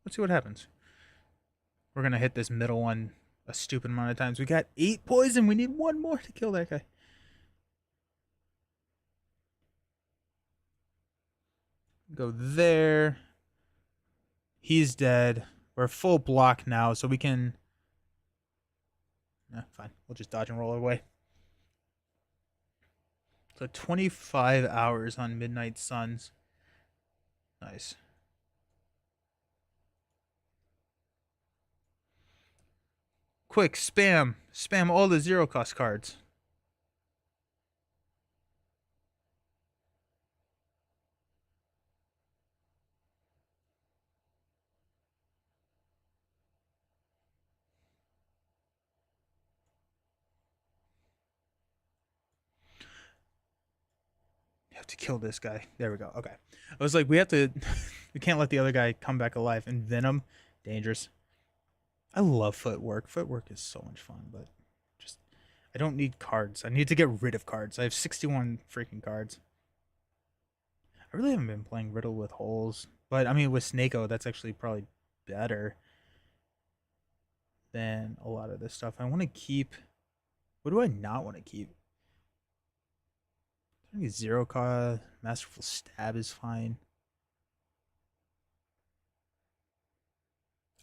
Let's see what happens. We're gonna hit this middle one a stupid amount of times. We got 8 poison. We need one more to kill that guy. Go there. He's dead. We're full block now, so we can. Fine. We'll just dodge and roll away. So 25 hours on Midnight Suns. Nice. Quick, spam all the zero cost cards. You have to kill this guy. There we go. Okay. I was like, we have to. We can't let the other guy come back alive. And Venom, dangerous. I love footwork. Footwork is so much fun, but just I don't need cards. I need to get rid of cards. I have 61 freaking cards. I really haven't been playing Riddle with Holes, but I mean with Snakeo, that's actually probably better than a lot of this stuff. I want to keep. What do I not want to keep? I think zero cost Masterful Stab is fine.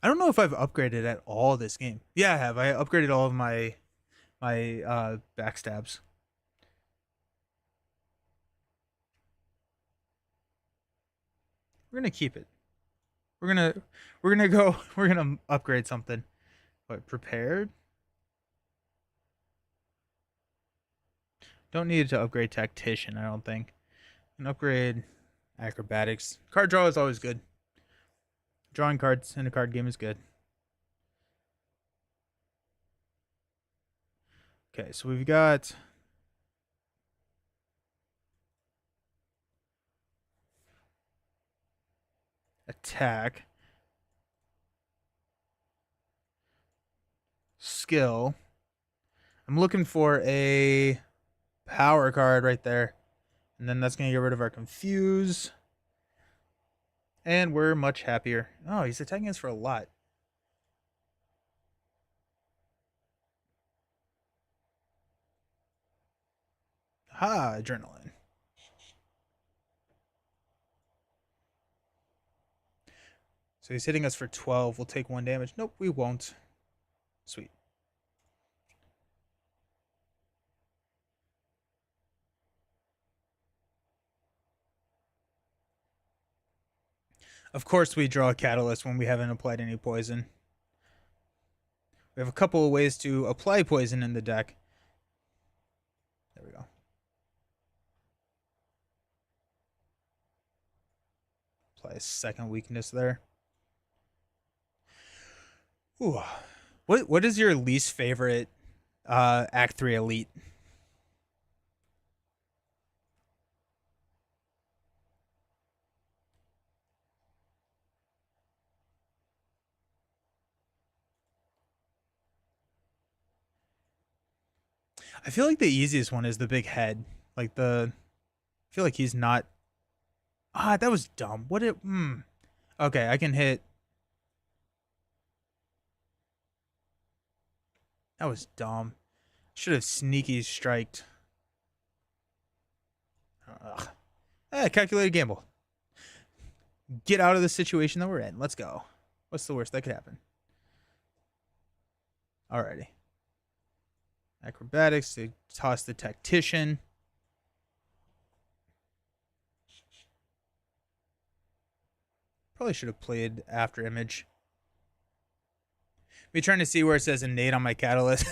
I don't know if I've upgraded at all this game. Yeah, I have. I upgraded all of my backstabs. We're gonna keep it. We're gonna go. We're gonna upgrade something. What, prepared? Don't need to upgrade tactician. I don't think. An upgrade acrobatics. Card draw is always good. Drawing cards in a card game is good. Okay, so we've got attack, skill. I'm looking for a power card right there. And then that's going to get rid of our confuse. And we're much happier. Oh, he's attacking us for a lot. Ha, adrenaline. So he's hitting us for 12. We'll take 1 damage. Nope, we won't. Sweet. Of course we draw a catalyst when we haven't applied any poison. We have a couple of ways to apply poison in the deck. There we go. Apply a second weakness there. Ooh. What is your least favorite Act 3 Elite? I feel like the easiest one is the big head. I feel like he's not. Ah, that was dumb. What it? Okay, I can hit. That was dumb. Should have sneaky striked. Ugh. Calculated gamble. Get out of the situation that we're in. Let's go. What's the worst that could happen? Alrighty. Acrobatics to toss the tactician. Probably should have played after image. Me trying to see where it says innate on my catalyst.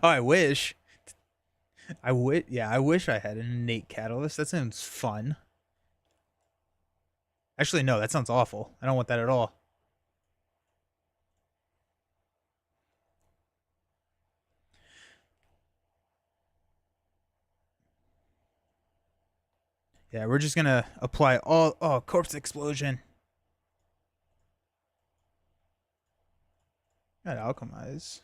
Oh, I wish. I wish I had an innate catalyst. That sounds fun. Actually, no, that sounds awful. I don't want that at all. Yeah, we're just gonna apply all. Oh, corpse explosion. Got alchemize.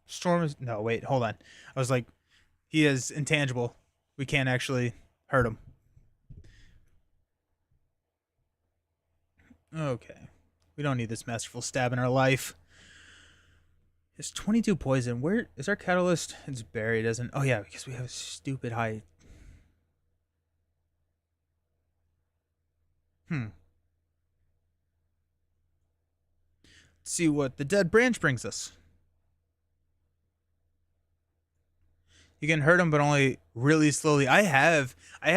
Storm is no. Wait, hold on. I was like, he is intangible. We can't actually hurt him. Okay, we don't need this masterful stab in our life. It's 22 poison. Where is our catalyst? It's buried, isn't? Oh yeah, because we have stupid high. Let's see what the dead branch brings us. You can hurt him, but only really slowly. I had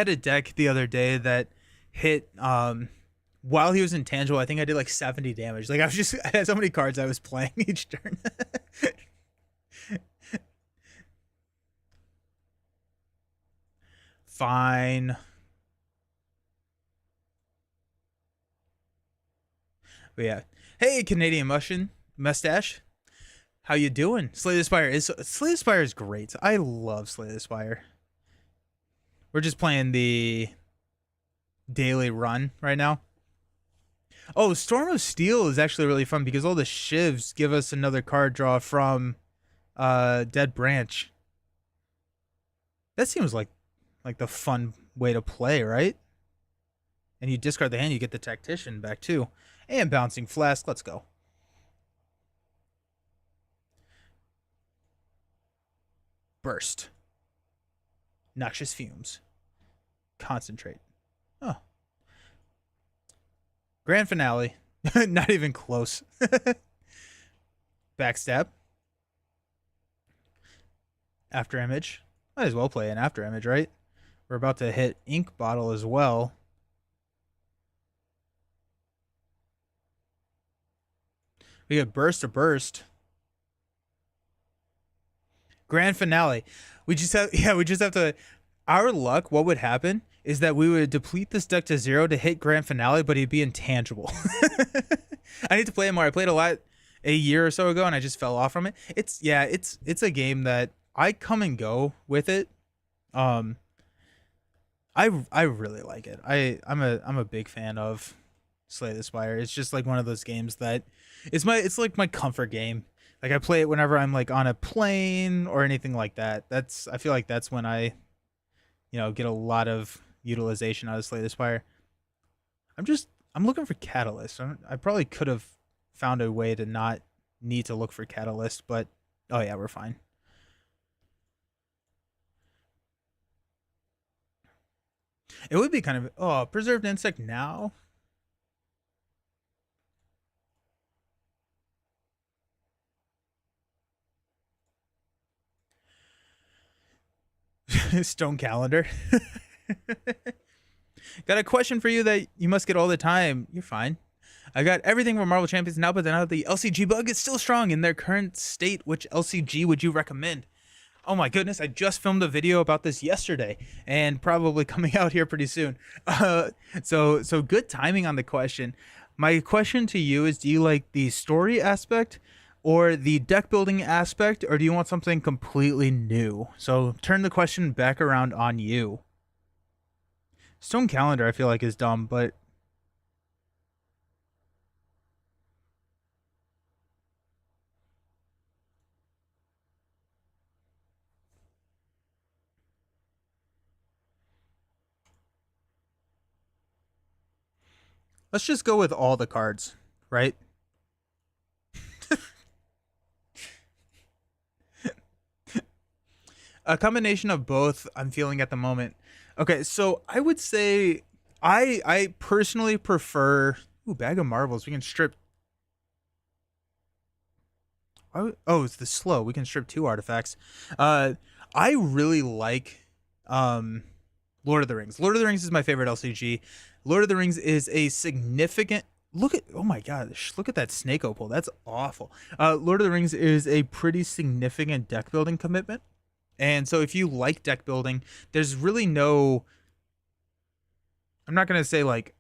a deck the other day that hit while he was intangible. I think I did like 70 damage. Like I had so many cards I was playing each turn. Fine. But yeah. Hey, Canadian mustache. How you doing? Slay the Spire is great. I love Slay the Spire. We're just playing the daily run right now. Oh, Storm of Steel is actually really fun because all the shivs give us another card draw from Dead Branch. That seems like the fun way to play, right? And you discard the hand, you get the Tactician back too. And Bouncing Flask, let's go. Burst. Noxious Fumes. Concentrate. Oh. Grand Finale. Not even close. Backstab. After Image. Might as well play an After Image, right? We're about to hit Ink Bottle as well. We get Burst to Burst. Grand Finale. We just have to. Our luck, what would happen is that we would deplete this deck to 0 to hit Grand Finale, but he'd be intangible. I need to play it more. I played a lot a year or so ago, and I just fell off from it. It's a game that I come and go with it. I really like it. I'm a big fan of Slay the Spire. It's just like one of those games that it's like my comfort game. Like I play it whenever I'm like on a plane or anything like that. I feel like that's when I, get a lot of utilization out of Slay the Spire. I'm looking for Catalyst. I probably could have found a way to not need to look for Catalyst, but oh yeah, we're fine. It would be kind of Preserved Insect now. Stone Calendar. Got a question for you that you must get all the time. You're fine. I got everything from Marvel Champions now, but now the LCG bug is still strong in their current state. Which LCG would you recommend? Oh my goodness, I just filmed a video about this yesterday and probably coming out here pretty soon. So good timing on the question. My question to you is, do you like the story aspect or the deck building aspect, or do you want something completely new? So turn the question back around on you. Stone Calendar I feel like is dumb, but let's just go with all the cards, right? A combination of both I'm feeling at the moment. Okay, so I would say I personally prefer Bag of Marvels. We can strip it's the slow. We can strip 2 artifacts. I really like Lord of the Rings. Lord of the Rings is my favorite LCG. Lord of the Rings is a significant oh my gosh, look at that snake opal. That's awful. Lord of the Rings is a pretty significant deck building commitment. And so if you like deck building, there's really no, I'm not going to say like,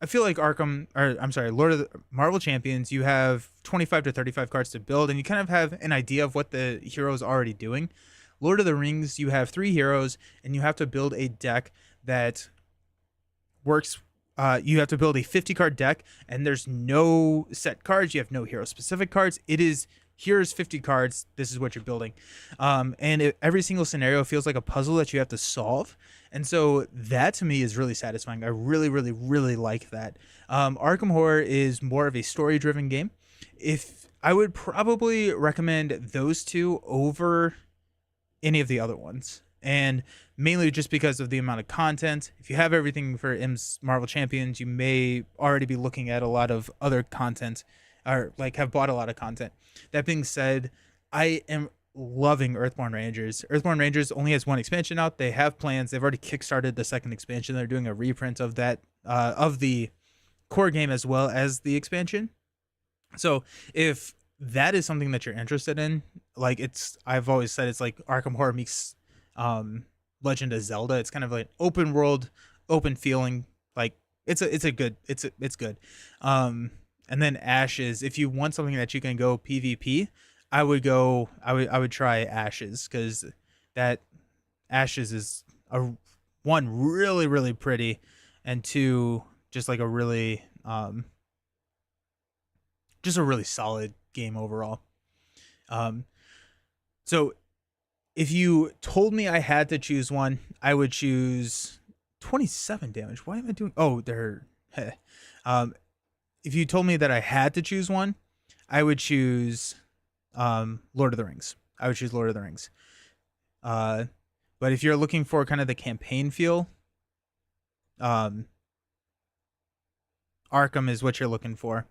I feel like Lord of the Marvel Champions, you have 25 to 35 cards to build, and you kind of have an idea of what the hero is already doing. Lord of the Rings, you have 3 heroes, and you have to build a deck that works. You have to build a 50-card deck, and there's no set cards. You have no hero-specific cards. It is, here's 50 cards. This is what you're building. Every single scenario feels like a puzzle that you have to solve. And so that to me is really satisfying. I really, really, really like that. Arkham Horror is more of a story-driven game. If I would probably recommend those 2 over any of the other ones. And mainly just because of the amount of content. If you have everything for M's Marvel Champions, you may already be looking at a lot of other content, or like have bought a lot of content. That being said, I am loving Earthborn Rangers. Earthborn Rangers only has one expansion out. They have plans. They've already kickstarted the second expansion. They're doing a reprint of that of the core game as well as the expansion. So if that is something that you're interested in, like I've always said it's like Arkham Horror meets Legend of Zelda. It's kind of like open world, open feeling. Like it's good. And then Ashes. If you want something that you can go PvP, I would try Ashes, because that Ashes is one really pretty, and two just like a really just a really solid game overall. So if you told me I had to choose one, I would choose 27 damage. Why am I doing? Oh, they're. If you told me that I had to choose one, I would choose Lord of the Rings. I would choose Lord of the Rings. But if you're looking for kind of the campaign feel, Arkham is what you're looking for.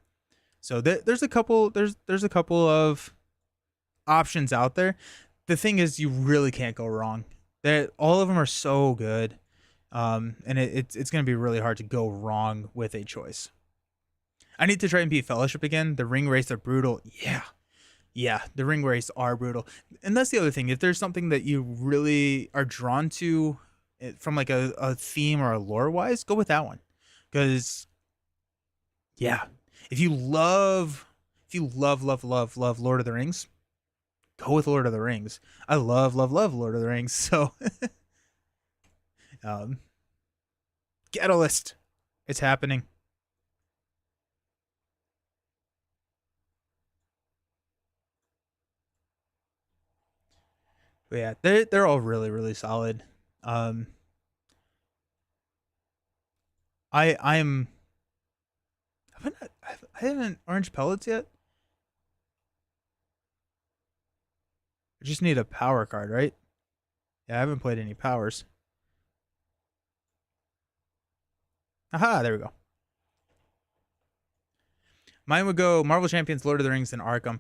So there's a couple of options out there. The thing is, you really can't go wrong. All of them are so good, and it's going to be really hard to go wrong with a choice. I need to try and beat Fellowship again. The ring race are brutal. Yeah, the ring race are brutal. And that's the other thing. If there's something that you really are drawn to from like a theme or a lore wise, go with that one. Because yeah, if you love Lord of the Rings, go with Lord of the Rings. I love Lord of the Rings. So Catalyst, it's happening. But yeah, they're all really solid. I'm I haven't orange pellets yet. I just need a power card, right? Yeah, I haven't played any powers. Aha, there we go. Mine would go Marvel Champions, Lord of the Rings, and Arkham.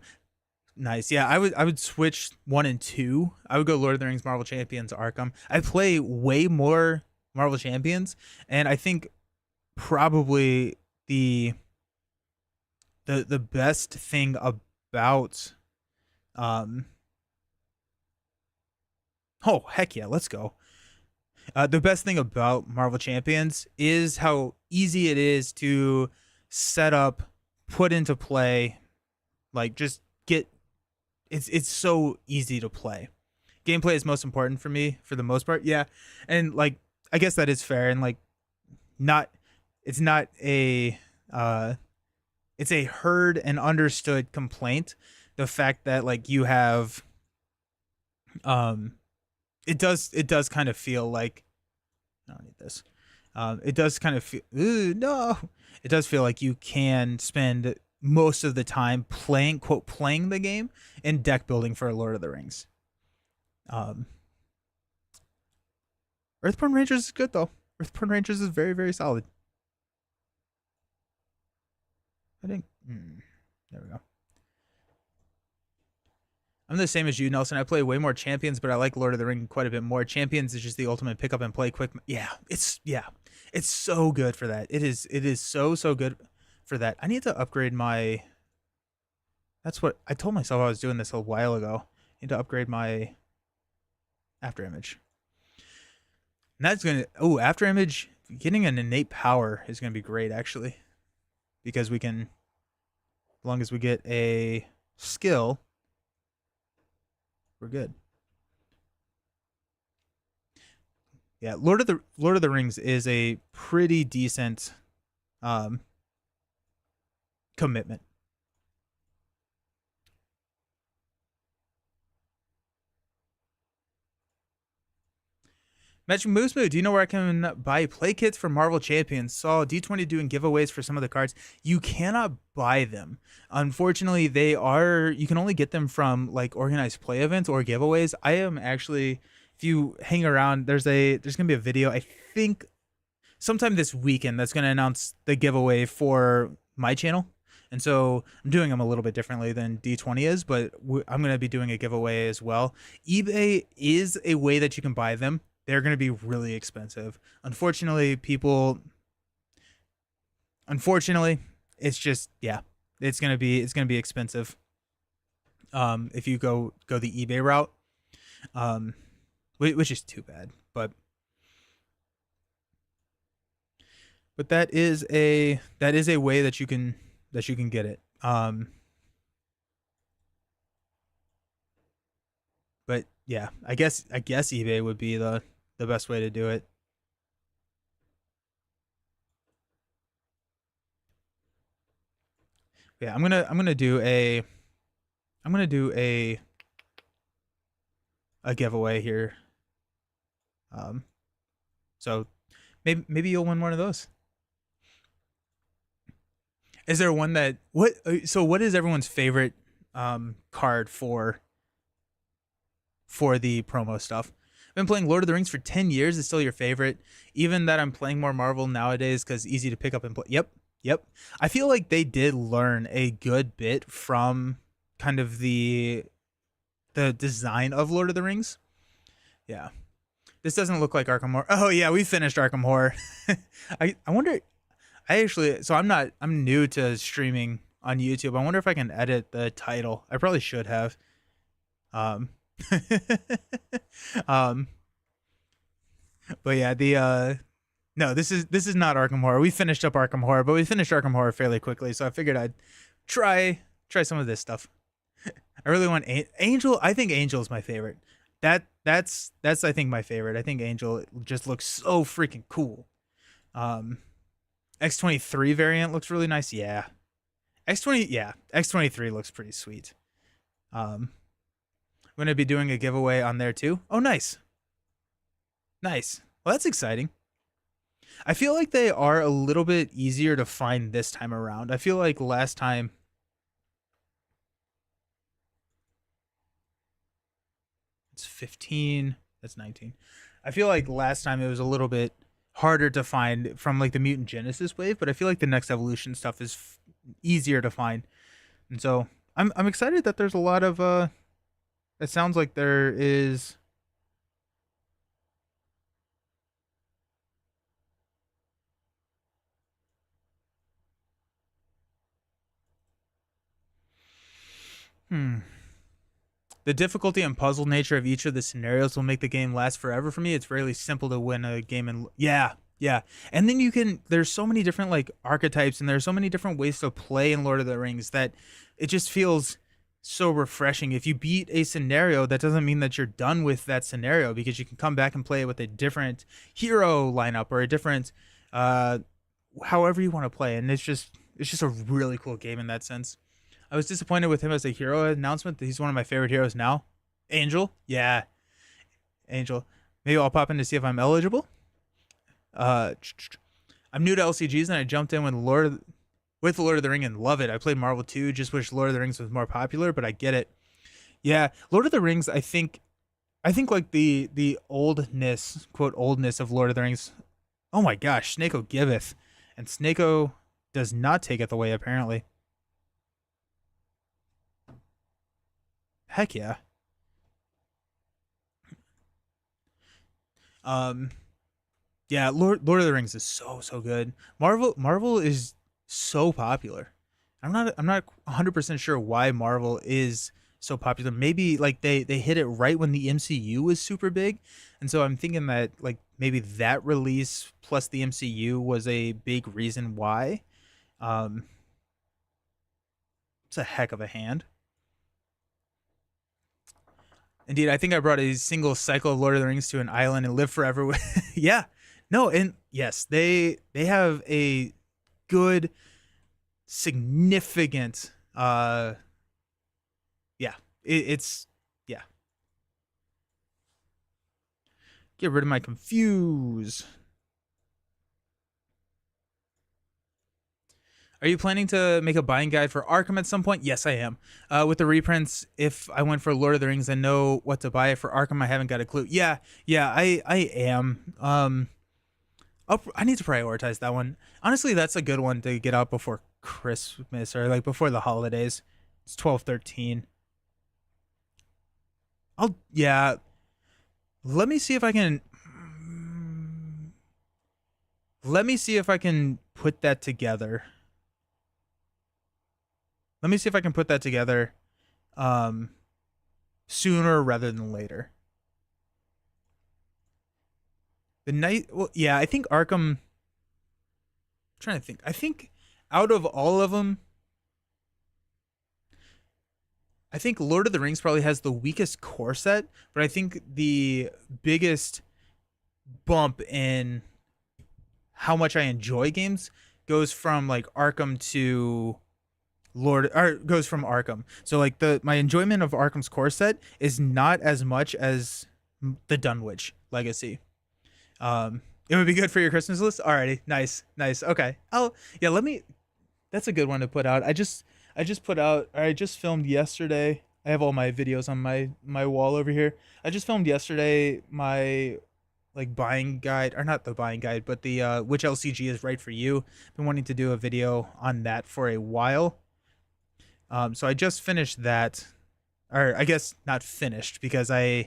Nice. Yeah, I would switch 1 and 2. I would go Lord of the Rings, Marvel Champions, Arkham. I play way more Marvel Champions, and I think probably the best thing about oh heck yeah, let's go. The best thing about Marvel Champions is how easy it is to set up, put into play, like just get. It's so easy to play. Gameplay is most important for me for the most part. Yeah, and like I guess that is fair, and like it's not a it's a heard and understood complaint. The fact that like you have it does kind of feel like I don't need this. It does kind of feel no. It does feel like you can spend most of the time playing the game and deck building for Lord of the Rings. Earthborn Rangers is good though. Earthborn Rangers is very solid. I think there we go. I'm the same as you, Nelson. I play way more Champions, but I like Lord of the Ring quite a bit more. Champions is just the ultimate pick up and play quick. Yeah, it's so good for that. It is so good for that. I need to upgrade my. That's what I told myself I was doing this a while ago. I need to upgrade my after image. And that's gonna after image, getting an innate power is gonna be great actually. Because we can, as long as we get a skill, we're good. Yeah, Lord of the Rings is a pretty decent commitment. Magic Moose Moo, do you know where I can buy play kits for Marvel Champions? Saw D20 doing giveaways for some of the cards. You cannot buy them. Unfortunately, you can only get them from like organized play events or giveaways. I am actually, if you hang around, there's gonna be a video, I think sometime this weekend, that's gonna announce the giveaway for my channel. And so I'm doing them a little bit differently than D20 is, but I'm going to be doing a giveaway as well. eBay is a way that you can buy them. They're going to be really expensive. Unfortunately, it's just, yeah, it's going to be expensive. If you go the eBay route, which is too bad, but that is a way that you can get it. But yeah, I guess eBay would be the best way to do it. Yeah, I'm gonna do a giveaway here. So maybe you'll win one of those. Is there one that what? So what is everyone's favorite card for the promo stuff? I've been playing Lord of the Rings for 10 years. It's still your favorite, even that I'm playing more Marvel nowadays because easy to pick up and play. Yep. I feel like they did learn a good bit from kind of the design of Lord of the Rings. Yeah. This doesn't look like Arkham Horror. Oh yeah, we finished Arkham Horror. I wonder. I'm new to streaming on YouTube. I wonder if I can edit the title. I probably should have. Um, um, but yeah, no, this is not Arkham Horror. We finished up Arkham Horror, but we finished Arkham Horror fairly quickly, so I figured I'd try some of this stuff. I really want Angel. I think Angel is my favorite. That's I think my favorite. I think Angel just looks so freaking cool. X23 variant looks really nice. Yeah. X23 looks pretty sweet. I'm going to be doing a giveaway on there too. Oh, nice. Nice. Well, that's exciting. I feel like they are a little bit easier to find this time around. I feel like last time it's 15, that's 19. I feel like last time it was a little bit harder to find from like the Mutant Genesis wave, but I feel like the next evolution stuff is easier to find. And so I'm excited that there's a lot of it sounds like there is the difficulty and puzzle nature of each of the scenarios will make the game last forever for me. It's really simple to win a game, and yeah. And then there's so many different like archetypes, and there's so many different ways to play in Lord of the Rings that it just feels so refreshing. If you beat a scenario, that doesn't mean that you're done with that scenario, because you can come back and play it with a different hero lineup or a different however you want to play. And it's just a really cool game in that sense. I was disappointed with him as a hero announcement. He's one of my favorite heroes now. Angel? Yeah. Angel. Maybe I'll pop in to see if I'm eligible. I'm new to LCGs, and I jumped in with Lord of the Ring and love it. I played Marvel 2, just wish Lord of the Rings was more popular, but I get it. Yeah, Lord of the Rings, I think like the oldness, quote, oldness of Lord of the Rings. Oh my gosh, Snako giveth, and Snako does not taketh away, apparently. Heck yeah. Yeah, Lord of the Rings is so good. Marvel is so popular. I'm not 100% sure why Marvel is so popular. Maybe like they hit it right when the MCU was super big. And so I'm thinking that like maybe that release plus the MCU was a big reason why. It's a heck of a hand. Indeed, I think I brought a single cycle of Lord of the Rings to an island and live forever with yeah. No, and yes, they have a good significant yeah. It's yeah. Get rid of my confuse. Are you planning to make a buying guide for Arkham at some point? Yes, I am. With the reprints, if I went for Lord of the Rings, I know what to buy. For Arkham, I haven't got a clue. Yeah, I am. I need to prioritize that one. Honestly, that's a good one to get out before Christmas or like before the holidays. It's 12/13. I'll yeah. Let me see if I can. Let me see if I can put that together. Let me see if I can put that together um, sooner rather than later. The night, well, yeah, I think Arkham. I'm trying to think. I think out of all of them, I think Lord of the Rings probably has the weakest core set, but I think the biggest bump in how much I enjoy games goes from like Arkham to Lord, or goes from Arkham. So like the my enjoyment of Arkham's core set is not as much as the Dunwich Legacy. It would be good for your Christmas list. Alrighty, nice, nice. Okay. Oh yeah, let me. That's a good one to put out. I just put out. Or I just filmed yesterday. I have all my videos on my wall over here. I just filmed yesterday my like buying guide, or not the buying guide, but the which LCG is right for you. Been wanting to do a video on that for a while. So I just finished that, or I guess not finished because uh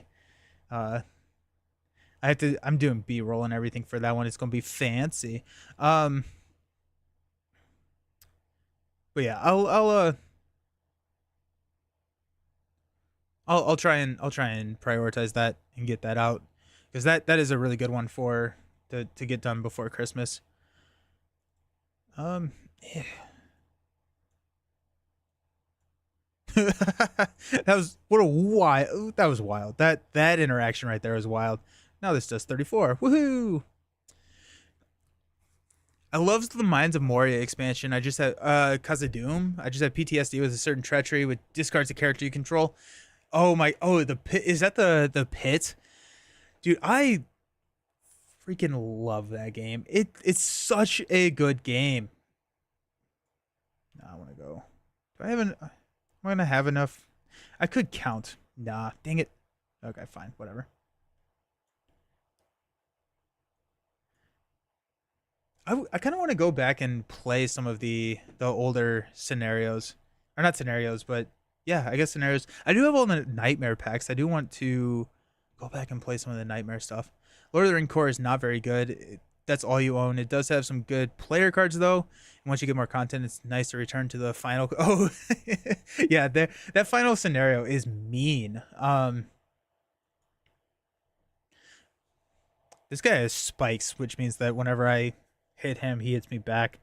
I have to. I'm doing B-roll and everything for that one. It's gonna be fancy. Um, but yeah, I'll try and prioritize that and get that out because that is a really good one for to get done before Christmas. Um, yeah. That was what a wild. That was wild. That interaction right there was wild. Now this does 34. Woohoo! I loved the Minds of Moria expansion. I just had Khazad-dûm. I just had PTSD with a certain treachery with discards the character you control. Oh my! Oh, the pit is that the pit, dude. I freaking love that game. It's such a good game. Now I want to go. Do I have an? Am I gonna have enough? I could count. Nah, dang it. Okay, fine, whatever. I kind of want to go back and play some of the older scenarios, or not scenarios, but yeah, I guess scenarios. I do have all the nightmare packs. I do want to go back and play some of the nightmare stuff. Lord of the Ring core is not very good. That's all you own. It does have some good player cards though. And once you get more content, it's nice to return to the final. Oh, yeah, that final scenario is mean. This guy has spikes, which means that whenever I hit him, he hits me back.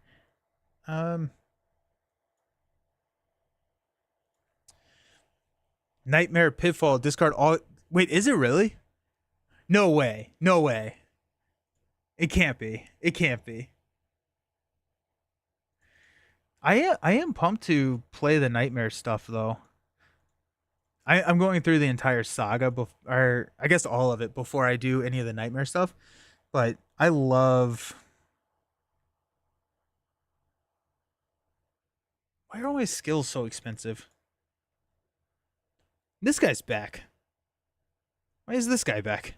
Um, Nightmare Pitfall. Discard all. Wait, is it really? No way. No way. It can't be. It can't be. I am pumped to play the Nightmare stuff though. I'm going through the entire saga, or I guess all of it before I do any of the Nightmare stuff. But I love. Why are all my skills so expensive? This guy's back. Why is this guy back?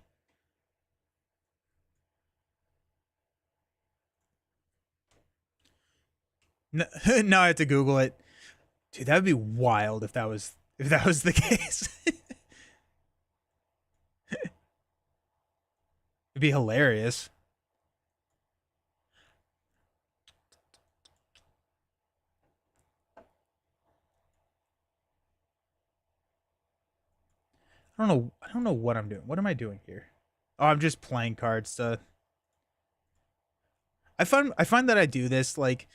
No, now I have to Google it. Dude, that would be wild if that was the case. It'd be hilarious. I don't know what I'm doing. What am I doing here? Oh, I'm just playing cards to I find that I do this like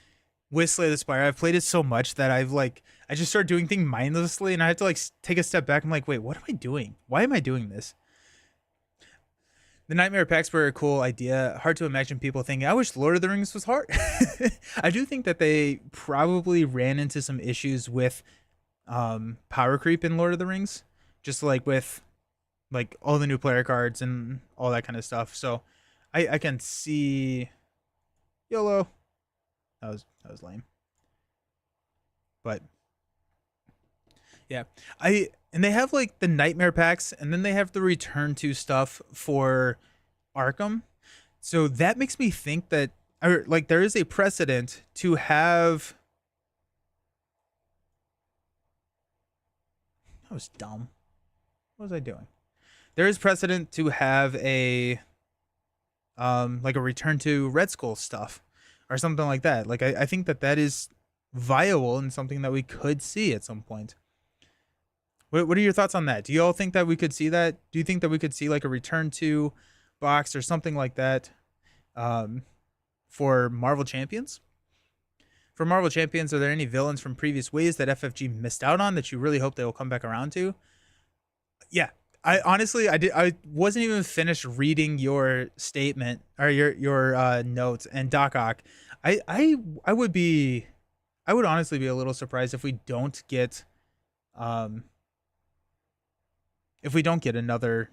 with Slay the Spire. I've played it so much that I just start doing things mindlessly and I have to like take a step back. I'm like, wait, what am I doing? Why am I doing this? The Nightmare packs were a cool idea. Hard to imagine people thinking, I wish Lord of the Rings was hard. I do think that they probably ran into some issues with power creep in Lord of the Rings. Just like with like all the new player cards and all that kind of stuff. So I can see YOLO. That was lame. But yeah. And they have like the Nightmare packs and then they have the return to stuff for Arkham. So that makes me think that or like there is a precedent to have That was dumb. What was I doing? There is precedent to have a like a return to Red Skull stuff or something like that. Like I think that that is viable and something that we could see at some point. What are your thoughts on that? Do you all think that we could see that? Do you think that we could see like a return to box or something like that um, for Marvel Champions? For Marvel Champions, are there any villains from previous waves that FFG missed out on that you really hope they will come back around to? Yeah, I honestly I wasn't even finished reading your statement or your notes and Doc Ock. I would be I would honestly be a little surprised um if we don't get another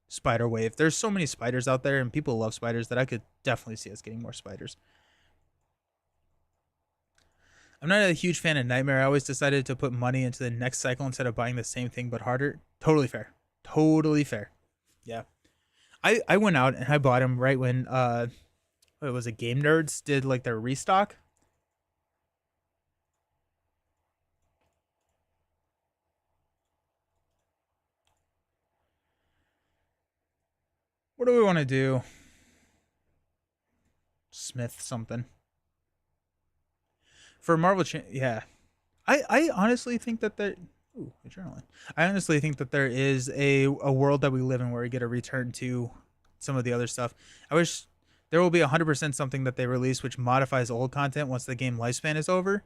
spider wave. There's so many spiders out there and people love spiders that I could definitely see us getting more spiders. I'm not a huge fan of Nightmare. I always decided to put money into the next cycle instead of buying the same thing but harder. Totally fair. Totally fair. Yeah. I went out and I bought him right when what was it, Game Nerds did like their restock. What do we want to do? Smith something. For Marvel yeah. I honestly think that there ooh, adrenaline. I honestly think that there is a world that we live in where we get a return to some of the other stuff. I wish there will be 100% something that they release which modifies old content once the game lifespan is over.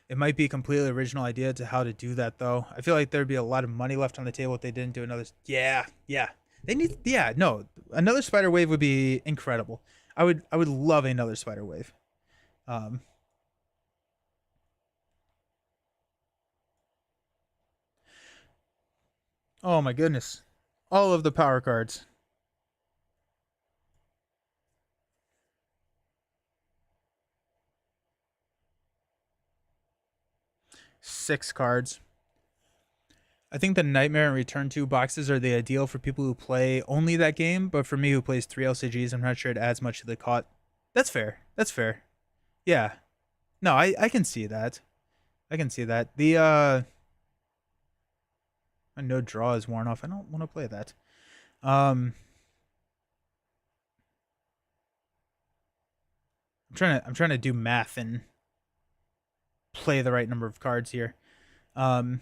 It might be a completely original idea to how to do that though. I feel like there'd be a lot of money left on the table if they didn't do another. Yeah, yeah. They need. Yeah, no. Another spider wave would be incredible. I would love another spider wave. Um, oh my goodness, all of the power cards. 6 cards. I think the Nightmare and Return to boxes are the ideal for people who play only that game, but for me who plays 3 LCGs, I'm not sure it adds much to the caught. That's fair. That's fair. Yeah. No, I can see that. I can see that. The my no draw is worn off. I don't want to play that. Um I'm trying to do math and play the right number of cards here. Um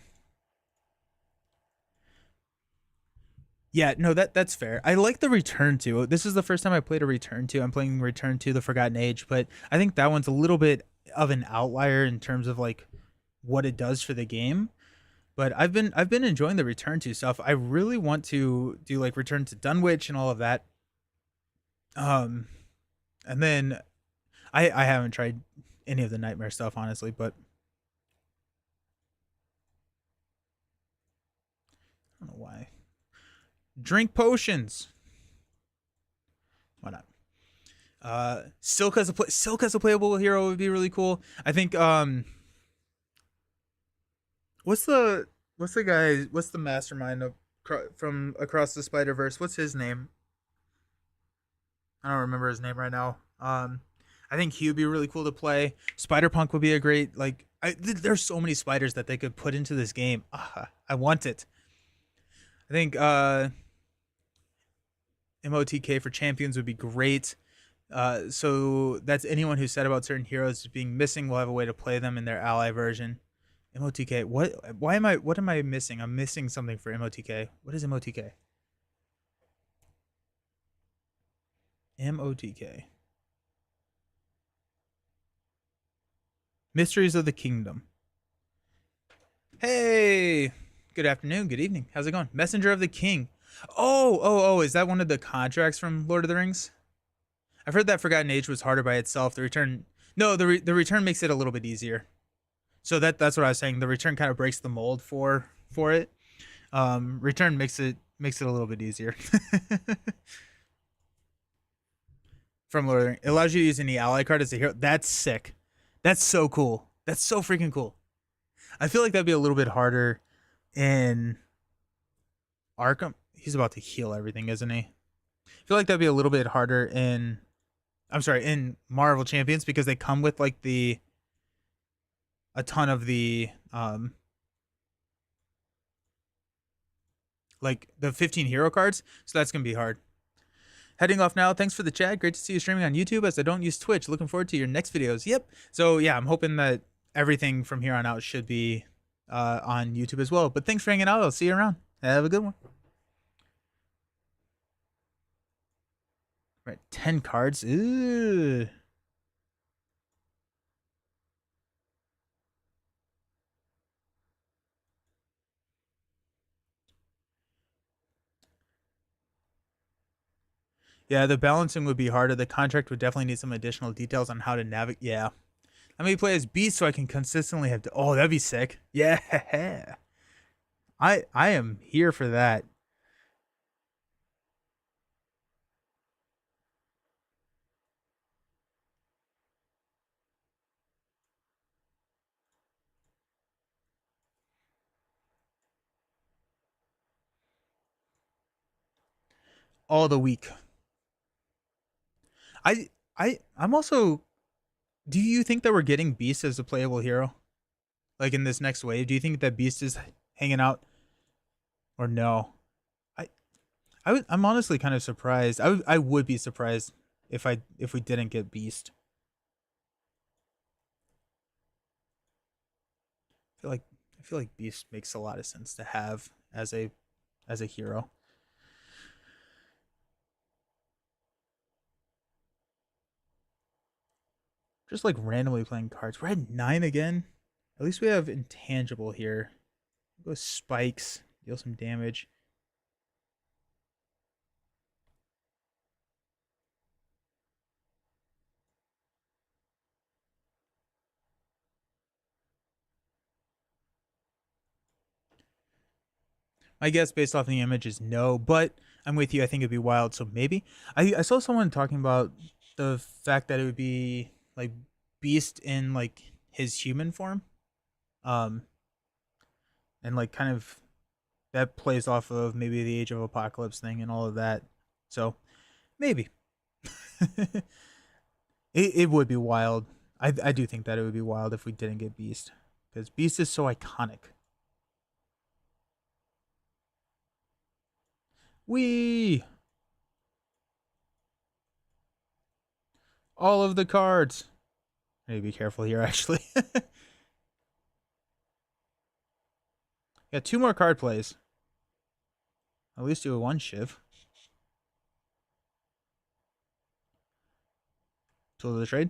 Yeah, no, that's fair. I like the Return to. This is the first time I played a Return to. I'm playing Return to the Forgotten Age, but I think that one's a little bit of an outlier in terms of like what it does for the game. But I've been enjoying the Return to stuff. I really want to do like Return to Dunwich and all of that. Um, and then I haven't tried any of the Nightmare stuff honestly, but I don't know why. Drink potions. Why not? Silk as a playable hero would be really cool. I think what's the guy, what's the mastermind of from across the Spider Verse? What's his name? I don't remember his name right now. I think he would be really cool to play. Spider Punk would be a great like. There's so many spiders that they could put into this game. I want it. I think MOTK for champions would be great. So that's anyone who said about certain heroes being missing will have a way to play them in their ally version. MOTK. What? Why am I? What am I missing? I'm missing something for MOTK. What is MOTK? MOTK. Mysteries of the Kingdom. Hey, good afternoon, good evening. How's it going? Messenger of the King. Oh, is that one of the contracts from Lord of the Rings? I've heard that Forgotten Age was harder by itself. The return, no, the return makes it a little bit easier. So that's what I was saying. The return kind of breaks the mold for it. Return makes it a little bit easier. From Lord of the Rings, it allows you to use any ally card as a hero. That's sick. That's so cool. That's so freaking cool. I feel like that'd be a little bit harder in Arkham. He's about to heal everything, isn't he? I feel like that'd be a little bit harder in in Marvel Champions because they come with like a ton of the like the 15 hero cards. So that's gonna be hard. Heading off now. Thanks for the chat. Great to see you streaming on YouTube as I don't use Twitch. Looking forward to your next videos. Yep. So yeah, I'm hoping that everything from here on out should be on YouTube as well. But thanks for hanging out. I'll see you around. Have a good one. Right, 10 cards. Ooh. Yeah, the balancing would be harder. The contract would definitely need some additional details on how to navigate. Yeah. Let me play as Beast so I can consistently have to. Oh, that'd be sick. Yeah. I am here for that. All the week. I'm also. Do you think that we're getting Beast as a playable hero? Like in this next wave? Do you think that Beast is hanging out? Or no? I'm honestly kind of surprised. I would be surprised if we didn't get Beast. I feel like Beast makes a lot of sense to have as a hero. Just like randomly playing cards. We're at 9 again. At least we have intangible here. Go spikes, deal some damage. My guess based off the image is no, but I'm with you. I think it'd be wild, so maybe. I saw someone talking about the fact that it would be like Beast in like his human form. Um and like kind of that plays off of maybe the Age of Apocalypse thing and all of that. So maybe. it would be wild. I do think that it would be wild if we didn't get Beast. Because Beast is so iconic. Wee! All of the cards. I need to be careful here, actually. Got 2 more card plays. At least do a 1 shiv. Tool of the trade.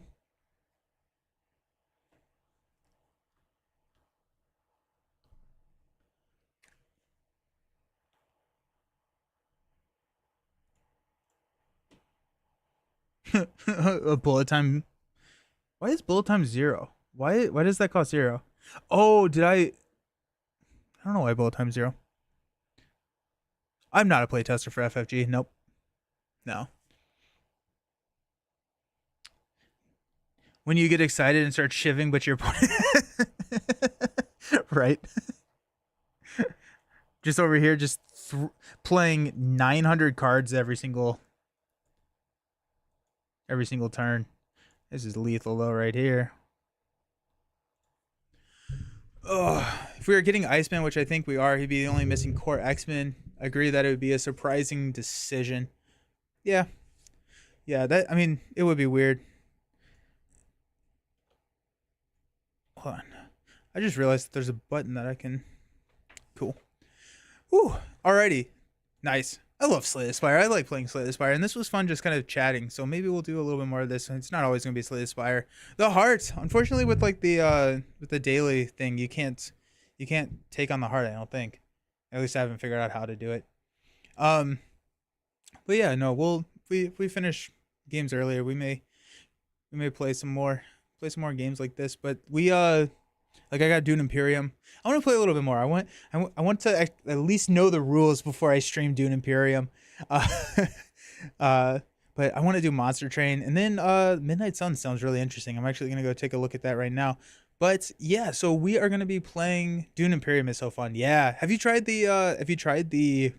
A bullet time. Why is bullet time 0? Why does that cost 0? Oh, did I don't know why bullet time 0. I'm not a playtester for FFG. Nope. No. When you get excited and start shivving, but you're right. Just over here, just playing 900 cards every single turn. This is lethal though, right here. Oh, if we were getting Iceman, which I think we are, he'd be the only missing core X-Men. I agree that it would be a surprising decision. Yeah. Yeah, that, I mean, it would be weird. Hold on. I just realized that there's a button that I can... Cool. Whew. Alrighty. Nice. I love Slay the Spire. I like playing Slay the Spire, and this was fun just kind of chatting. So maybe we'll do a little bit more of this. It's not always going to be Slay the Spire. The heart, unfortunately, with like the daily thing, you can't take on the heart. I don't think. At least I haven't figured out how to do it. But yeah, no. If we finish games earlier, we may play some more games like this. But we like I got Dune Imperium. I want to play a little bit more. I want to at least know the rules before I stream Dune Imperium. But I want to do Monster Train, and then Midnight Sun sounds really interesting. I'm actually gonna go take a look at that right now. But yeah, so we are gonna be playing Dune Imperium. Is so fun. Yeah, have you tried the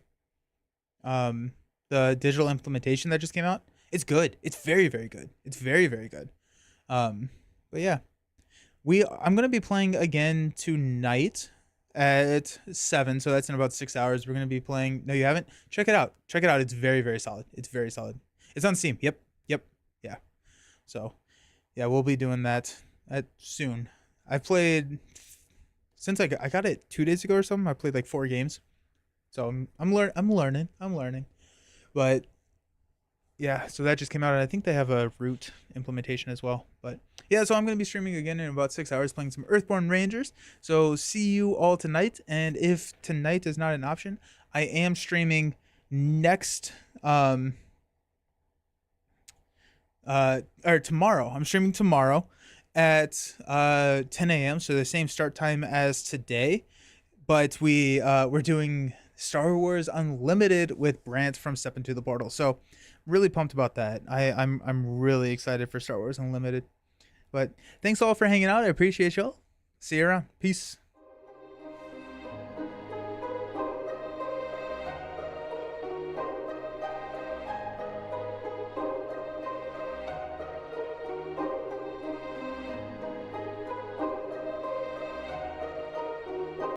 digital implementation that just came out? It's good. It's very, very good. It's very, very good. But yeah. I'm gonna be playing again tonight. at 7, so that's in about 6 hours. We're gonna be playing. No, you haven't. Check it out. Check it out. It's very very solid. It's very solid. It's on Steam. Yep. Yep. Yeah. So yeah, we'll be doing that soon. I've played since I got it 2 days ago or something. I played like 4 games. So I'm learning. But yeah, so that just came out, and I think they have a root implementation as well. But yeah, so I'm gonna be streaming again in about 6 hours, playing some Earthborn Rangers. So see you all tonight, and if tonight is not an option, I am streaming next or tomorrow. I'm streaming tomorrow at 10 a.m. So the same start time as today, but we're doing Star Wars Unlimited with Brant from Step Into the Portal. So really pumped about that. I'm really excited for Star Wars Unlimited. But thanks all for hanging out. I appreciate y'all. See you around. Peace.